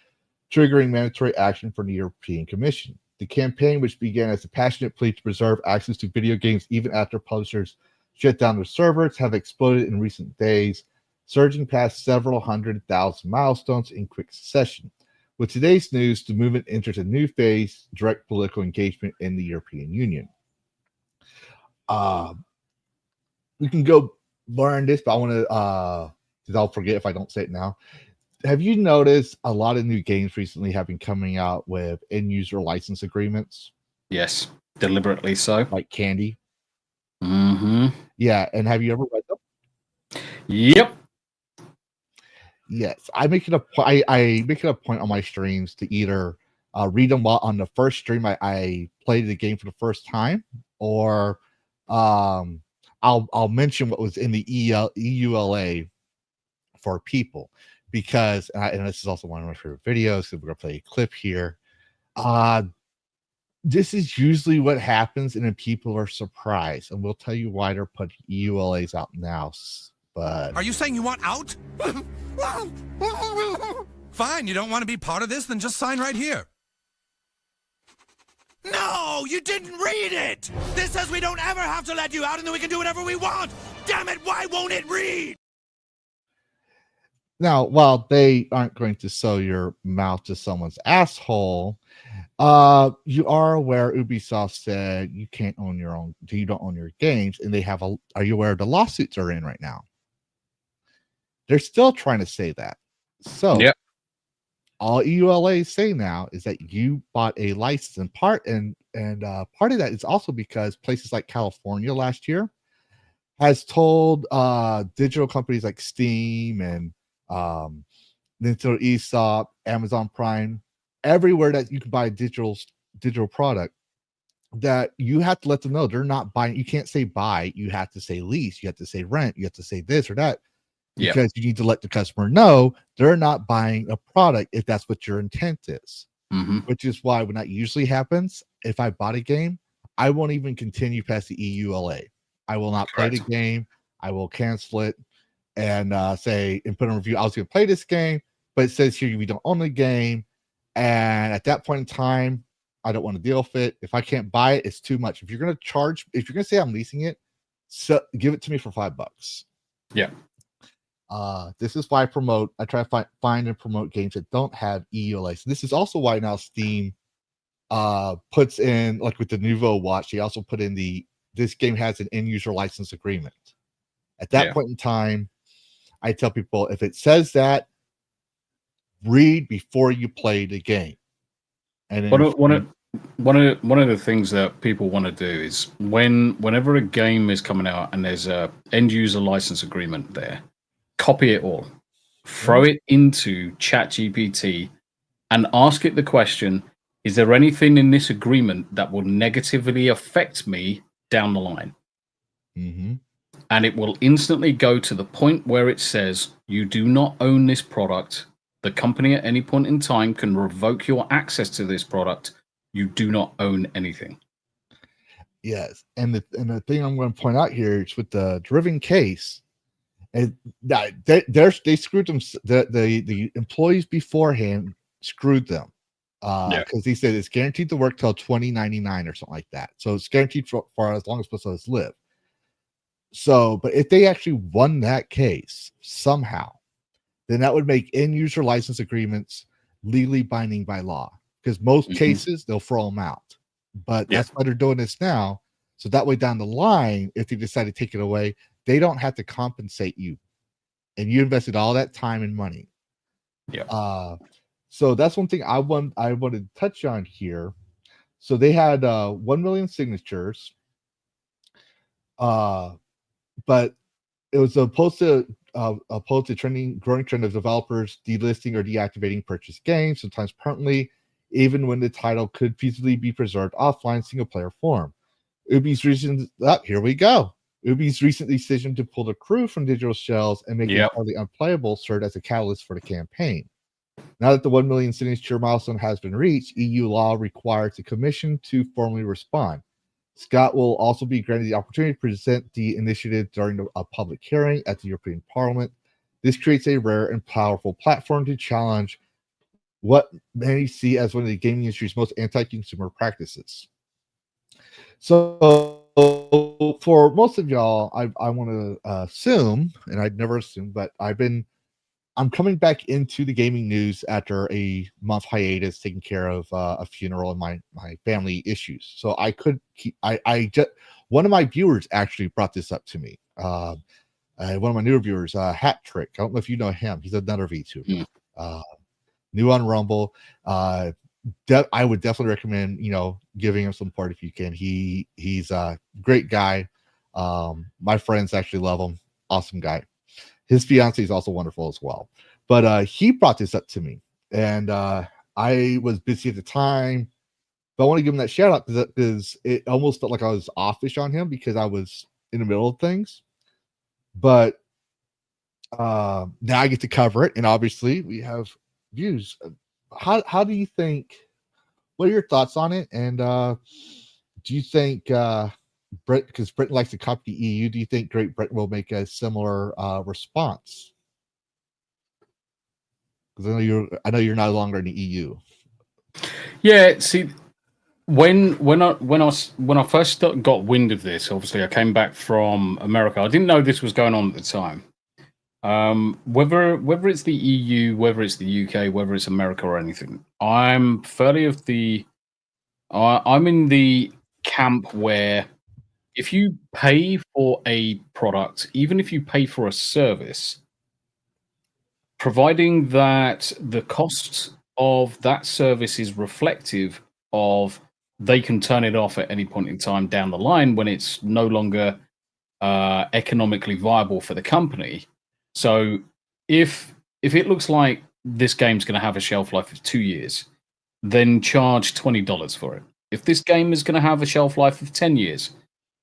Speaker 2: triggering mandatory action from the European Commission. The campaign, which began as a passionate plea to preserve access to video games even after publishers shut down their servers, have exploded in recent days, surging past several 100,000 milestones in quick succession. With today's news, the movement enters a new phase, direct political engagement in the European Union. We can go more on this, but I want to, because I'll forget if I don't say it now. Have you noticed a lot of new games recently have been coming out with end-user license agreements?
Speaker 3: Yes, deliberately so.
Speaker 2: Like Candy?
Speaker 3: Mm-hmm.
Speaker 2: Yeah, and have you ever read them?
Speaker 3: Yep.
Speaker 2: Yes, I make it a point on my streams to either read them while on the first stream I played the game for the first time, or I'll mention what was in the EULA for people, because and this is also one of my favorite videos. So we're gonna play a clip here. This is usually what happens, and then people are surprised, and we'll tell you why they're putting EULAs out now. But
Speaker 1: are you saying you want out? Fine, you don't want to be part of this, then just sign right here. No, you didn't read it! This says we don't ever have to let you out and then we can do whatever we want! Damn it, why won't it read?
Speaker 2: Now, while they aren't going to sew your mouth to someone's asshole, you are aware Ubisoft said you can't own your own, you don't own your games, and they have are you aware the lawsuits are in right now? They're still trying to say that. So
Speaker 3: yep.
Speaker 2: All EULAs say now is that you bought a license, and part of that is also because places like California last year has told digital companies like Steam and Nintendo eShop, Amazon Prime, everywhere that you can buy a digital product, that you have to let them know they're not buying. You can't say buy, you have to say lease, you have to say rent, you have to say this or that. Because you need to let the customer know they're not buying a product if that's what your intent is.
Speaker 3: Mm-hmm.
Speaker 2: Which is why when that usually happens, if I bought a game, I won't even continue past the EULA. I will not play the game. I will cancel it and say and put a review. I was going to play this game, but it says here we don't own the game. And at that point in time, I don't want to deal with it. If I can't buy it, it's too much. If you're going to say I'm leasing it, so give it to me for $5.
Speaker 3: Yeah.
Speaker 2: This is why I try to find and promote games that don't have EULA. So this is also why now Steam puts in, like with the Nouveau Watch, they also put in this game has an end user license agreement. At that point in time, I tell people, if it says that, read before you play the game. And
Speaker 3: one of the things that people want to do is whenever a game is coming out and there's a end user license agreement there, copy it all, throw it into ChatGPT, and ask it the question: is there anything in this agreement that will negatively affect me down the line?
Speaker 2: Mm-hmm.
Speaker 3: and it will instantly go to the point where it says you do not own this product. The company at any point in time can revoke your access to this product. You do not own anything.
Speaker 2: Yes, and the thing I'm going to point out here is with the driven case, and they screwed them. The employees beforehand screwed them because he said it's guaranteed to work till 2099 or something like that. So it's guaranteed for as long as supposed to live. So, but if they actually won that case somehow, then that would make end user license agreements legally binding by law. Because most cases they'll throw them out, but that's why they're doing this now. So that way down the line, if they decide to take it away, they don't have to compensate you, and you invested all that time and money. So that's one thing I wanted to touch on here. So they had 1 million signatures, but it was opposed to growing trend of developers delisting or deactivating purchased games, sometimes permanently, even when the title could feasibly be preserved offline single player form. Ubi's recent here we go. Ubi's recent decision to pull the crew from digital shells and make it hardly unplayable served as a catalyst for the campaign. Now that the 1 million signature milestone has been reached, EU law requires the Commission to formally respond. Scott will also be granted the opportunity to present the initiative during a public hearing at the European Parliament. This creates a rare and powerful platform to challenge what many see as one of the gaming industry's most anti-consumer practices. So for most of y'all, I want to assume, and I'd never assume, but I'm coming back into the gaming news after a month hiatus, taking care of a funeral and my family issues. So I could keep. I just one of my viewers actually brought this up to me. One of my newer viewers, Hat Trick. I don't know if you know him. He's another VTuber. New on Rumble. I would definitely recommend giving him some support if you can. He's a great guy. My friends actually love him. Awesome guy. His fiance is also wonderful as well. But he brought this up to me, and I was busy at the time. But I want to give him that shout out because it almost felt like I was offish on him because I was in the middle of things. But now I get to cover it, and obviously we have views. How do you think? What are your thoughts on it? And do you think because Britain likes to copy the EU, do you think Great Britain will make a similar response? Because I know you're no longer in the EU.
Speaker 3: Yeah, see, when I first got wind of this, obviously I came back from America. I didn't know this was going on at the time. Whether it's the EU, whether it's the UK, whether it's America or anything, I'm fairly of the. I'm in the camp where if you pay for a product, even if you pay for a service, providing that the cost of that service is reflective of they can turn it off at any point in time down the line when it's no longer economically viable for the company. So if it looks like this game's going to have a shelf life of 2 years, then charge $20 for it. If this game is going to have a shelf life of 10 years,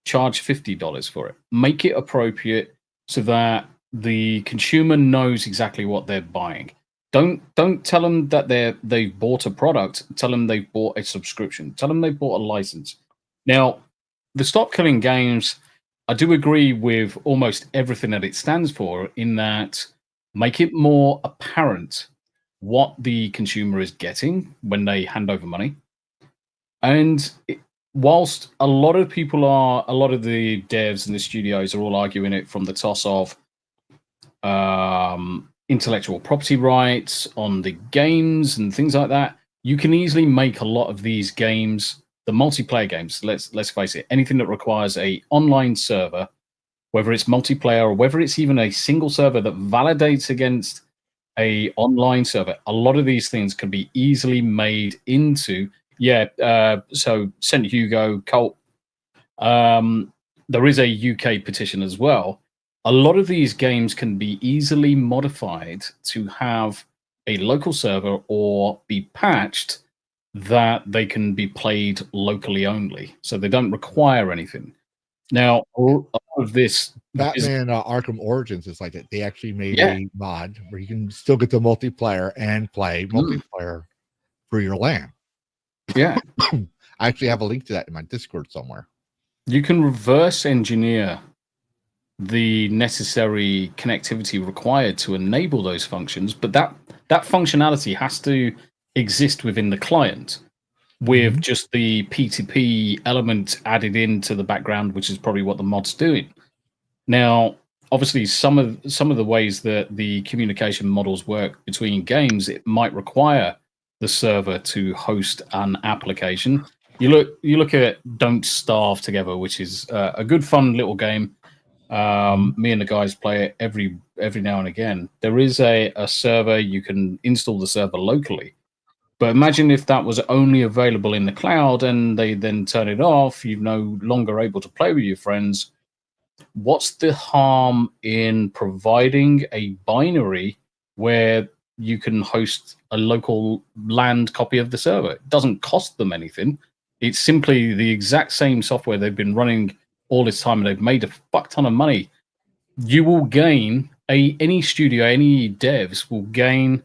Speaker 3: charge $50 for it. Make it appropriate so that the consumer knows exactly what they're buying. Don't tell them that they've bought a product. Tell them they've bought a subscription. Tell them they've bought a license. Now, the Stop Killing Games, I do agree with almost everything that it stands for in that make it more apparent what the consumer is getting when they hand over money. And whilst a lot of the devs and the studios are all arguing it from the toss of intellectual property rights on the games and things like that, you can easily make a lot of these games, the multiplayer games, let's face it, anything that requires a online server, whether it's multiplayer or whether it's even a single server that validates against a online server, a lot of these things can be easily made into so St. Hugo, Cult, there is a UK petition as well. A lot of these games can be easily modified to have a local server or be patched that they can be played locally only. So they don't require anything. Now, a lot of this
Speaker 2: Batman Arkham Origins is like that. They actually made
Speaker 3: Yeah.
Speaker 2: a mod where you can still get the multiplayer and play multiplayer for your LAN.
Speaker 3: Yeah.
Speaker 2: I actually have a link to that in my Discord somewhere.
Speaker 3: You can reverse engineer the necessary connectivity required to enable those functions, but that functionality has to exist within the client with just the P2P element added into the background, which is probably what the mod's doing. Now, obviously, some of the ways that the communication models work between games, it might require the server to host an application. You look at Don't Starve Together, which is a good, fun little game. Me and the guys play it every now and again. There is a server. You can install the server locally. But imagine if that was only available in the cloud and they then turn it off, you're no longer able to play with your friends. What's the harm in providing a binary where you can host a local land copy of the server? It doesn't cost them anything. It's simply the exact same software they've been running all this time and they've made a fuck ton of money. You will gain, any studio, any devs will gain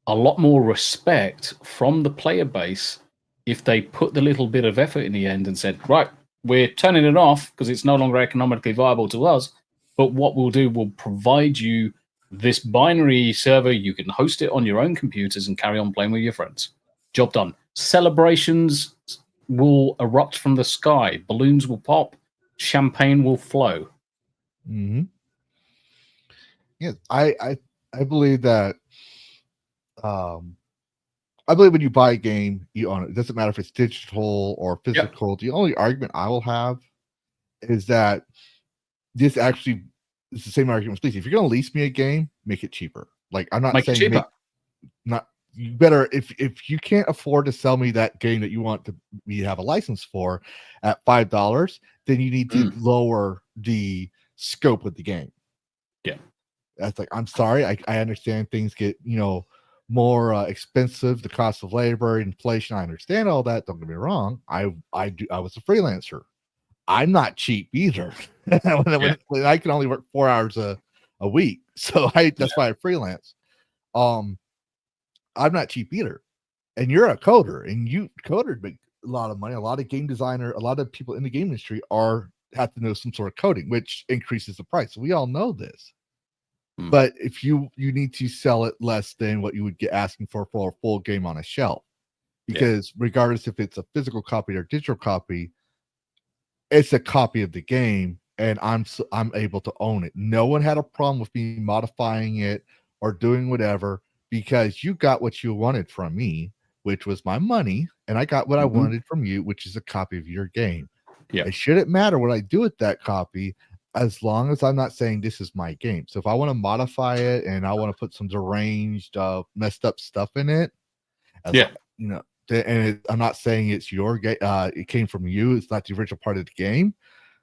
Speaker 3: a lot more respect from the player base if they put the little bit of effort in the end and said, right, we're turning it off because it's no longer economically viable to us. But what we'll do, we'll provide you this binary server. You can host it on your own computers and carry on playing with your friends. Job done. Celebrations will erupt from the sky. Balloons will pop. Champagne will flow.
Speaker 2: Mm-hmm. Yes, I believe that. I believe when you buy a game, you own it. It doesn't matter if it's digital or physical. Yep. The only argument I will have is that this actually is the same argument with lease. If you're going to lease me a game, make it cheaper. Like I'm not saying
Speaker 3: cheaper.
Speaker 2: You better if you can't afford to sell me that game that you want to have a license for at $5, then you need to lower the scope of the game.
Speaker 3: Yeah,
Speaker 2: that's like I'm sorry. I understand things get more expensive, the cost of labor, inflation. I understand all that. Don't get me wrong. I was a freelancer. I'm not cheap either. when I can only work 4 hours a week, so that's why I freelance. I'm not cheap either. And you're a coder, and coders make a lot of money. A lot of game designer, a lot of people in the game industry have to know some sort of coding, which increases the price. We all know this. But if you need to sell it less than what you would get asking for a full game on a shelf, because regardless if it's a physical copy or digital copy, it's a copy of the game, and I'm able to own it. No one had a problem with me modifying it or doing whatever, because you got what you wanted from me, which was my money, and I got what I wanted from you, which is a copy of your game. Yeah, it shouldn't matter what I do with that copy, as long as I'm not saying this is my game. So if I want to modify it and I want to put some deranged, messed up stuff in it, I'm not saying it's your game. It came from you. It's not the original part of the game,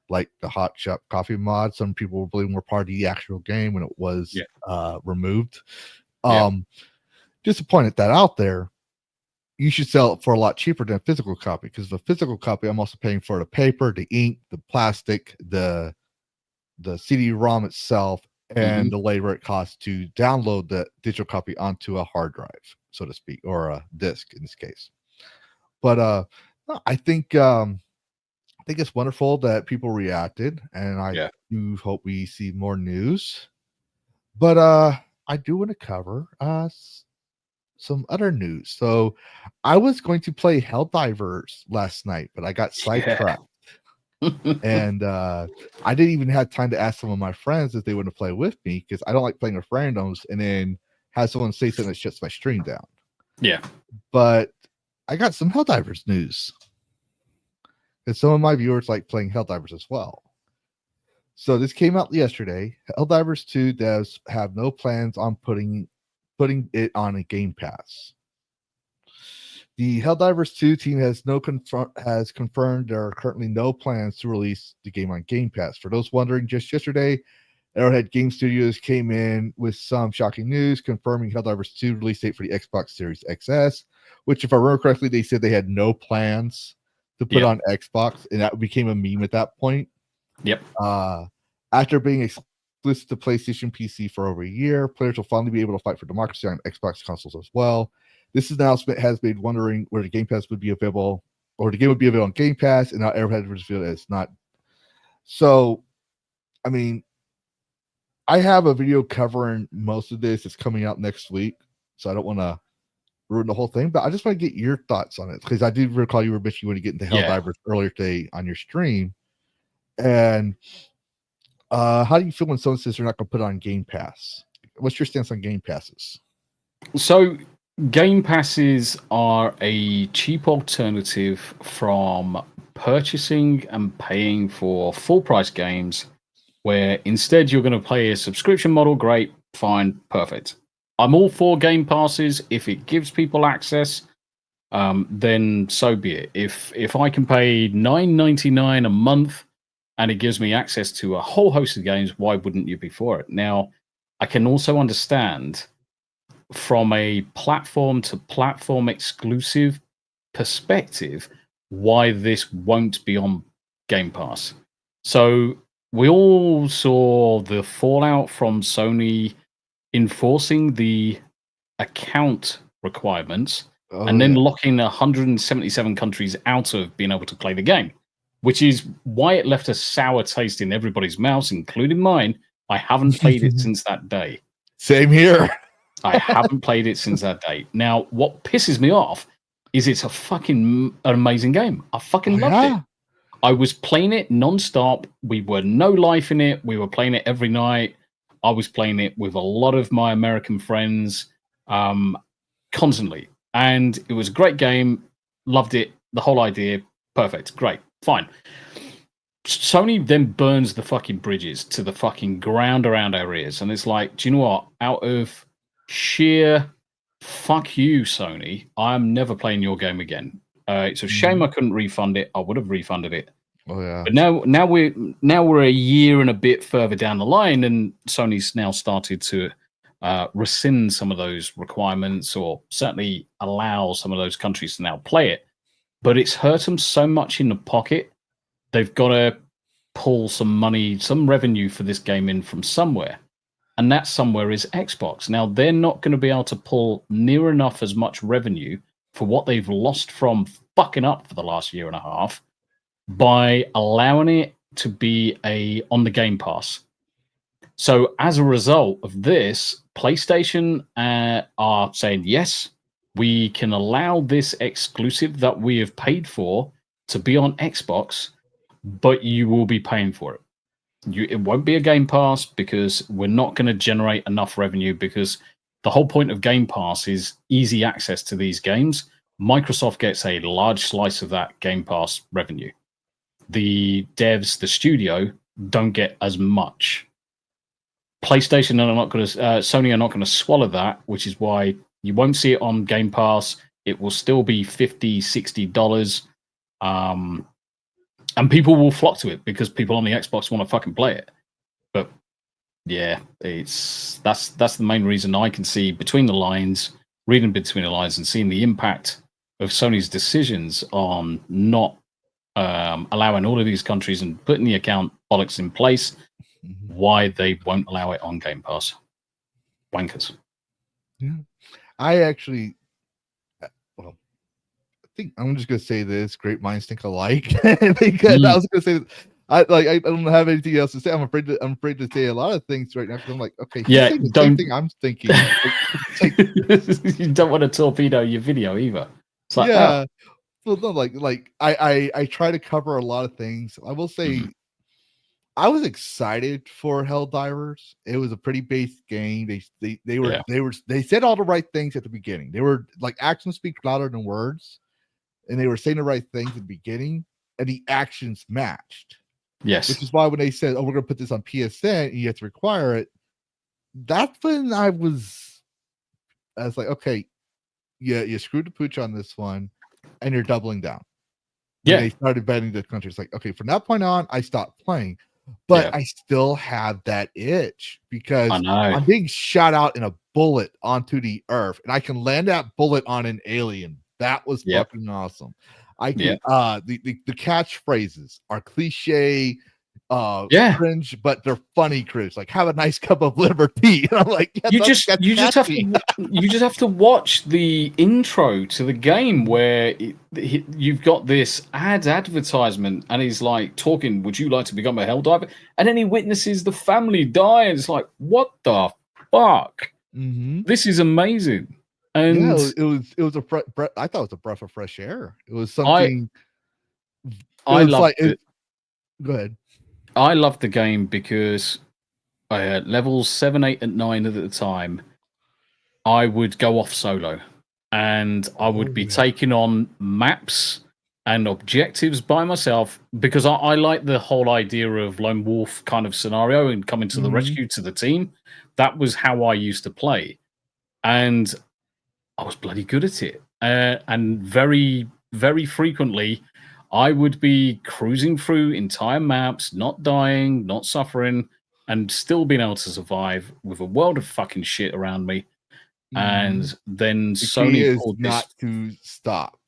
Speaker 2: like the Hot Shop Coffee mod. Some people believe were part of the actual game when it was removed. Just to point that out there, you should sell it for a lot cheaper than a physical copy, because the physical copy, I'm also paying for the paper, the ink, the plastic, the CD-ROM itself, and the labor it costs to download the digital copy onto a hard drive, so to speak, or a disk in this case. But I think it's wonderful that people reacted, and I do hope we see more news. But I do want to cover some other news. So I was going to play Helldivers last night, but I got sidetracked. And I didn't even have time to ask some of my friends if they want to play with me, because I don't like playing with randoms and then have someone say something that shuts my stream down. Yeah. But I got some Helldivers news, because some of my viewers like playing Helldivers as well. So this came out yesterday. Helldivers 2 devs have no plans on putting it on a Game Pass. The Helldivers 2 team has confirmed there are currently no plans to release the game on Game Pass. For those wondering, just yesterday, Arrowhead Game Studios came in with some shocking news confirming Helldivers 2 release date for the Xbox Series XS, which, if I remember correctly, they said they had no plans to put on Xbox, and that became a meme at that point. Yep. After being exclusive to PlayStation PC for over a year, players will finally be able to fight for democracy on Xbox consoles as well. This announcement has made wondering where the Game Pass would be available, or the game would be available on Game Pass, and now everyone has revealed that it's not. So, I mean, I have a video covering most of this. It's coming out next week, so I don't want to ruin the whole thing, but I just want to get your thoughts on it, because I did recall you were bitching when you get into Helldivers earlier today on your stream. And how do you feel when someone says they're not going to put it on Game Pass? What's your stance on Game Passes?
Speaker 3: So Game Passes are a cheap alternative from purchasing and paying for full price games, where instead you're going to play a subscription model. Great, fine, perfect. I'm all for Game Passes. If it gives people access, then so be it. If I can pay $9.99 a month and it gives me access to a whole host of games, why wouldn't you be for it? Now, I can also understand from a platform to platform exclusive perspective why this won't be on Game Pass. So we all saw the fallout from Sony enforcing the account requirements and then locking 177 countries out of being able to play the game, which is why it left a sour taste in everybody's mouths, including mine. I haven't played it since that day.
Speaker 2: Same here.
Speaker 3: I haven't played it since that day. Now, what pisses me off is it's a fucking amazing game. I fucking loved it. I was playing it non-stop. We were no life in it. We were playing it every night. I was playing it with a lot of my American friends constantly. And it was a great game. Loved it. The whole idea. Perfect. Great. Fine. Sony then burns the fucking bridges to the fucking ground around our ears. And it's like, do you know what? Out of sheer fuck you, Sony, I'm never playing your game again. It's a shame I couldn't refund it. I would have refunded it.
Speaker 2: Oh yeah.
Speaker 3: But now we're a year and a bit further down the line, and Sony's now started to rescind some of those requirements, or certainly allow some of those countries to now play it. But it's hurt them so much in the pocket. They've got to pull some money, some revenue for this game in from somewhere. And that somewhere is Xbox. Now, they're not going to be able to pull near enough as much revenue for what they've lost from fucking up for the last year and a half by allowing it to be on the Game Pass. So as a result of this, PlayStation are saying, yes, we can allow this exclusive that we have paid for to be on Xbox, but you will be paying for it. It won't be a Game Pass because we're not going to generate enough revenue, because the whole point of Game Pass is easy access to these games. Microsoft gets a large slice of that Game Pass revenue. The devs, the studio, don't get as much. PlayStation are not going to, Sony are not going to swallow that, which is why you won't see it on Game Pass. It will still be $50, $60. And people will flock to it because people on the Xbox want to fucking play it. But yeah, that's the main reason I can see between the lines, reading between the lines, and seeing the impact of Sony's decisions on not allowing all of these countries and putting the account bollocks in place, why they won't allow it on Game Pass. Wankers.
Speaker 2: Yeah. I actually, well, I think I'm just going to say this: great minds think alike. Because I was going to say, I don't have anything else to say. I'm afraid to say a lot of things right now because I'm like, okay,
Speaker 3: yeah,
Speaker 2: same thing I'm thinking.
Speaker 3: You don't want to torpedo your video either. It's like,
Speaker 2: yeah. Well, no, like I try to cover a lot of things. I will say, I was excited for Helldivers. It was a pretty base game. They said all the right things at the beginning. They were like, actions speak louder than words, and they were saying the right things at the beginning, and the actions matched.
Speaker 3: Yes,
Speaker 2: which is why when they said, "Oh, we're going to put this on PSN and you have to require it," that's when I was like, okay, yeah, you screwed the pooch on this one, and you're doubling down. Yeah, and they started betting the countries. Like, okay, from that point on, I stopped playing. But I still have that itch because I'm being shot out in a bullet onto the earth, and I can land that bullet on an alien. That was fucking awesome. I can the catchphrases are cliche,
Speaker 3: Yeah.
Speaker 2: cringe, but they're funny cringe. Like, have a nice cup of liberty. And I'm like, yeah,
Speaker 3: You
Speaker 2: that's
Speaker 3: just have
Speaker 2: catchy.
Speaker 3: to you just have to watch the intro to the game where you've got this advertisement, and he's like talking, would you like to become a helldiver? And then he witnesses the family die, and it's like, what the fuck?
Speaker 2: Mm-hmm.
Speaker 3: This is amazing.
Speaker 2: Yeah,
Speaker 3: And
Speaker 2: it was a I thought it was a breath of fresh air. It was
Speaker 3: I
Speaker 2: something.
Speaker 3: I
Speaker 2: was
Speaker 3: loved
Speaker 2: like
Speaker 3: it.
Speaker 2: Go ahead.
Speaker 3: I loved the game because levels 7, 8, and 9 at the time, I would go off solo, and I would be taking on maps and objectives by myself, because I like the whole idea of lone wolf kind of scenario and coming to the rescue to the team. That was how I used to play, and I was bloody good at it. And very, very frequently, I would be cruising through entire maps, not dying, not suffering, and still being able to survive with a world of fucking shit around me. And then
Speaker 2: The key
Speaker 3: Sony
Speaker 2: is
Speaker 3: pulled
Speaker 2: not
Speaker 3: this.
Speaker 2: to stop.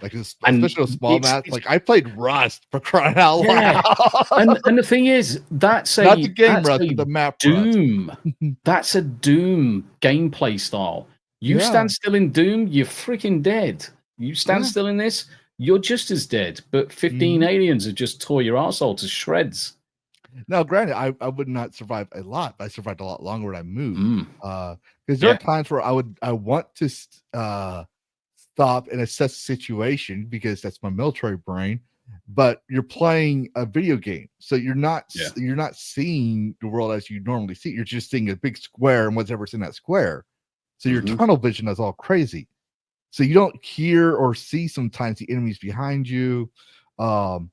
Speaker 2: Like,
Speaker 3: And
Speaker 2: especially a small
Speaker 3: it's-
Speaker 2: maps. Like, I played Rust, for crying out
Speaker 3: Yeah.
Speaker 2: loud.
Speaker 3: And the thing is, that's
Speaker 2: Not the game
Speaker 3: that's
Speaker 2: Rust,
Speaker 3: a
Speaker 2: but the map
Speaker 3: Doom.
Speaker 2: Rust.
Speaker 3: That's a Doom gameplay style. You stand still in Doom, you're freaking dead. You stand still in this, you're just as dead. But 15 aliens have just tore your arsehole to shreds.
Speaker 2: Now, granted, I would not survive a lot, but I survived a lot longer when I moved. Because there are times where I want to stop and assess the situation, because that's my military brain. But you're playing a video game, so you're not seeing the world as you normally see. You're just seeing a big square and whatever's in that square. So your tunnel vision is all crazy. So you don't hear or see sometimes the enemies behind you. So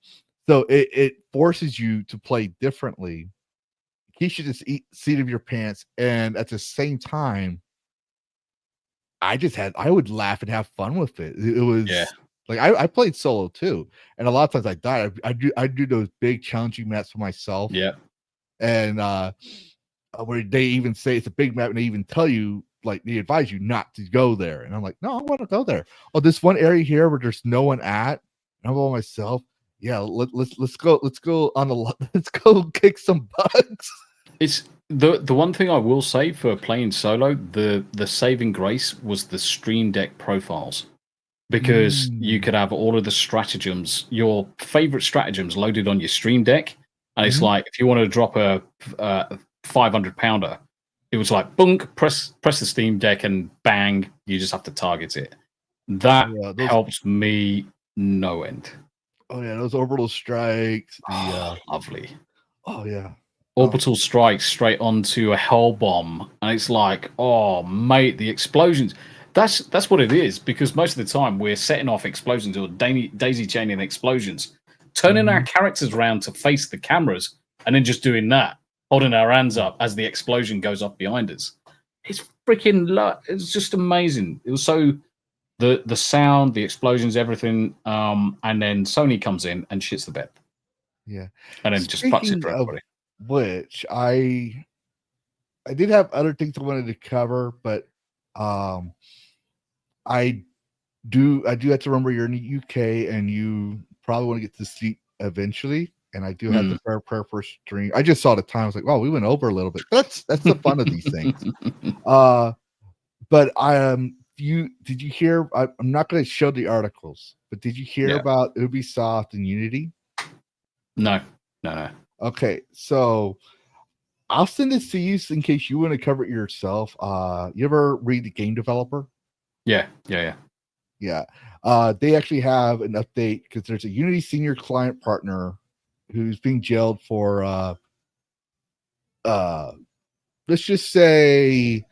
Speaker 2: it forces you to play differently. Keeps you to the seat of your pants, and at the same time, I would laugh and have fun with it. It was like I played solo too, and a lot of times I died. I do those big challenging maps for myself.
Speaker 3: Yeah,
Speaker 2: and where they even say it's a big map, and they even tell you, like, they advise you not to go there. And I'm like, no, I want to go there. Oh, this one area here where there's no one at, and I'm by myself. Yeah, let's go on let's go kick some bugs.
Speaker 3: It's the one thing I will say for playing solo, the saving grace was the Stream Deck profiles, because you could have all of the stratagems, your favorite stratagems, loaded on your Stream Deck, and it's like, if you wanted to drop a 500 pounder, it was like bunk, press the Steam Deck, and bang, you just have to target it. That helps me no end.
Speaker 2: Oh yeah, those orbital strikes.
Speaker 3: Lovely.
Speaker 2: Oh yeah.
Speaker 3: Orbital strikes straight onto a hell bomb, and it's like, oh mate, the explosions. That's what it is, because most of the time we're setting off explosions or daisy chaining explosions, turning our characters around to face the cameras, and then just doing that, holding our hands up as the explosion goes off behind us. It's freaking it's just amazing. It was so the sound, the explosions, everything, and then Sony comes in and shits the bed.
Speaker 2: Yeah.
Speaker 3: And then just fucks it for everybody.
Speaker 2: Which I did have other things I wanted to cover, but I do have to remember you're in the UK and you probably want to get to sleep eventually. And I do have the prayer for stream. I just saw the time. I was like, well, we went over a little bit. That's the fun of these things. But did you hear? I'm not going to show the articles, but did you hear about Ubisoft and Unity?
Speaker 3: No.
Speaker 2: Okay, so I'll send this to you in case you want to cover it yourself. You ever read The Game Developer?
Speaker 3: Yeah.
Speaker 2: They actually have an update because there's a Unity senior client partner who's being jailed for let's just say,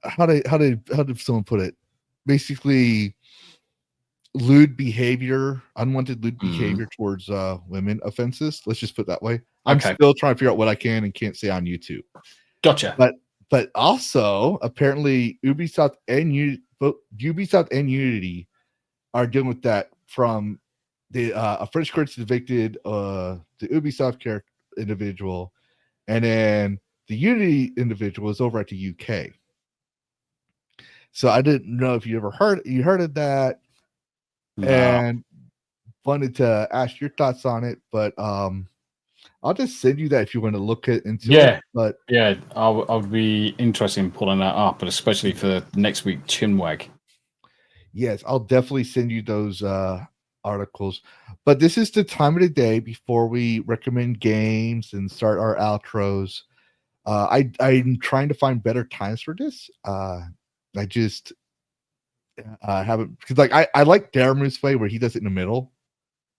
Speaker 2: how did someone put it? Basically, unwanted lewd behavior towards women offenses. Let's just put it that way. I'm still trying to figure out what I can and can't say on YouTube.
Speaker 3: Gotcha.
Speaker 2: But also, apparently, Ubisoft and Unity are dealing with that from a French court evicted the Ubisoft character individual, and then the Unity individual is over at the UK. So I didn't know if you heard of that. No. And wanted to ask your thoughts on it, but I'll just send you that if you want to look into
Speaker 3: Yeah.
Speaker 2: it. But
Speaker 3: Yeah, I'll be interested in pulling that up, but especially for next week, Chinwag.
Speaker 2: yes, I'll definitely send you those articles. But this is the time of the day before we recommend games and start our outros. I'm trying to find better times for this. I just haven't, because like I like Daramu's way where he does it in the middle.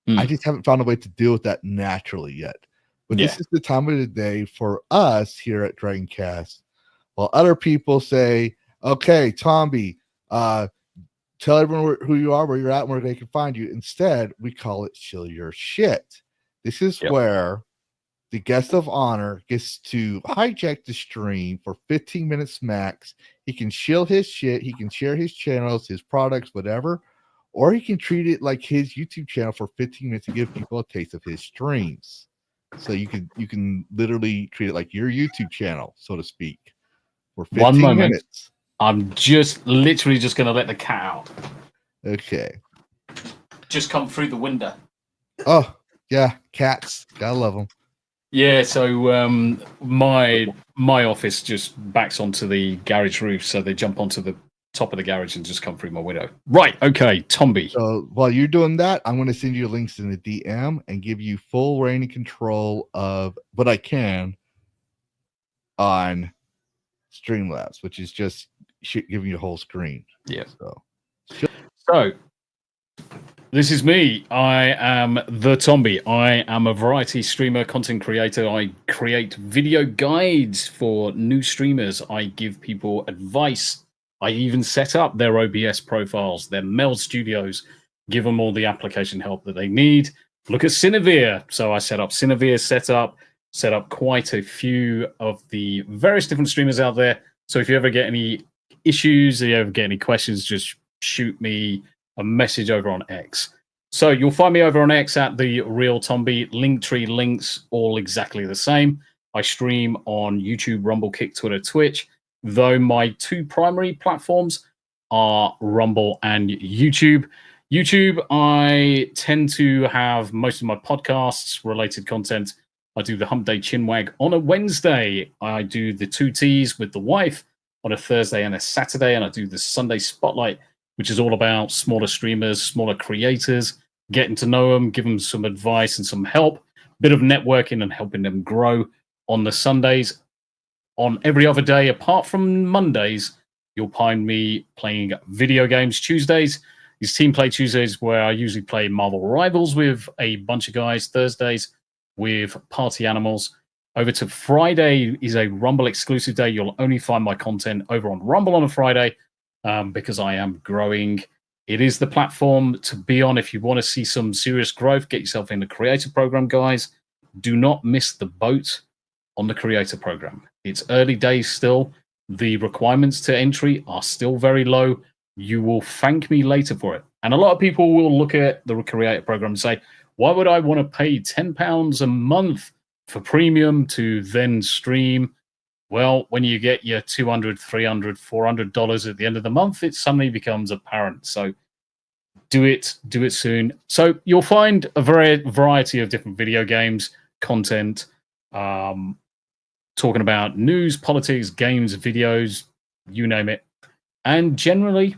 Speaker 2: I just haven't found a way to deal with that naturally yet. But this is the time of the day for us here at DragonCast. While other people say, okay, Tombi, tell everyone who you are, where you're at, and where they can find you. Instead, we call it Chill Your Shit. This is where the guest of honor gets to hijack the stream for 15 minutes max. He can shill his shit. He can share his channels, his products, whatever. Or he can treat it like his YouTube channel for 15 minutes to give people a taste of his streams. So you can literally treat it like your YouTube channel, so to speak, for 15 minutes.
Speaker 3: I'm literally just going to let the cat out.
Speaker 2: Okay.
Speaker 3: Just come through the window.
Speaker 2: Oh, yeah. Cats. Gotta love them.
Speaker 3: Yeah, so my office just backs onto the garage roof, so they jump onto the top of the garage and just come through my window. Right, okay, Tombi.
Speaker 2: So while you're doing that, I'm going to send you links in the DM and give you full reign and control of what I can on Streamlabs, which is just giving you a whole screen.
Speaker 3: Yeah. So this is me. I am the Tombi. I am a variety streamer, content creator. I create video guides for new streamers. I give people advice. I even set up their OBS profiles, their Meld Studios, give them all the application help that they need. Look at Cinevere. So I set up Cinevere setup, set up quite a few of the various different streamers out there. So if you ever get any issues, if you ever get any questions, just shoot me a message over on X. So you'll find me over on X at the Real Tombi. Linktree links all exactly the same. I stream on YouTube, Rumble, Kick, Twitter, Twitch. Though my two primary platforms are Rumble and YouTube. YouTube, I tend to have most of my podcasts, related content. I do the Hump Day Chinwag on a Wednesday. I do the 2Ts with the wife on a Thursday and a Saturday. And I do the Sunday Spotlight, which is all about smaller streamers, smaller creators, getting to know them, give them some advice and some help, bit of networking and helping them grow on the Sundays. On every other day, apart from Mondays, you'll find me playing video games. Tuesdays is Team Play Tuesdays, where I usually play Marvel Rivals with a bunch of guys. Thursdays with Party Animals. Over to Friday is a Rumble exclusive day. You'll only find my content over on Rumble on a Friday because I am growing. It is the platform to be on if you want to see some serious growth. Get yourself in the creator program, guys. Do not miss the boat on the creator program. It's early days still. The requirements to entry are still very low. You will thank me later for it. And a lot of people will look at the creator program and say, why would I want to pay £10 a month for premium to then stream? Well, when you get your $200, $300, $400 at the end of the month, it suddenly becomes apparent. So do it soon. So you'll find a variety of different video games, content, talking about news, politics, games, videos, you name it. And generally,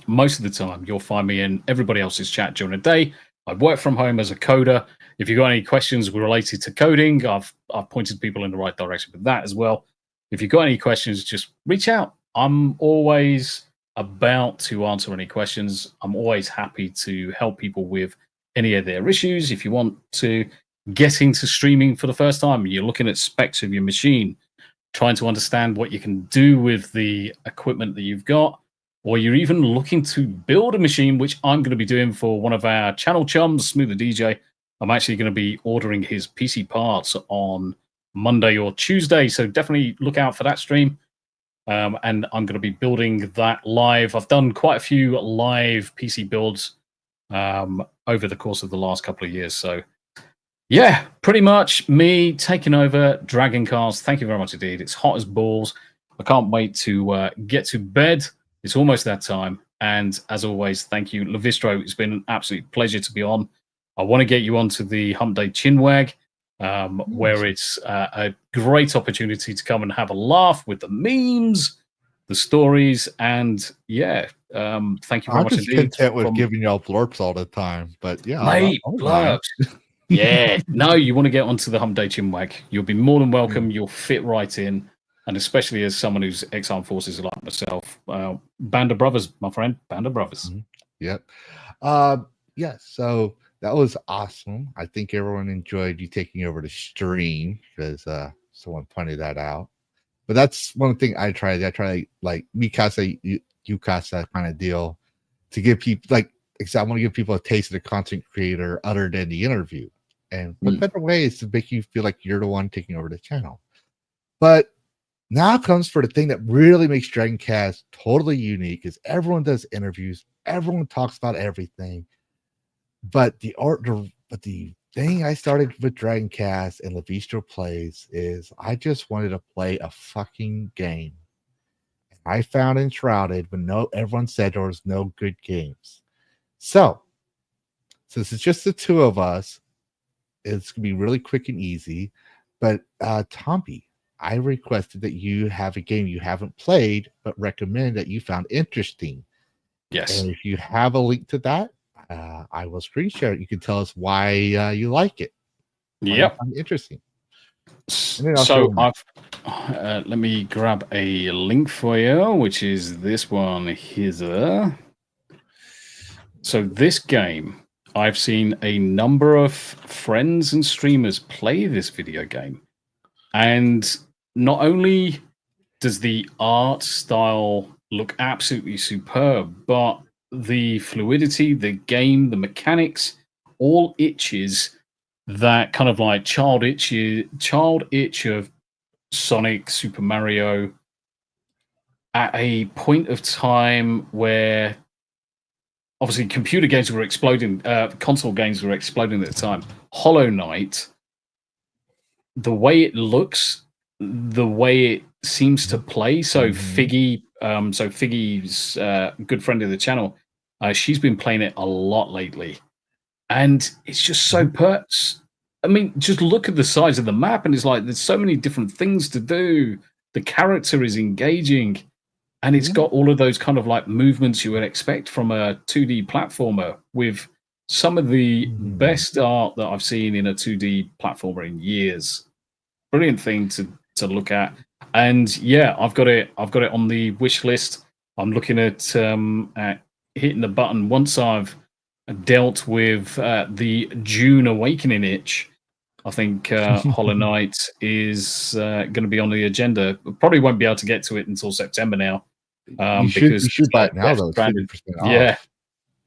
Speaker 3: most of the time, you'll find me in everybody else's chat during the day. I work from home as a coder. If you've got any questions related to coding, I've pointed people in the right direction with that as well. If you've got any questions, just reach out. I'm always about to answer any questions. I'm always happy to help people with any of their issues. If you want to get into streaming for the first time, you're looking at specs of your machine, trying to understand what you can do with the equipment that you've got, or you're even looking to build a machine, which I'm going to be doing for one of our channel chums, Smoother DJ. I'm actually going to be ordering his PC parts on Monday or Tuesday, so definitely look out for that stream. And I'm going to be building that live. I've done quite a few live PC builds over the course of the last couple of years. So yeah, pretty much me taking over DragonCast. Thank you very much indeed. It's hot as balls. I can't wait to get to bed. It's almost that time. And as always, thank you, Lavistro. It's been an absolute pleasure to be on. I want to get you onto the Hump Day Chinwag, where it's a great opportunity to come and have a laugh with the memes, the stories, and thank you very
Speaker 2: I'm
Speaker 3: much
Speaker 2: just
Speaker 3: indeed.
Speaker 2: content with giving y'all blurps all the time, but yeah,
Speaker 3: Mate,
Speaker 2: I don't mind.
Speaker 3: blurps. Yeah, no, you want to get onto the Hump Day Chinwag. You'll be more than welcome. You'll fit right in. And especially as someone who's ex-armed forces like myself, band of brothers, my friend, band of brothers.
Speaker 2: Yep. So that was awesome. I think everyone enjoyed you taking over the stream because someone pointed that out. But that's one thing I tried. I try like Mikasa, Yukasa kind of deal to give people I want to give people a taste of the content creator other than the interview. And what better way is to make you feel like you're the one taking over the channel. But now comes for the thing that really makes DragonCast totally unique is everyone does interviews, everyone talks about everything. But the thing I started with DragonCast and Lavistro Plays is I just wanted to play a fucking game. I found Enshrouded when everyone said there was no good games. So, since it's just the two of us, it's gonna be really quick and easy. But Tombi, I requested that you have a game you haven't played, but recommend that you found interesting.
Speaker 3: Yes.
Speaker 2: And if you have a link to that, I will screen share it. You can tell us why you like it.
Speaker 3: Yep.
Speaker 2: Interesting.
Speaker 3: So let me grab a link for you, which is this one here. So this game, I've seen a number of friends and streamers play this video game. And not only does the art style look absolutely superb, but the fluidity, the game, the mechanics, all itches that kind of like child itch of Sonic, Super Mario at a point of time where obviously computer games were exploding, console games were exploding at the time. Hollow Knight, the way it looks, the way it seems to play. So Figgy's good friend of the channel, she's been playing it a lot lately, and it's just so I mean, just look at the size of the map, and it's like there's so many different things to do. The character is engaging, and it's got all of those kind of like movements you would expect from a 2D platformer with some of the best art that I've seen in a 2D platformer in years. Brilliant thing to look at. And yeah, I've got it on the wish list. I'm looking at hitting the button once I've dealt with the June Awakening itch. I think Hollow Knight is going to be on the agenda. Probably won't be able to get to it until September now.
Speaker 2: You should buy it now, though. It's 50% off.
Speaker 3: Yeah.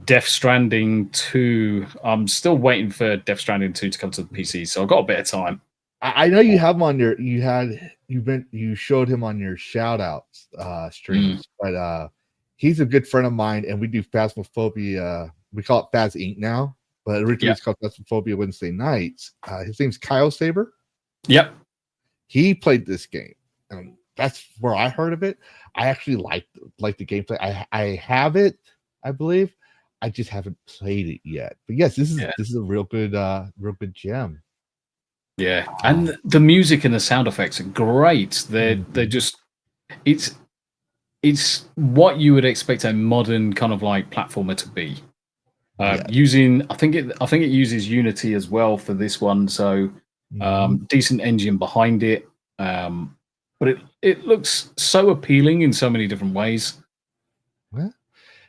Speaker 3: Death Stranding 2. I'm still waiting for Death Stranding 2 to come to the PC, so I've got a bit of time.
Speaker 2: I know you have him on you showed him on your shout outs streams, but he's a good friend of mine, and we do Phasmophobia. We call it Phas Inc. now, but originally it's called Phasmophobia Wednesday nights. His name's Kyle Saber.
Speaker 3: Yep. He
Speaker 2: played this game, and that's where I heard of it. I actually like the gameplay. I have it, I believe. I just haven't played it yet. But yes, this is a real good gem.
Speaker 3: Yeah, and the music and the sound effects are great. They're just it's what you would expect a modern kind of like platformer to be. Using I think it uses Unity as well for this one, so decent engine behind it. But it looks so appealing in so many different ways.
Speaker 2: Yeah.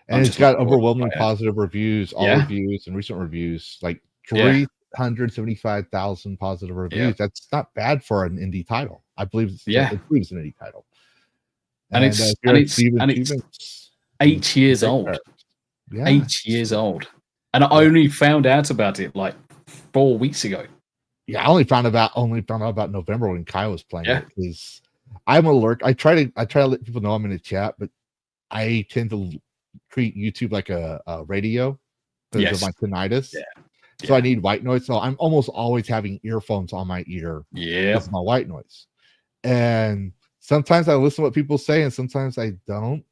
Speaker 2: And it's got overwhelming positive reviews, reviews and recent reviews, like 375,000 positive reviews. Yeah. That's not bad for an indie title. I believe it's an indie title.
Speaker 3: And it's 8 years old.
Speaker 2: Yeah.
Speaker 3: 8 years old. And I only found out about it like 4 weeks ago.
Speaker 2: Yeah, I only found out about November when Kyle was playing it, because I'm alert. I try to let people know I'm in the chat, but I tend to treat YouTube like a radio because of my tinnitus. So I need white noise. So I'm almost always having earphones on my ear.
Speaker 3: Yeah,
Speaker 2: that's my white noise. And sometimes I listen to what people say, and sometimes I don't.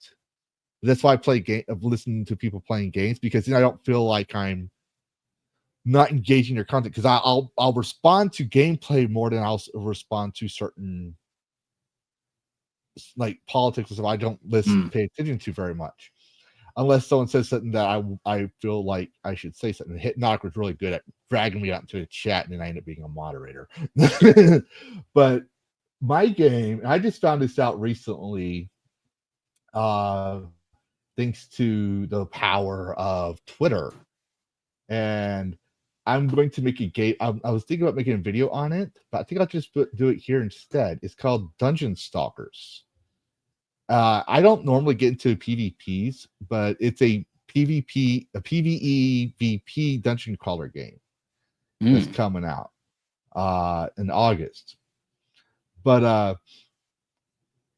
Speaker 2: That's why I play game of listening to people playing games, because then I don't feel like I'm not engaging their content, because I'll respond to gameplay more than I'll respond to certain like politics and stuff I don't pay attention to very much, unless someone says something that I feel like I should say something. Hypnotic was really good at dragging me out into the chat, and then I ended up being a moderator. But my game, I just found this out recently, thanks to the power of Twitter, and I'm going to make a game. I was thinking about making a video on it, but I think I'll just do it here instead. It's called Dungeon Stalkers. I don't normally get into PvPs, but it's a PvP, a PvE VP dungeon crawler game that's coming out in August. But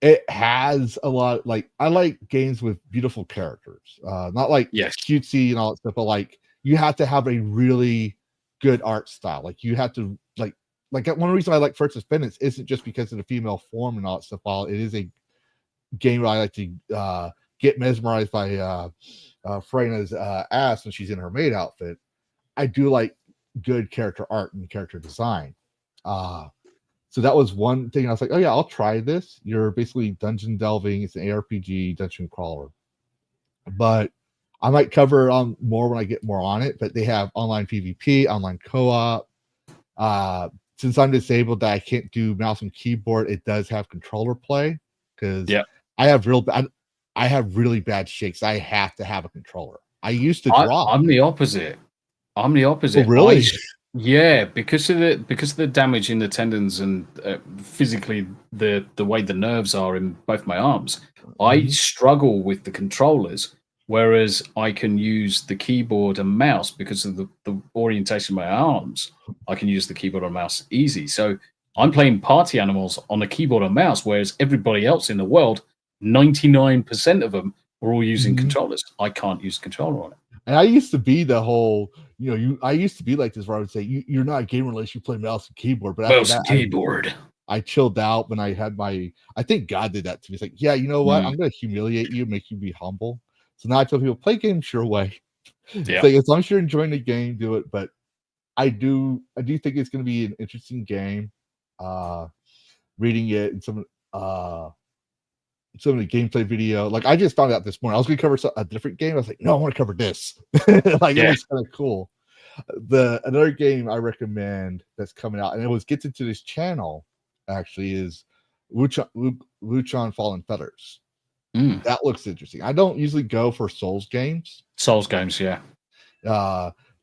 Speaker 2: it has a lot, like, I like games with beautiful characters, not like cutesy and all that stuff, but like you have to have a really good art style. Like you have to like one reason I like First Suspendence isn't just because of the female form and all that stuff. While it is a game where I like to get mesmerized by Freya's ass when she's in her maid outfit, I do like good character art and character design. So that was one thing I was like, oh yeah, I'll try this. You're basically dungeon delving. It's an ARPG dungeon crawler, but I might cover on more when I get more on it. But they have online PvP, online co-op. Since I'm disabled that I can't do mouse and keyboard, it does have controller play, because I have really bad shakes. I have to have a controller. I used to draw.
Speaker 3: I'm the opposite.
Speaker 2: Oh, really?
Speaker 3: Yeah, because of the damage in the tendons and physically the way the nerves are in both my arms, I struggle with the controllers. Whereas I can use the keyboard and mouse because of the orientation of my arms. I can use the keyboard and mouse easy. So I'm playing Party Animals on a keyboard and mouse, whereas everybody else in the world, 99% of them, are all using controllers. I can't use a controller on it.
Speaker 2: And I used to be the whole, I used to be like this, where I would say, you're not a gamer unless you play mouse and keyboard. But
Speaker 3: mouse and keyboard.
Speaker 2: I chilled out when I had I think God did that to me. It's like, yeah, you know what? I'm going to humiliate you, make you be humble. So now I tell people, play games your way. Yeah. Like, as long as you're enjoying the game, do it. But I do think it's going to be an interesting game. Reading it and some of the gameplay video. Like, I just found out this morning I was going to cover a different game. I was like, no, I want to cover this. It was kind of cool. Another game I recommend that's coming out, and it gets into this channel actually, is Wuchan Fallen Feathers. That looks interesting. I don't usually go for Souls games.
Speaker 3: Yeah.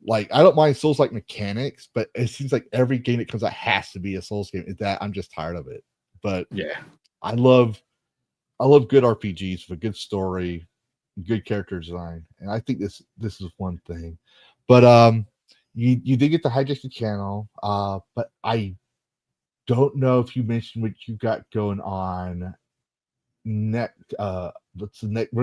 Speaker 2: Like, I don't mind Souls like mechanics, but it seems like every game that comes out has to be a Souls game. That I'm just tired of it. But yeah, I love good RPGs with a good story, good character design, and I think this is one thing. But you did get to hijack the channel, but I don't know if you mentioned what you got going on next. What's the next?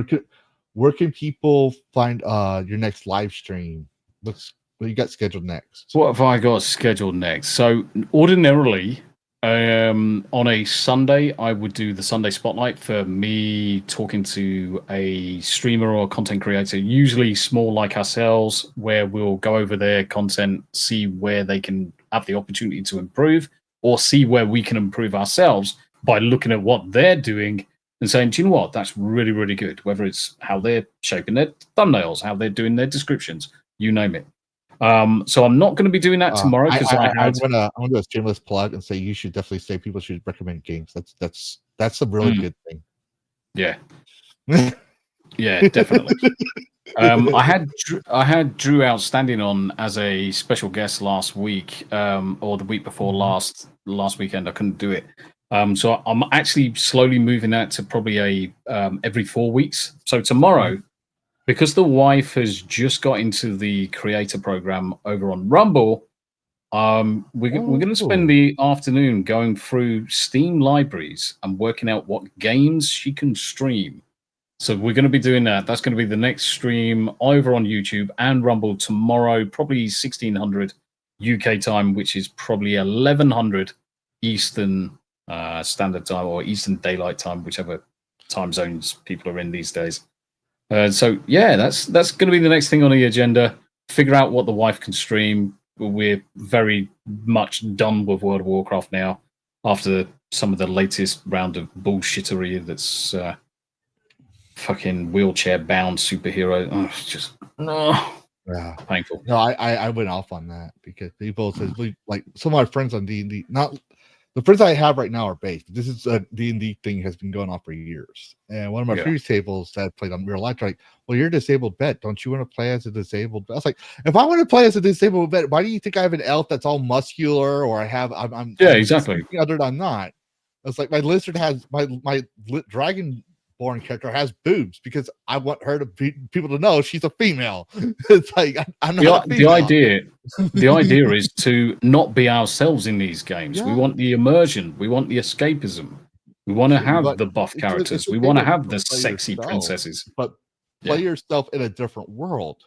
Speaker 2: Where can people find your next live stream? What you got scheduled next?
Speaker 3: What have I got scheduled next? So ordinarily, on a Sunday, I would do the Sunday Spotlight for me talking to a streamer or content creator, usually small like ourselves, where we'll go over their content, see where they can have the opportunity to improve, or see where we can improve ourselves by looking at what they're doing and saying, do you know what, that's really, really good. Whether it's how they're shaping their thumbnails, how they're doing their descriptions, you name it. So I'm not going to be doing that tomorrow, because I'm gonna
Speaker 2: do a shameless plug and say you should definitely say people should recommend games. That's a really good thing.
Speaker 3: Yeah. Yeah, definitely. I had Drew Outstanding on as a special guest last week, or the week before last weekend. I couldn't do it. So I'm actually slowly moving that to probably every 4 weeks. So tomorrow, because the wife has just got into the creator program over on Rumble, we're going to spend the afternoon going through Steam libraries and working out what games she can stream. So we're going to be doing that. That's going to be the next stream over on YouTube and Rumble tomorrow, probably 1600 UK time, which is probably 1100 Eastern Standard Time or Eastern Daylight Time, whichever time zones people are in these days. So yeah, that's going to be the next thing on the agenda. Figure out what the wife can stream. We're very much done with World of Warcraft now, after some of the latest round of bullshittery that's fucking wheelchair bound superhero. Oh, it's just
Speaker 2: Yeah,
Speaker 3: painful.
Speaker 2: no, I went off on that because people says like some of my friends on D&D, not the friends I have right now are based. This is a D&D thing has been going on for years. And one of my previous tables that played on real life, like, well, you're a disabled vet. Don't you want to play as a disabled vet? I was like, if I want to play as a disabled vet, why do you think I have an elf that's all muscular, or I'm
Speaker 3: exactly.
Speaker 2: Other than I'm not. It's like my lizard has my dragonborn character has boobs because I want her to people to know she's a female. It's like I'm not a female.
Speaker 3: The idea is to not be ourselves in these games.
Speaker 2: Yeah.
Speaker 3: We want the immersion. We want the escapism. We want to have the buff characters. We want to have the sexy princesses.
Speaker 2: But play yourself in a different world.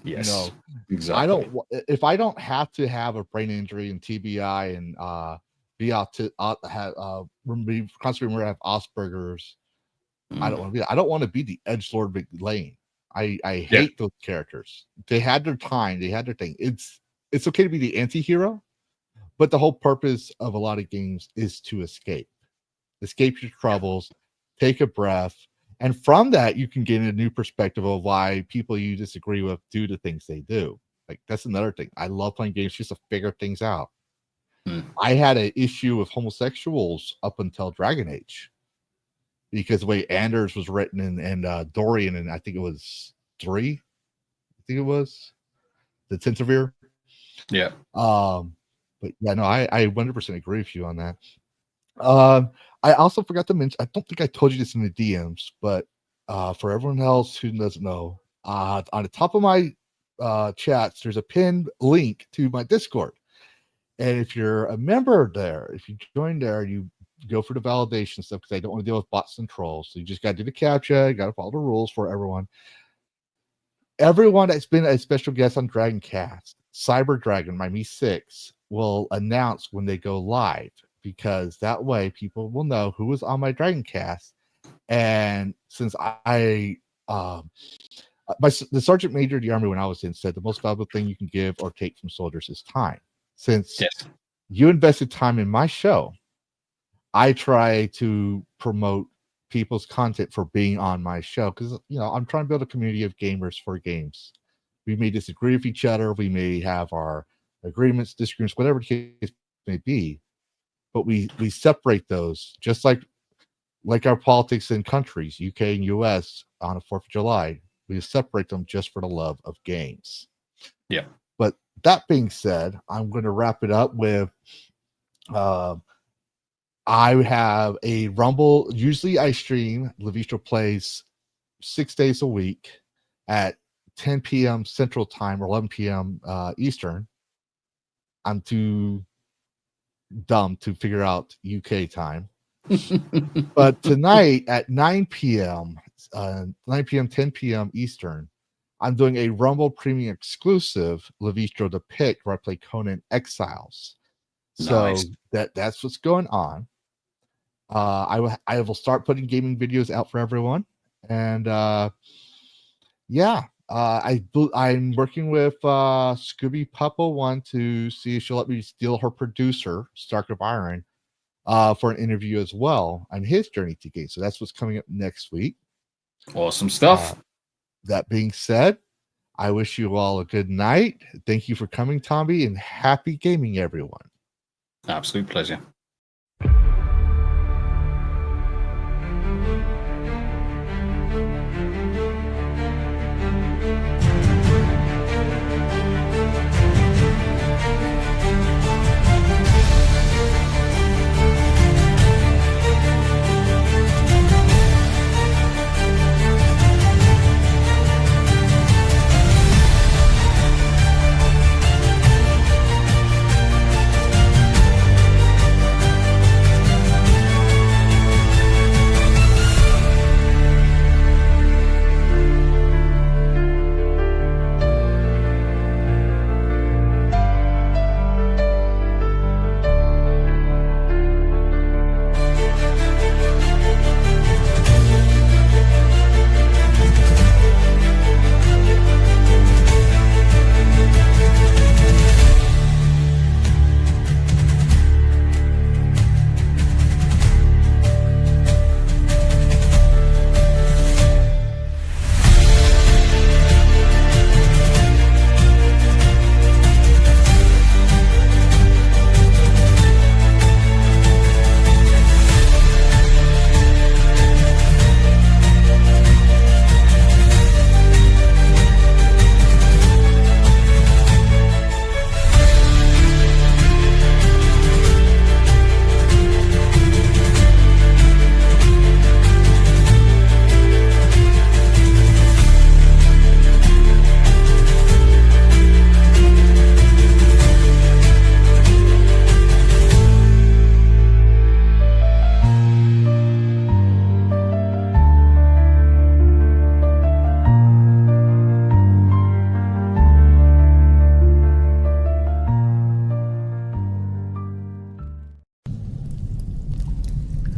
Speaker 3: Yes,
Speaker 2: you know,
Speaker 3: exactly.
Speaker 2: If I don't have to have a brain injury and TBI and be out to be constantly have Asperger's. I don't want to be. I don't want to be the edgelord McLean. I hate those characters. They had their time. They had their thing. It's okay to be the anti-hero, but the whole purpose of a lot of games is to escape your troubles, take a breath, and from that you can get a new perspective of why people you disagree with do the things they do. Like that's another thing. I love playing games just to figure things out. I had an issue with homosexuals up until Dragon Age. Because the way Anders was written and Dorian, and I think it was 3. I think it was the Tensavir.
Speaker 3: Yeah.
Speaker 2: But yeah, no, I 100% agree with you on that. I also forgot to mention, I don't think I told you this in the DMs, but for everyone else who doesn't know, on the top of my chats, there's a pinned link to my Discord. And if you're a member there, if you join there, you go for the validation stuff because I don't want to deal with bots and trolls. So you just got to do the captcha, you got to follow the rules for everyone. Everyone that's been a special guest on DragonCast, Cyber Dragon, my Me 6, will announce when they go live because that way people will know who was on my DragonCast. And since the Sergeant Major of the Army when I was in said the most valuable thing you can give or take from soldiers is time. Since you invested time in my show, I try to promote people's content for being on my show because I'm trying to build a community of gamers for games. We may disagree with each other, we may have our agreements, disagreements, whatever the case may be, but we separate those just like our politics in countries, UK and US on the 4th of July. We separate them just for the love of games.
Speaker 3: Yeah.
Speaker 2: But that being said, I'm going to wrap it up with I have a Rumble. Usually I stream. Lavistro plays 6 days a week at 10 p.m. Central Time or 11 p.m. Eastern. I'm too dumb to figure out UK time. But tonight at 9 p.m., 10 p.m. Eastern, I'm doing a Rumble Premium exclusive Lavistro to Pick where I play Conan Exiles. So that's what's going on. I will start putting gaming videos out for everyone, and I'm working with Scooby Puppo 1 to see if she'll let me steal her producer Stark of Iron for an interview as well on his journey to game. So that's what's coming up next week.
Speaker 3: Awesome stuff.
Speaker 2: That being said, I wish you all a good night. Thank you for coming, Tombi, and happy gaming, everyone.
Speaker 3: Absolute pleasure.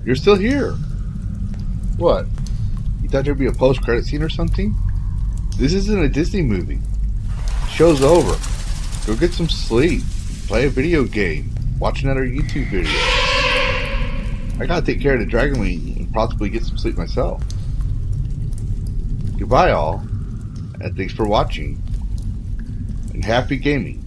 Speaker 2: You're still here. What? You thought there'd be a post-credit scene or something? This isn't a Disney movie. Show's over. Go get some sleep. Play a video game. Watch another YouTube video. I gotta take care of the Dragon Wing and possibly get some sleep myself. Goodbye all, and thanks for watching, and happy gaming.